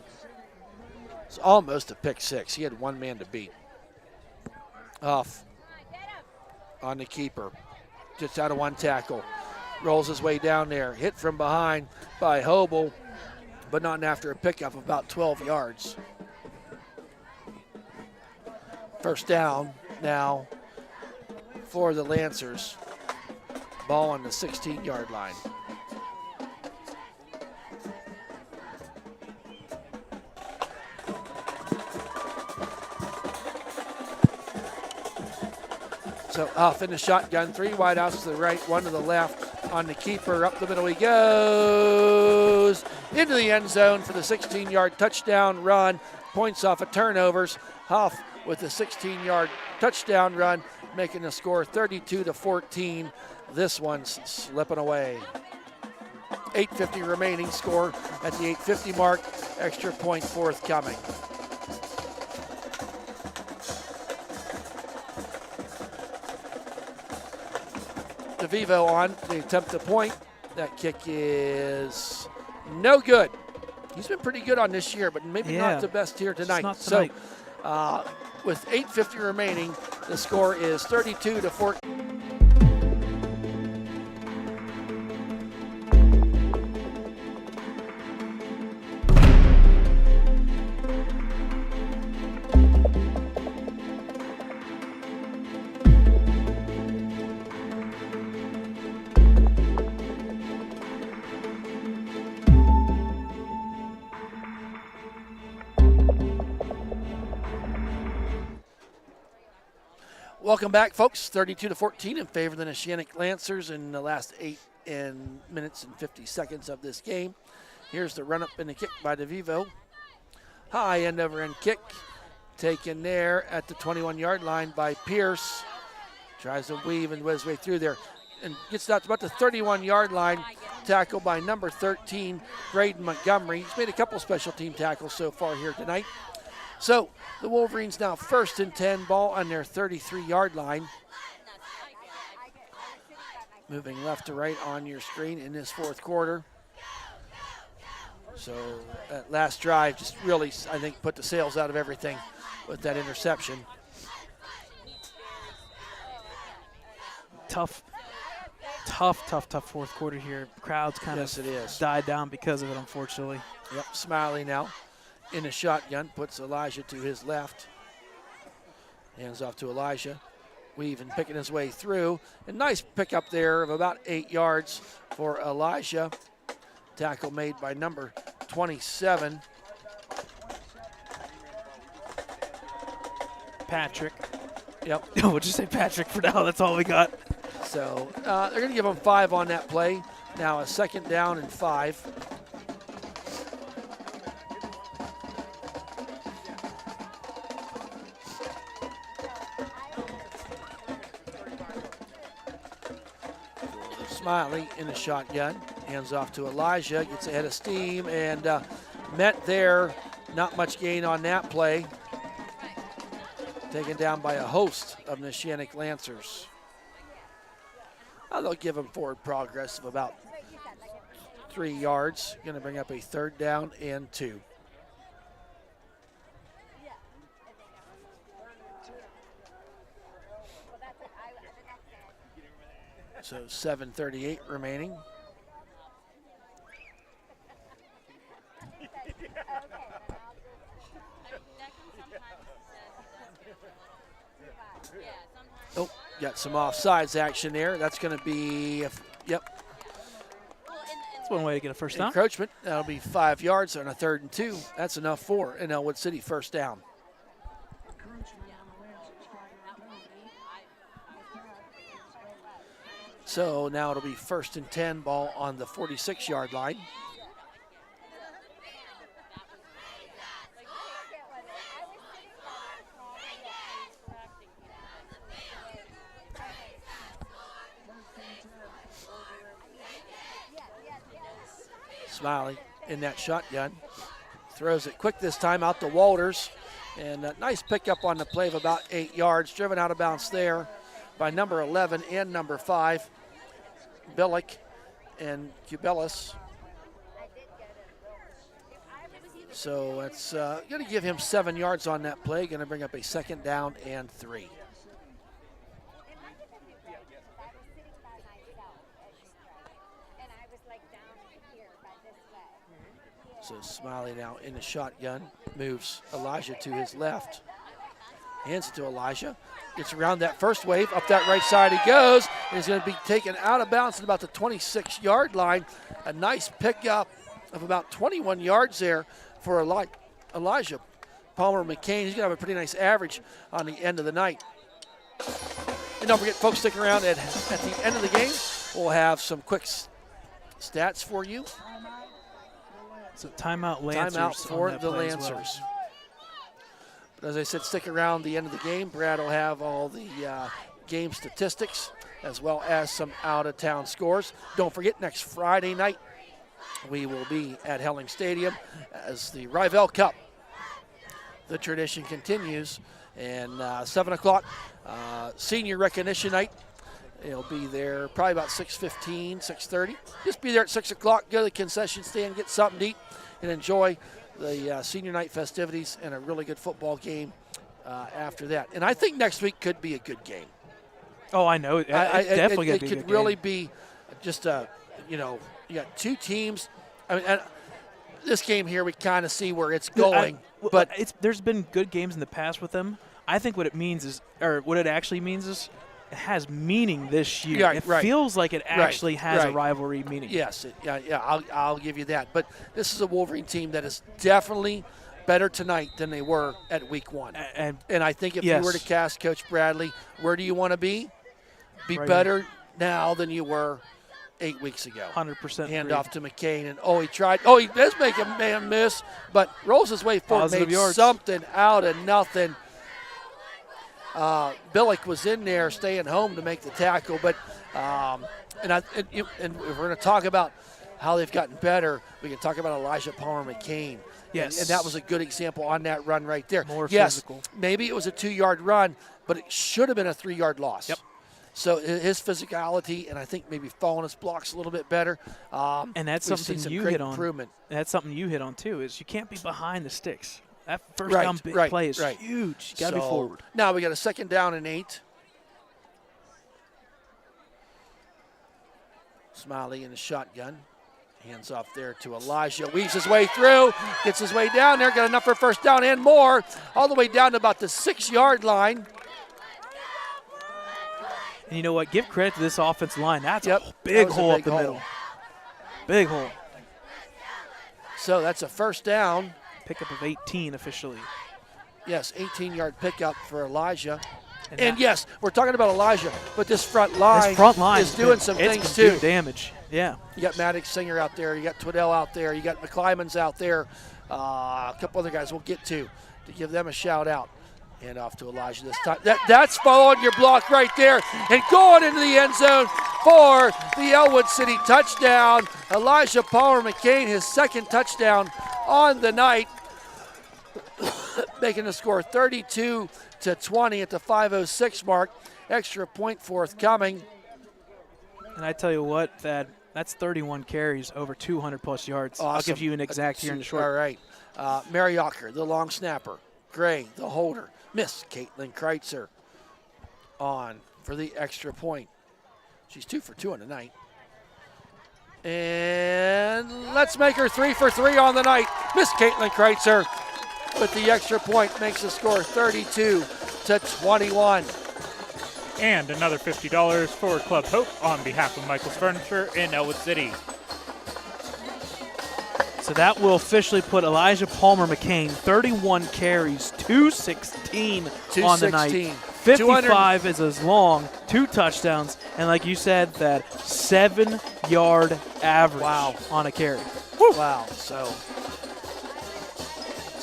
S1: It's almost a pick six. He had one man to beat. Off on the keeper. Just out of one tackle. Rolls his way down there. Hit from behind by Hobel, but not after a pickup of about 12 yards. First down now for the Lancers. Ball on the 16-yard line. So off in the shotgun, 3 wideouts to the right, 1 to the left on the keeper. Up the middle he goes into the end zone for the 16-yard touchdown run. Points off of turnovers. Huff with the 16-yard touchdown run, making the score 32-14. This one's slipping away. 8:50 remaining, score at the 8:50 mark. Extra point forthcoming. DeVivo on the attempt to point. That kick is no good. He's been pretty good on this year, but maybe not the best here tonight.
S2: Not tonight.
S1: So with 8:50 remaining, the score is 32-14. Welcome back, folks. 32-14 in favor of the Neshannock Lancers in the last 8 minutes and 50 seconds of this game. Here's the run up and the kick by DeVivo. High end over end kick taken there at the 21-yard line by Pierce. Tries to weave and whiz his way through there and gets out to about the 31-yard line. Tackled by number 13, Braden Montgomery. He's made a couple special team tackles so far here tonight. So the Wolverines now 1st and 10, ball on their 33-yard line. Moving left to right on your screen in this 4th quarter. So that last drive just really, I think, put the sails out of everything with that interception.
S2: Tough 4th quarter here. Crowds kind of died down because of it, unfortunately.
S1: Yep, Smiley now in a shotgun, puts Elijah to his left. Hands off to Elijah. Weaving, picking his way through. A nice pickup there of about 8 yards for Elijah. Tackle made by number 27.
S2: Patrick.
S1: Yep.
S2: We'll just say Patrick for now. That's all we got.
S1: So they're going to give him 5 on that play. Now a 2nd down and 5. Smiley in the shotgun, hands off to Elijah, gets ahead of steam, and met there. Not much gain on that play. Taken down by a host of Neshannock Lancers. They'll give him forward progress of about 3 yards. Going to bring up a 3rd down and 2. So 7:38 remaining. Oh, got some offsides action there. That's going to be, yep.
S2: That's one way to get a first down.
S1: Encroachment. That'll be 5 yards on a 3rd and 2. That's enough for an Elwood City first down. So now it'll be 1st and 10, ball on the 46-yard line. Smiley in that shotgun. Throws it quick this time out to Walters. And a nice pickup on the play of about 8 yards. Driven out of bounds there by number 11 and number 5. Billick and Cubelis. So it's going to give him 7 yards on that play. Going to bring up a 2nd down and 3. So Smiley now in the shotgun, moves Elijah to his left. Hands it to Elijah. Gets around that first wave. Up that right side he goes. And he's going to be taken out of bounds at about the 26-yard line. A nice pickup of about 21 yards there for Elijah. Palmer McCain, he's going to have a pretty nice average on the end of the night. And don't forget, folks, stick around at the end of the game. We'll have some quick stats for you.
S2: So timeout Lancers.
S1: Timeout for the Lancers.
S2: Well.
S1: But as I said, stick around the end of the game. Brad will have all the game statistics as well as some out-of-town scores. Don't forget, next Friday night, we will be at Helling Stadium as the Rivell Cup. The tradition continues. And 7 o'clock, senior recognition night. It'll be there probably about 6:15, 6:30. Just be there at 6 o'clock, go to the concession stand, get something to eat, and enjoy the senior night festivities and a really good football game after that. And I think next week could be a good game.
S2: Oh, I know. It's definitely going to be a good game.
S1: It could really be just you got 2 teams. I mean, this game here, we kind of see where it's going.
S2: But there's been good games in the past with them. I think what it means is, or what it actually means is, it has meaning this year.
S1: Yeah,
S2: it
S1: right.
S2: feels like it actually has
S1: right.
S2: a rivalry meaning.
S1: Yes, I'll give you that. But this is a Wolverine team that is definitely better tonight than they were at week 1. And I think if you were to cast Coach Bradley, where do you want to be? Be right better now than you were 8 weeks ago.
S2: 100%.
S1: Hand off to McCain, and he tried. He does make a man miss, but rolls his way forward, made something out of nothing. Billick was in there staying home to make the tackle, but and we're going to talk about how they've gotten better. We can talk about Elijah Palmer McCain.
S2: Yes.
S1: And that was a good example on that run right there.
S2: More physical.
S1: Maybe it was a 2-yard run, but it should have been a 3-yard loss.
S2: Yep.
S1: So his physicality, and I think maybe following his blocks a little bit better.
S2: And that's something you hit on.
S1: Improvement.
S2: That's something you hit on too. Is you can't be behind the sticks. That first down big play is huge. You got to be forward.
S1: Now we got a 2nd down and 8. Smiley in the shotgun. Hands off there to Elijah. Weaves his way through. Gets his way down there. Got enough for first down and more. All the way down to about the 6-yard line.
S2: And you know what? Give credit to this offensive line. That's a big hole up the middle. Big hole.
S1: So that's a first down.
S2: Pickup of 18 officially.
S1: Yes, 18-yard pickup for Elijah. And yes, we're talking about Elijah, but this front line, is doing some things too.
S2: Doing damage. Yeah.
S1: You got Maddox Singer out there. You got Twiddell out there. You got McClymonds out there. A couple other guys we'll get to give them a shout out. And off to Elijah this time. That's following your block right there and going into the end zone for the Elwood City touchdown. Elijah Palmer McCain, his second touchdown on the night, making the score 32-20 at the 5:06 mark. Extra point forthcoming.
S2: And I tell you what, that's 31 carries, over 200-plus yards.
S1: Awesome.
S2: I'll give you an exact here in the short.
S1: All right. Mariocker, the long snapper. Gray, the holder. Miss Caitlin Kreitzer on for the extra point. She's 2 for 2 on the night. And let's make her 3 for 3 on the night. Miss Caitlin Kreitzer with the extra point makes the score 32-21.
S3: And another $50 for Club Hope on behalf of Michael's Furniture in Elwood City.
S2: So that will officially put Elijah Palmer McCain, 31 carries, 216 on the night. 55 is as long, 2 touchdowns, and like you said, that 7-yard average on a carry.
S1: Woo. Wow. So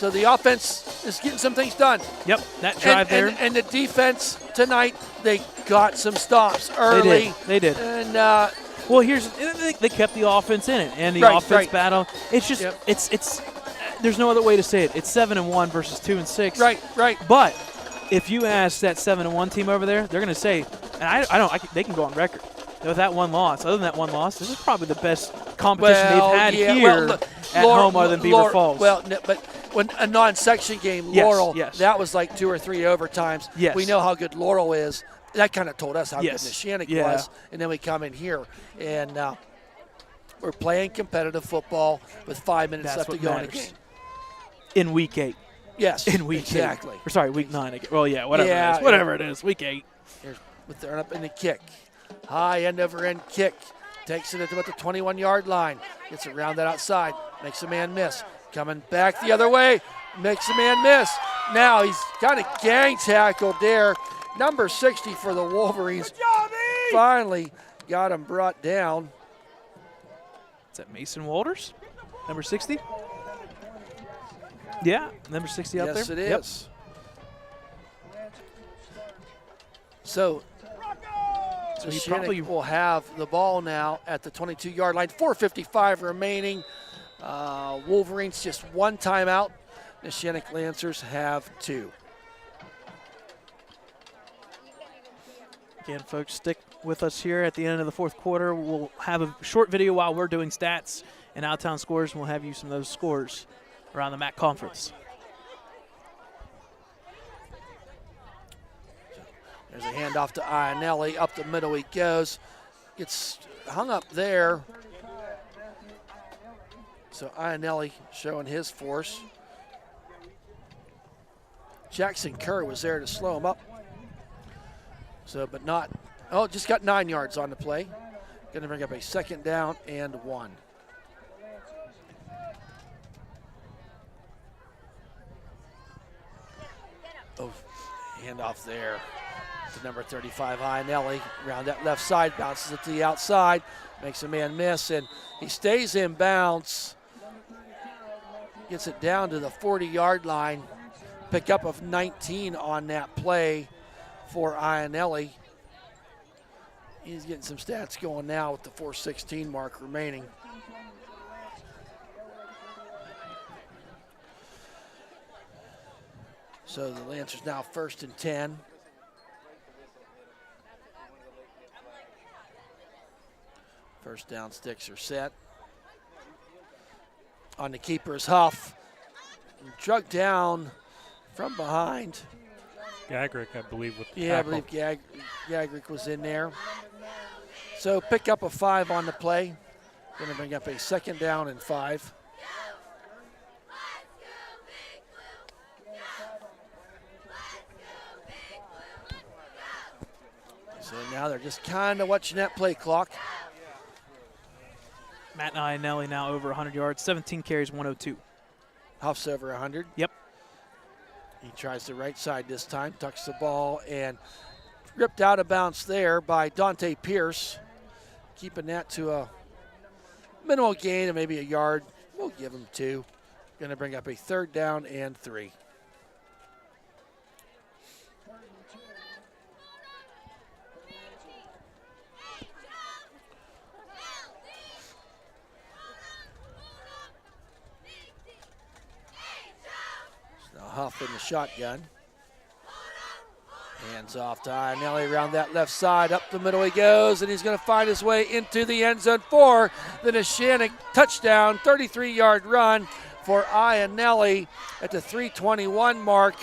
S1: the offense is getting some things done.
S2: Yep, that drive there.
S1: And the defense tonight, they got some stops early.
S2: They did.
S1: And
S2: well, they kept the offense in it, and the offense battle. It's just it's there's no other way to say it. It's 7-1 versus 2-6.
S1: Right.
S2: But if you ask that 7-1 team over there, they're going to say, and they can go on record with that one loss. Other than that one loss, this is probably the best competition they've had here at home other than Beaver Falls.
S1: Well, but when a non-section game, Laurel, that was like 2 or 3 overtimes.
S2: Yes.
S1: We know how good Laurel is. That kind of told us how good Neshannock was. And then we come in here, and we're playing competitive football with 5 minutes left to go in the game.
S2: In Week 8.
S1: Yes,
S2: in Week 8.
S1: exactly.
S2: Or sorry, Week 9. Well, whatever it is, Week 8.
S1: Here's with the up in the kick. High end over end kick. Takes it at about the 21-yard line. Gets it around that outside. Makes a man miss. Coming back the other way. Makes a man miss. Now he's kind of gang tackled there. Number 60 for the Wolverines. Finally got him brought down.
S2: Is that Mason Walters? Number 60? Yeah, number 60 out there.
S1: Yes, it is. So he probably will have the ball now at the 22-yard line. 4:55 remaining. Wolverines just 1 timeout. Neshannock Lancers have 2.
S2: Again, folks, stick with us here at the end of the 4th quarter. We'll have a short video while we're doing stats and out-of-town scores, and we'll have you some of those scores around the MAC conference.
S1: There's a handoff to Ionelli. Up the middle he goes. Gets hung up there. So Ionelli showing his force. Jackson Kerr was there to slow him up. So, but not, just got 9 yards on the play. Going to bring up a 2nd down and 1. Handoff there to number 35, Ionelli. Around that left side, bounces it to the outside, makes a man miss, and he stays in bounds. Gets it down to the 40-yard line. Pickup of 19 on that play for Ionelli. He's getting some stats going now with the 4:16 mark remaining. So the Lancers now 1st and 10. First down sticks are set. On the keeper's Huff. Drug down from behind.
S3: Gagrick, I believe, with the
S1: tackle. I believe Gagrick was in there. So pick up a 5 on the play. Going to bring up a 2nd down and 5. So now they're just kind of watching that play clock.
S2: Matt Ionelli now over 100 yards, 17 carries, 102.
S1: Huff's over 100.
S2: Yep.
S1: He tries the right side this time, tucks the ball, and ripped out of bounds there by Dante Pierce, keeping that to a minimal gain of maybe a yard. We'll give him 2. Going to bring up a 3rd down and 3. Huff in the shotgun. Hands off to Ionelli around that left side. Up the middle he goes, and he's going to find his way into the end zone for the Neshannock touchdown. 33-yard run for Ionelli at the 3:21 mark.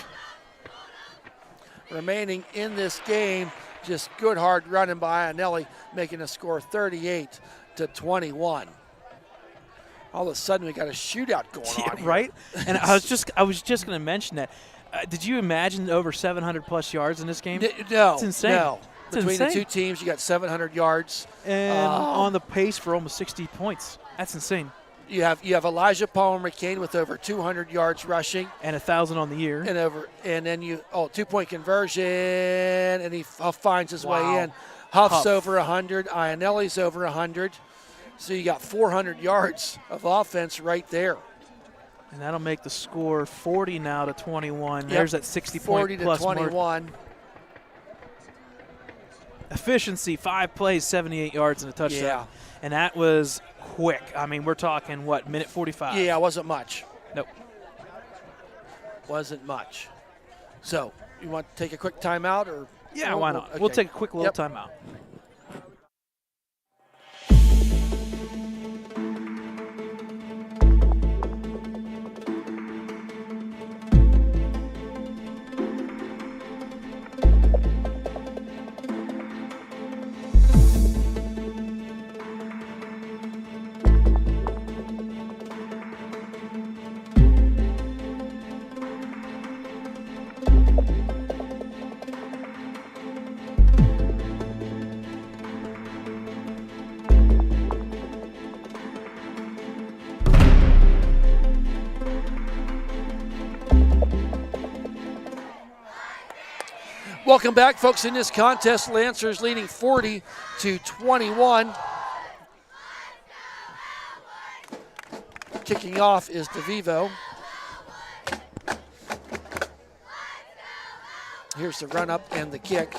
S1: Remaining in this game, just good hard running by Ionelli, making the score 38-21. All of a sudden, we got a shootout going on here.
S2: Right? And I was just going to mention that. Did you imagine over 700-plus yards in this game?
S1: No.
S2: It's insane.
S1: No.
S2: It's
S1: Between
S2: insane.
S1: the two teams, you got 700 yards.
S2: And on the pace for almost 60 points. That's insane.
S1: You have Elijah Palmer McCain with over 200 yards rushing.
S2: And 1,000 on the year.
S1: And then 2-point conversion, and he finds his way in. Huff's over 100. Ionelli's over 100. So you got 400 yards of offense right there.
S2: And that'll make the score 40 now to 21.
S1: Yep.
S2: There's that 60-point plus
S1: 40 to 21.
S2: mark. Efficiency, 5 plays, 78 yards and a touchdown.
S1: Yeah.
S2: And that was quick. I mean, we're talking, minute 45?
S1: Yeah, it wasn't much.
S2: Nope.
S1: Wasn't much. So, you want to take a quick timeout? Or?
S2: Yeah, why not?
S1: Okay.
S2: We'll take a quick little timeout.
S1: Welcome back, folks. In this contest, Lancers leading 40-21. Kicking off is DeVivo. Here's the run up and the kick.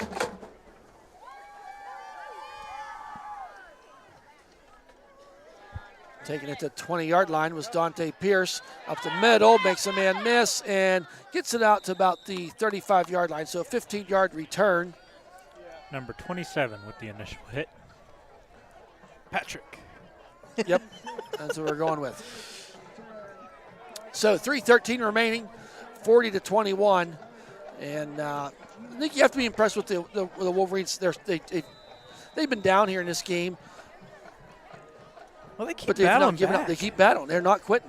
S1: Taking it to the 20-yard line was Dante Pierce. Up the middle, makes a man miss, and gets it out to about the 35-yard line. So a 15-yard return.
S3: Number 27 with the initial hit.
S2: Patrick.
S1: Yep, that's what we're going with. So 3:13 remaining, 40-21. And I think you have to be impressed with the Wolverines. They've been down here in this game.
S2: Well, they keep
S1: But they've
S2: battling
S1: not given
S2: back.
S1: up. They keep battling. They're not quitting.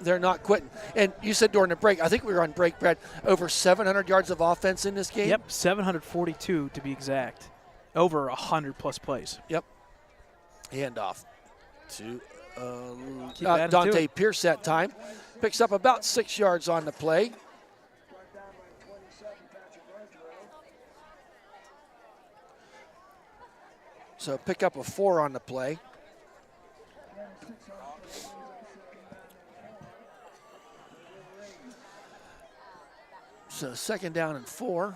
S1: They're not quitting. And you said during the break, I think we were on break, Brad, over 700 yards of offense in this game.
S2: Yep, 742 to be exact. Over 100-plus plays.
S1: Yep. Handoff to
S2: Keep adding to
S1: Dante
S2: it.
S1: Pierce that time. Picks up about 6 yards on the play. So pick up a 4 on the play. So 2nd down and 4.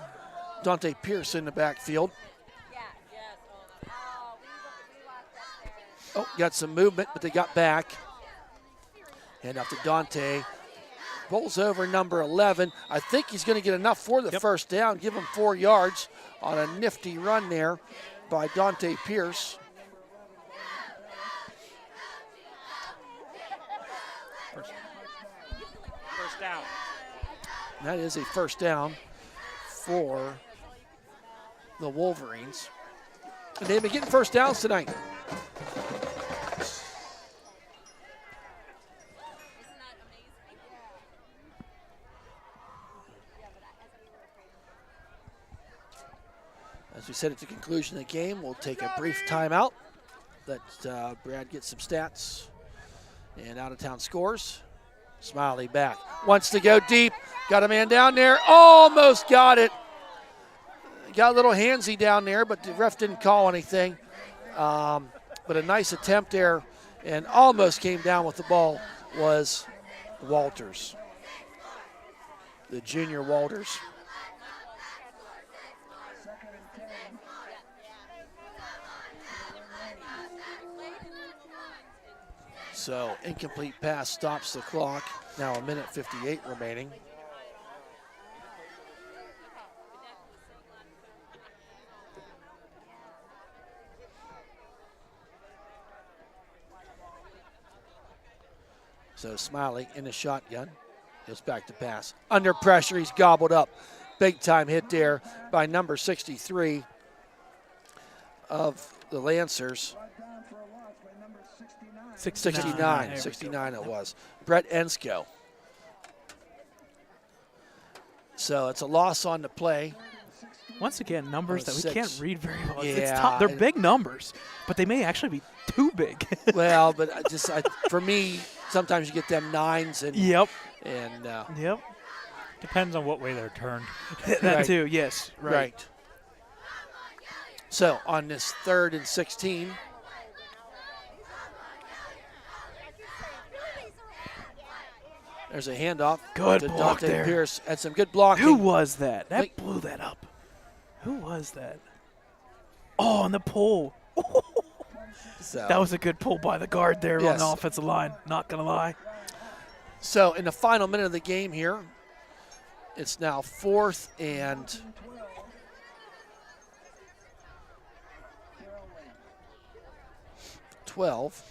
S1: Dante Pierce in the backfield. Oh, got some movement, but they got back. Hand off to Dante. Rolls over number 11. I think he's going to get enough for the first down. Give him 4 yards on a nifty run there by Dante Pierce.
S3: First down.
S1: That is a first down for the Wolverines. And they've been getting first downs tonight. As we said at the conclusion of the game, we'll take a brief timeout. Let Brad get some stats and out-of-town scores. Smiley back. Wants to go deep. Got a man down there. Almost got it. Got a little handsy down there, but the ref didn't call anything. But a nice attempt there, and almost came down with the ball was Walters, the junior Walters. So incomplete pass stops the clock. Now a minute 58 remaining. So Smiley in the shotgun. Goes back to pass. Under pressure, he's gobbled up. Big time hit there by number 63 of the Lancers. 69 it was. Brett Ensko. So it's a loss on the play.
S2: Once again, numbers that we can't read very well.
S1: Yeah,
S2: it's tough. They're big numbers, but they may actually be too big.
S1: Well, but for me, sometimes you get them nines and
S2: Yep.
S1: And
S2: yep.
S3: Depends on what way they're turned.
S2: That
S1: Right.
S2: too. Yes. Right.
S1: So on this 3rd and 16. There's a handoff.
S2: Good
S1: to
S2: block
S1: Dante
S2: there.
S1: Pierce. Had some good blocking.
S2: Who was that? That
S1: Like-
S2: blew that up. Who was that? Oh, on the pull.
S1: So,
S2: That was a good pull by the guard there
S1: Yes.
S2: on the offensive line. Not going to lie.
S1: so in the final minute of the game here, it's now 4th and 12.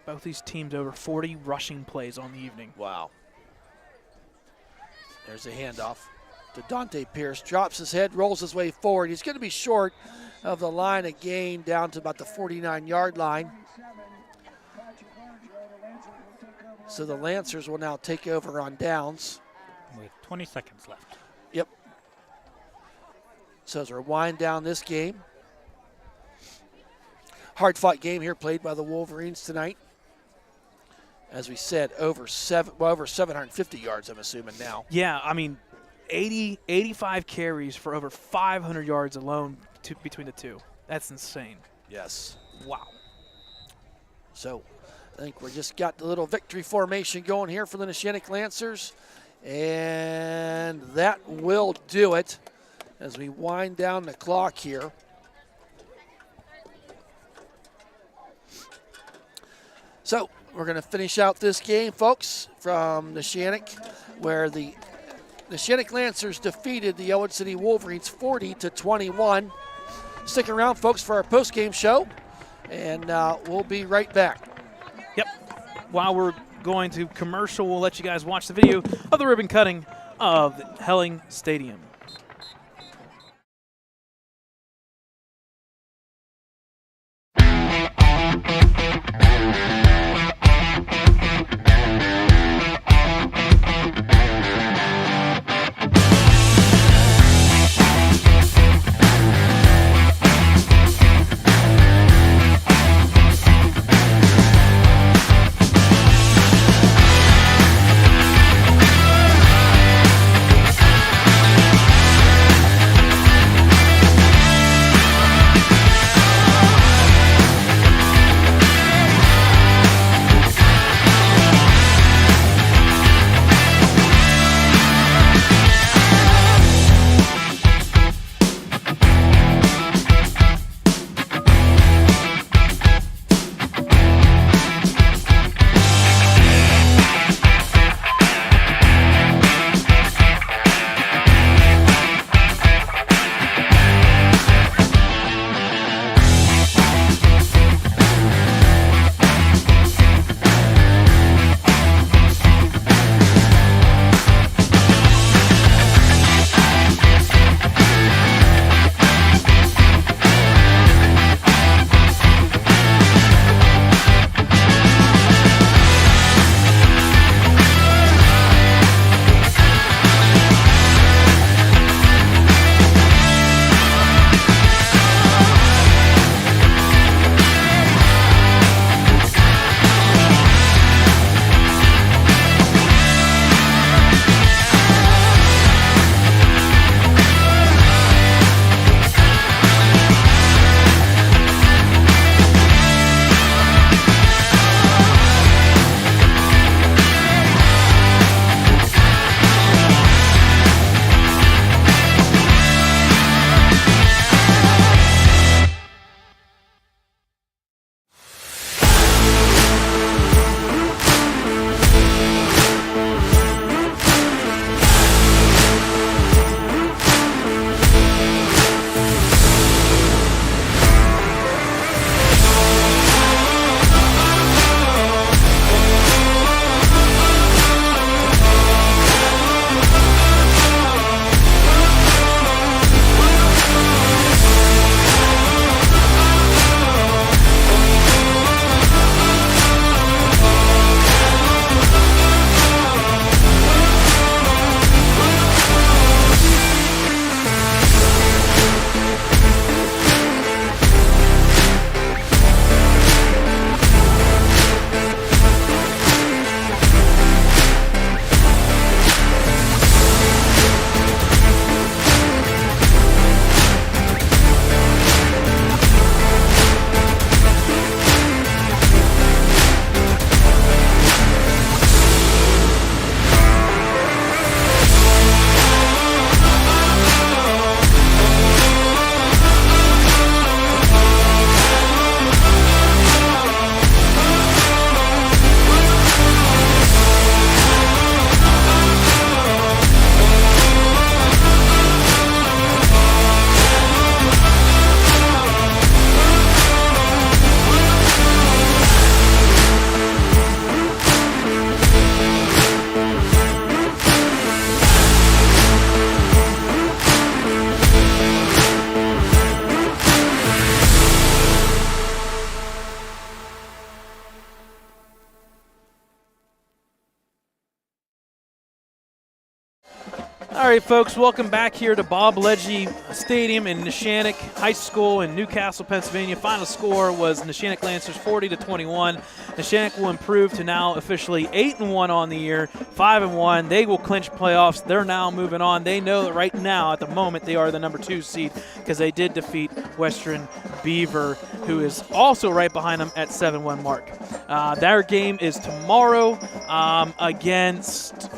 S2: Both these teams over 40 rushing plays on the evening.
S1: Wow. There's a handoff to Dante Pierce. Drops his head, rolls his way forward. He's going to be short of the line of gain down to about the 49-yard line. So the Lancers will now take over on downs.
S3: With 20 seconds left.
S1: Yep. So as we wind down this game. Hard-fought game here played by the Wolverines tonight. As we said, over 750 yards, I'm assuming now.
S2: Yeah, I mean, 85 carries for over 500 yards alone between the two. That's insane.
S1: Yes.
S2: Wow.
S1: So I think we just got the little victory formation going here for the Neshannock Lancers. And that will do it as we wind down the clock here. So we're going to finish out this game, folks, from Neshannock, where the Neshannock Lancers defeated the Elwood City Wolverines 40-21. Stick around, folks, for our post-game show, and we'll be right back.
S2: Yep. While we're going to commercial, we'll let you guys watch the video of the ribbon cutting of Helling Stadium. right, folks, welcome back here to Bob Ledgey Stadium in Neshannock High School in Newcastle, Pennsylvania. Final score was Neshannock Lancers 40-21. Neshannock will improve to now officially 8-1 on the year, 5-1. They will clinch playoffs. They're now moving on. They know that right now, at the moment, they are the number 2 seed because they did defeat Western Beaver, who is also right behind them at 7-1 mark. Their game is tomorrow against,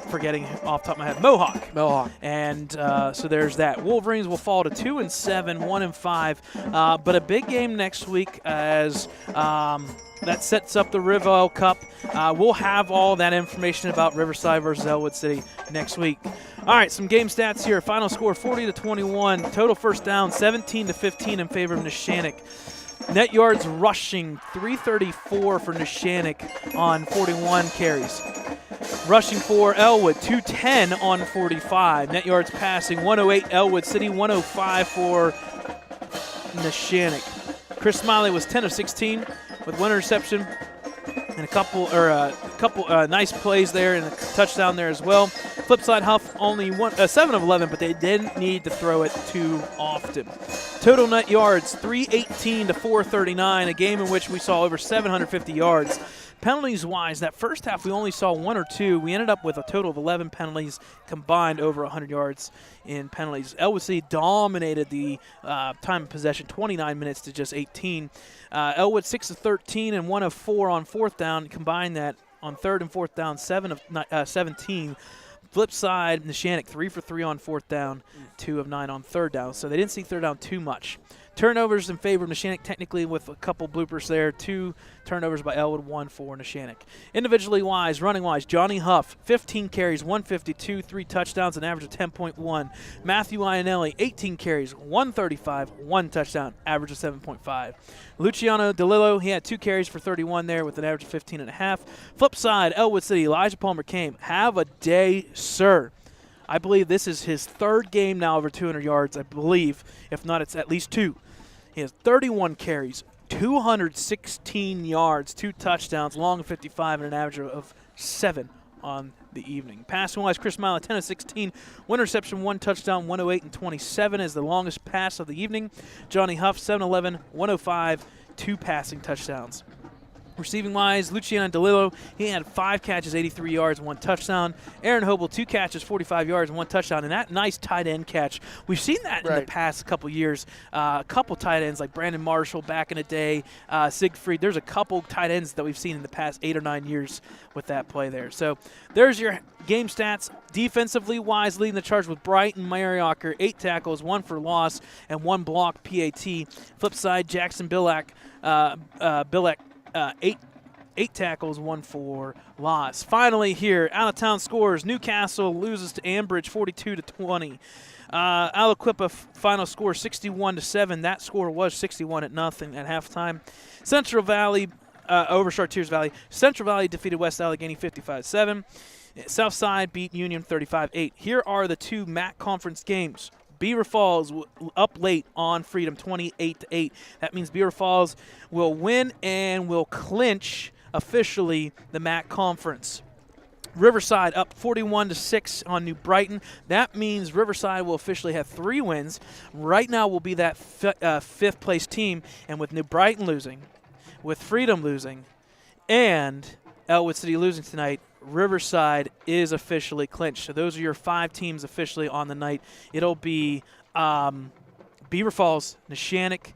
S2: forgetting off the top of my head, Mohawk. And so there's that. Wolverines will fall to 2-7, 1-5. But a big game next week as that sets up the Rival Cup. We'll have all that information about Riverside versus Elwood City next week. All right, some game stats here. Final score 40-21. Total first down 17-15 in favor of Neshannock. Net yards rushing 334 for Neshannock on 41 carries. Rushing for Elwood, 210 on 45. Net yards passing, 108 Elwood City, 105 for Neshannock. Chris Smiley was 10 of 16 with 1 interception and a couple nice plays there and a touchdown there as well. Flip side, Huff only 7 of 11, but they didn't need to throw it too often. Total net yards 318 to 439, a game in which we saw over 750 yards. Penalties-wise, that first half we only saw 1 or 2. We ended up with a total of 11 penalties combined, over 100 yards in penalties. Elwood City dominated the time of possession, 29 minutes to just 18. Elwood 6 of 13 and 1 of 4 on 4th down. Combine that on 3rd and 4th down, 7 of 17. Flip side, Neshannock 3 for 3 on 4th down, 2 of 9 on 3rd down. So they didn't see 3rd down too much. Turnovers in favor of Neshannock, technically with a couple bloopers there. 2 turnovers by Elwood, 1 for Neshannock. Individually wise, running wise, Johnny Huff, 15 carries, 152, 3 touchdowns, an average of 10.1. Matthew Ionelli, 18 carries, 135, 1 touchdown, average of 7.5. Luciano DeLillo, he had 2 carries for 31 there with an average of 15.5. Flip side, Elwood City, Elijah Palmer came. Have a day, sir. I believe this is his 3rd game now over 200 yards, I believe. If not, it's at least 2. He has 31 carries, 216 yards, 2 touchdowns, long of 55, and an average of 7 on the evening. Passing-wise, Chris Mila, 10 of 16, 1 interception, 1 touchdown, 108 and 27 is the longest pass of the evening. Johnny Huff, 7-11, 105, 2 passing touchdowns. Receiving-wise, Luciano DeLillo, he had 5 catches, 83 yards, 1 touchdown. Aaron Hobel, 2 catches, 45 yards, and 1 touchdown. And that nice tight end catch, we've seen that in the past couple years. A couple tight ends like Brandon Marshall back in the day, Siegfried. There's a couple tight ends that we've seen in the past 8 or 9 years with that play there. So there's your game stats. Defensively wise, leading the charge with Brighton Mariocker, 8 tackles, 1 for loss, and 1 block PAT. Flip side, Jackson Billack, 8 tackles, 1 for loss. Finally here, out-of-town scores. Newcastle loses to Ambridge 42-20. Aliquippa final score 61-7. That score was 61-0 at halftime. Central Valley over Chartiers Valley. Central Valley defeated West Allegheny 55-7. Southside beat Union 35-8. Here are the 2 MAC conference games. Beaver Falls up late on Freedom, 28-8. That means Beaver Falls will win and will clinch officially the MAC Conference. Riverside up 41-6 on New Brighton. That means Riverside will officially have 3 wins. Right now will be that 5th place team, and with New Brighton losing, with Freedom losing, and Elwood City losing tonight, Riverside is officially clinched. So those are your 5 teams officially on the night. It'll be Beaver Falls, Neshannock,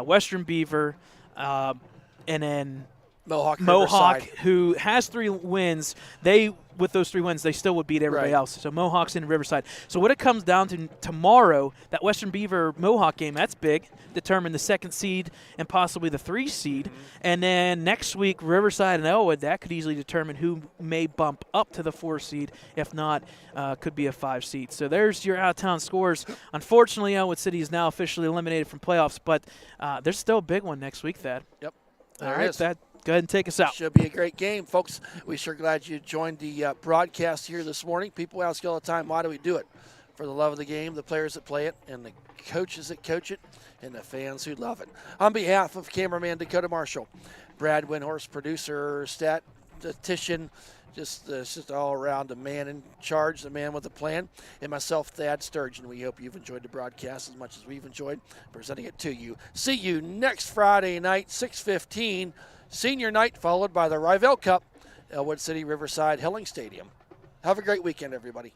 S2: Western Beaver, and then Mohawk, who has 3 wins. With those 3 wins, they still would beat everybody else. So Mohawk's in Riverside. So what it comes down to tomorrow, that Western Beaver Mohawk game, that's big. Determine the 2nd seed and possibly the 3 seed. Mm-hmm. And then next week, Riverside and Elwood, that could easily determine who may bump up to the 4 seed. If not, could be a 5 seed. So there's your out-of-town scores. Unfortunately, Elwood City is now officially eliminated from playoffs, but there's still a big one next week, Thad.
S1: Yep.
S2: All right, Thad. Go ahead and take us out.
S1: Should be a great game, folks. We're sure glad you joined the broadcast here this morning. People ask all the time, why do we do it? For the love of the game, the players that play it, and the coaches that coach it, and the fans who love it. On behalf of cameraman Dakota Marshall, Brad Windhorst, producer Stat statistician, just all around the man in charge, the man with a plan, and myself, Thad Sturgeon. We hope you've enjoyed the broadcast as much as we've enjoyed presenting it to you. See you next Friday night, 6:15, senior night, followed by the Rivell Cup, Elwood City Riverside Hilling Stadium. Have a great weekend, everybody.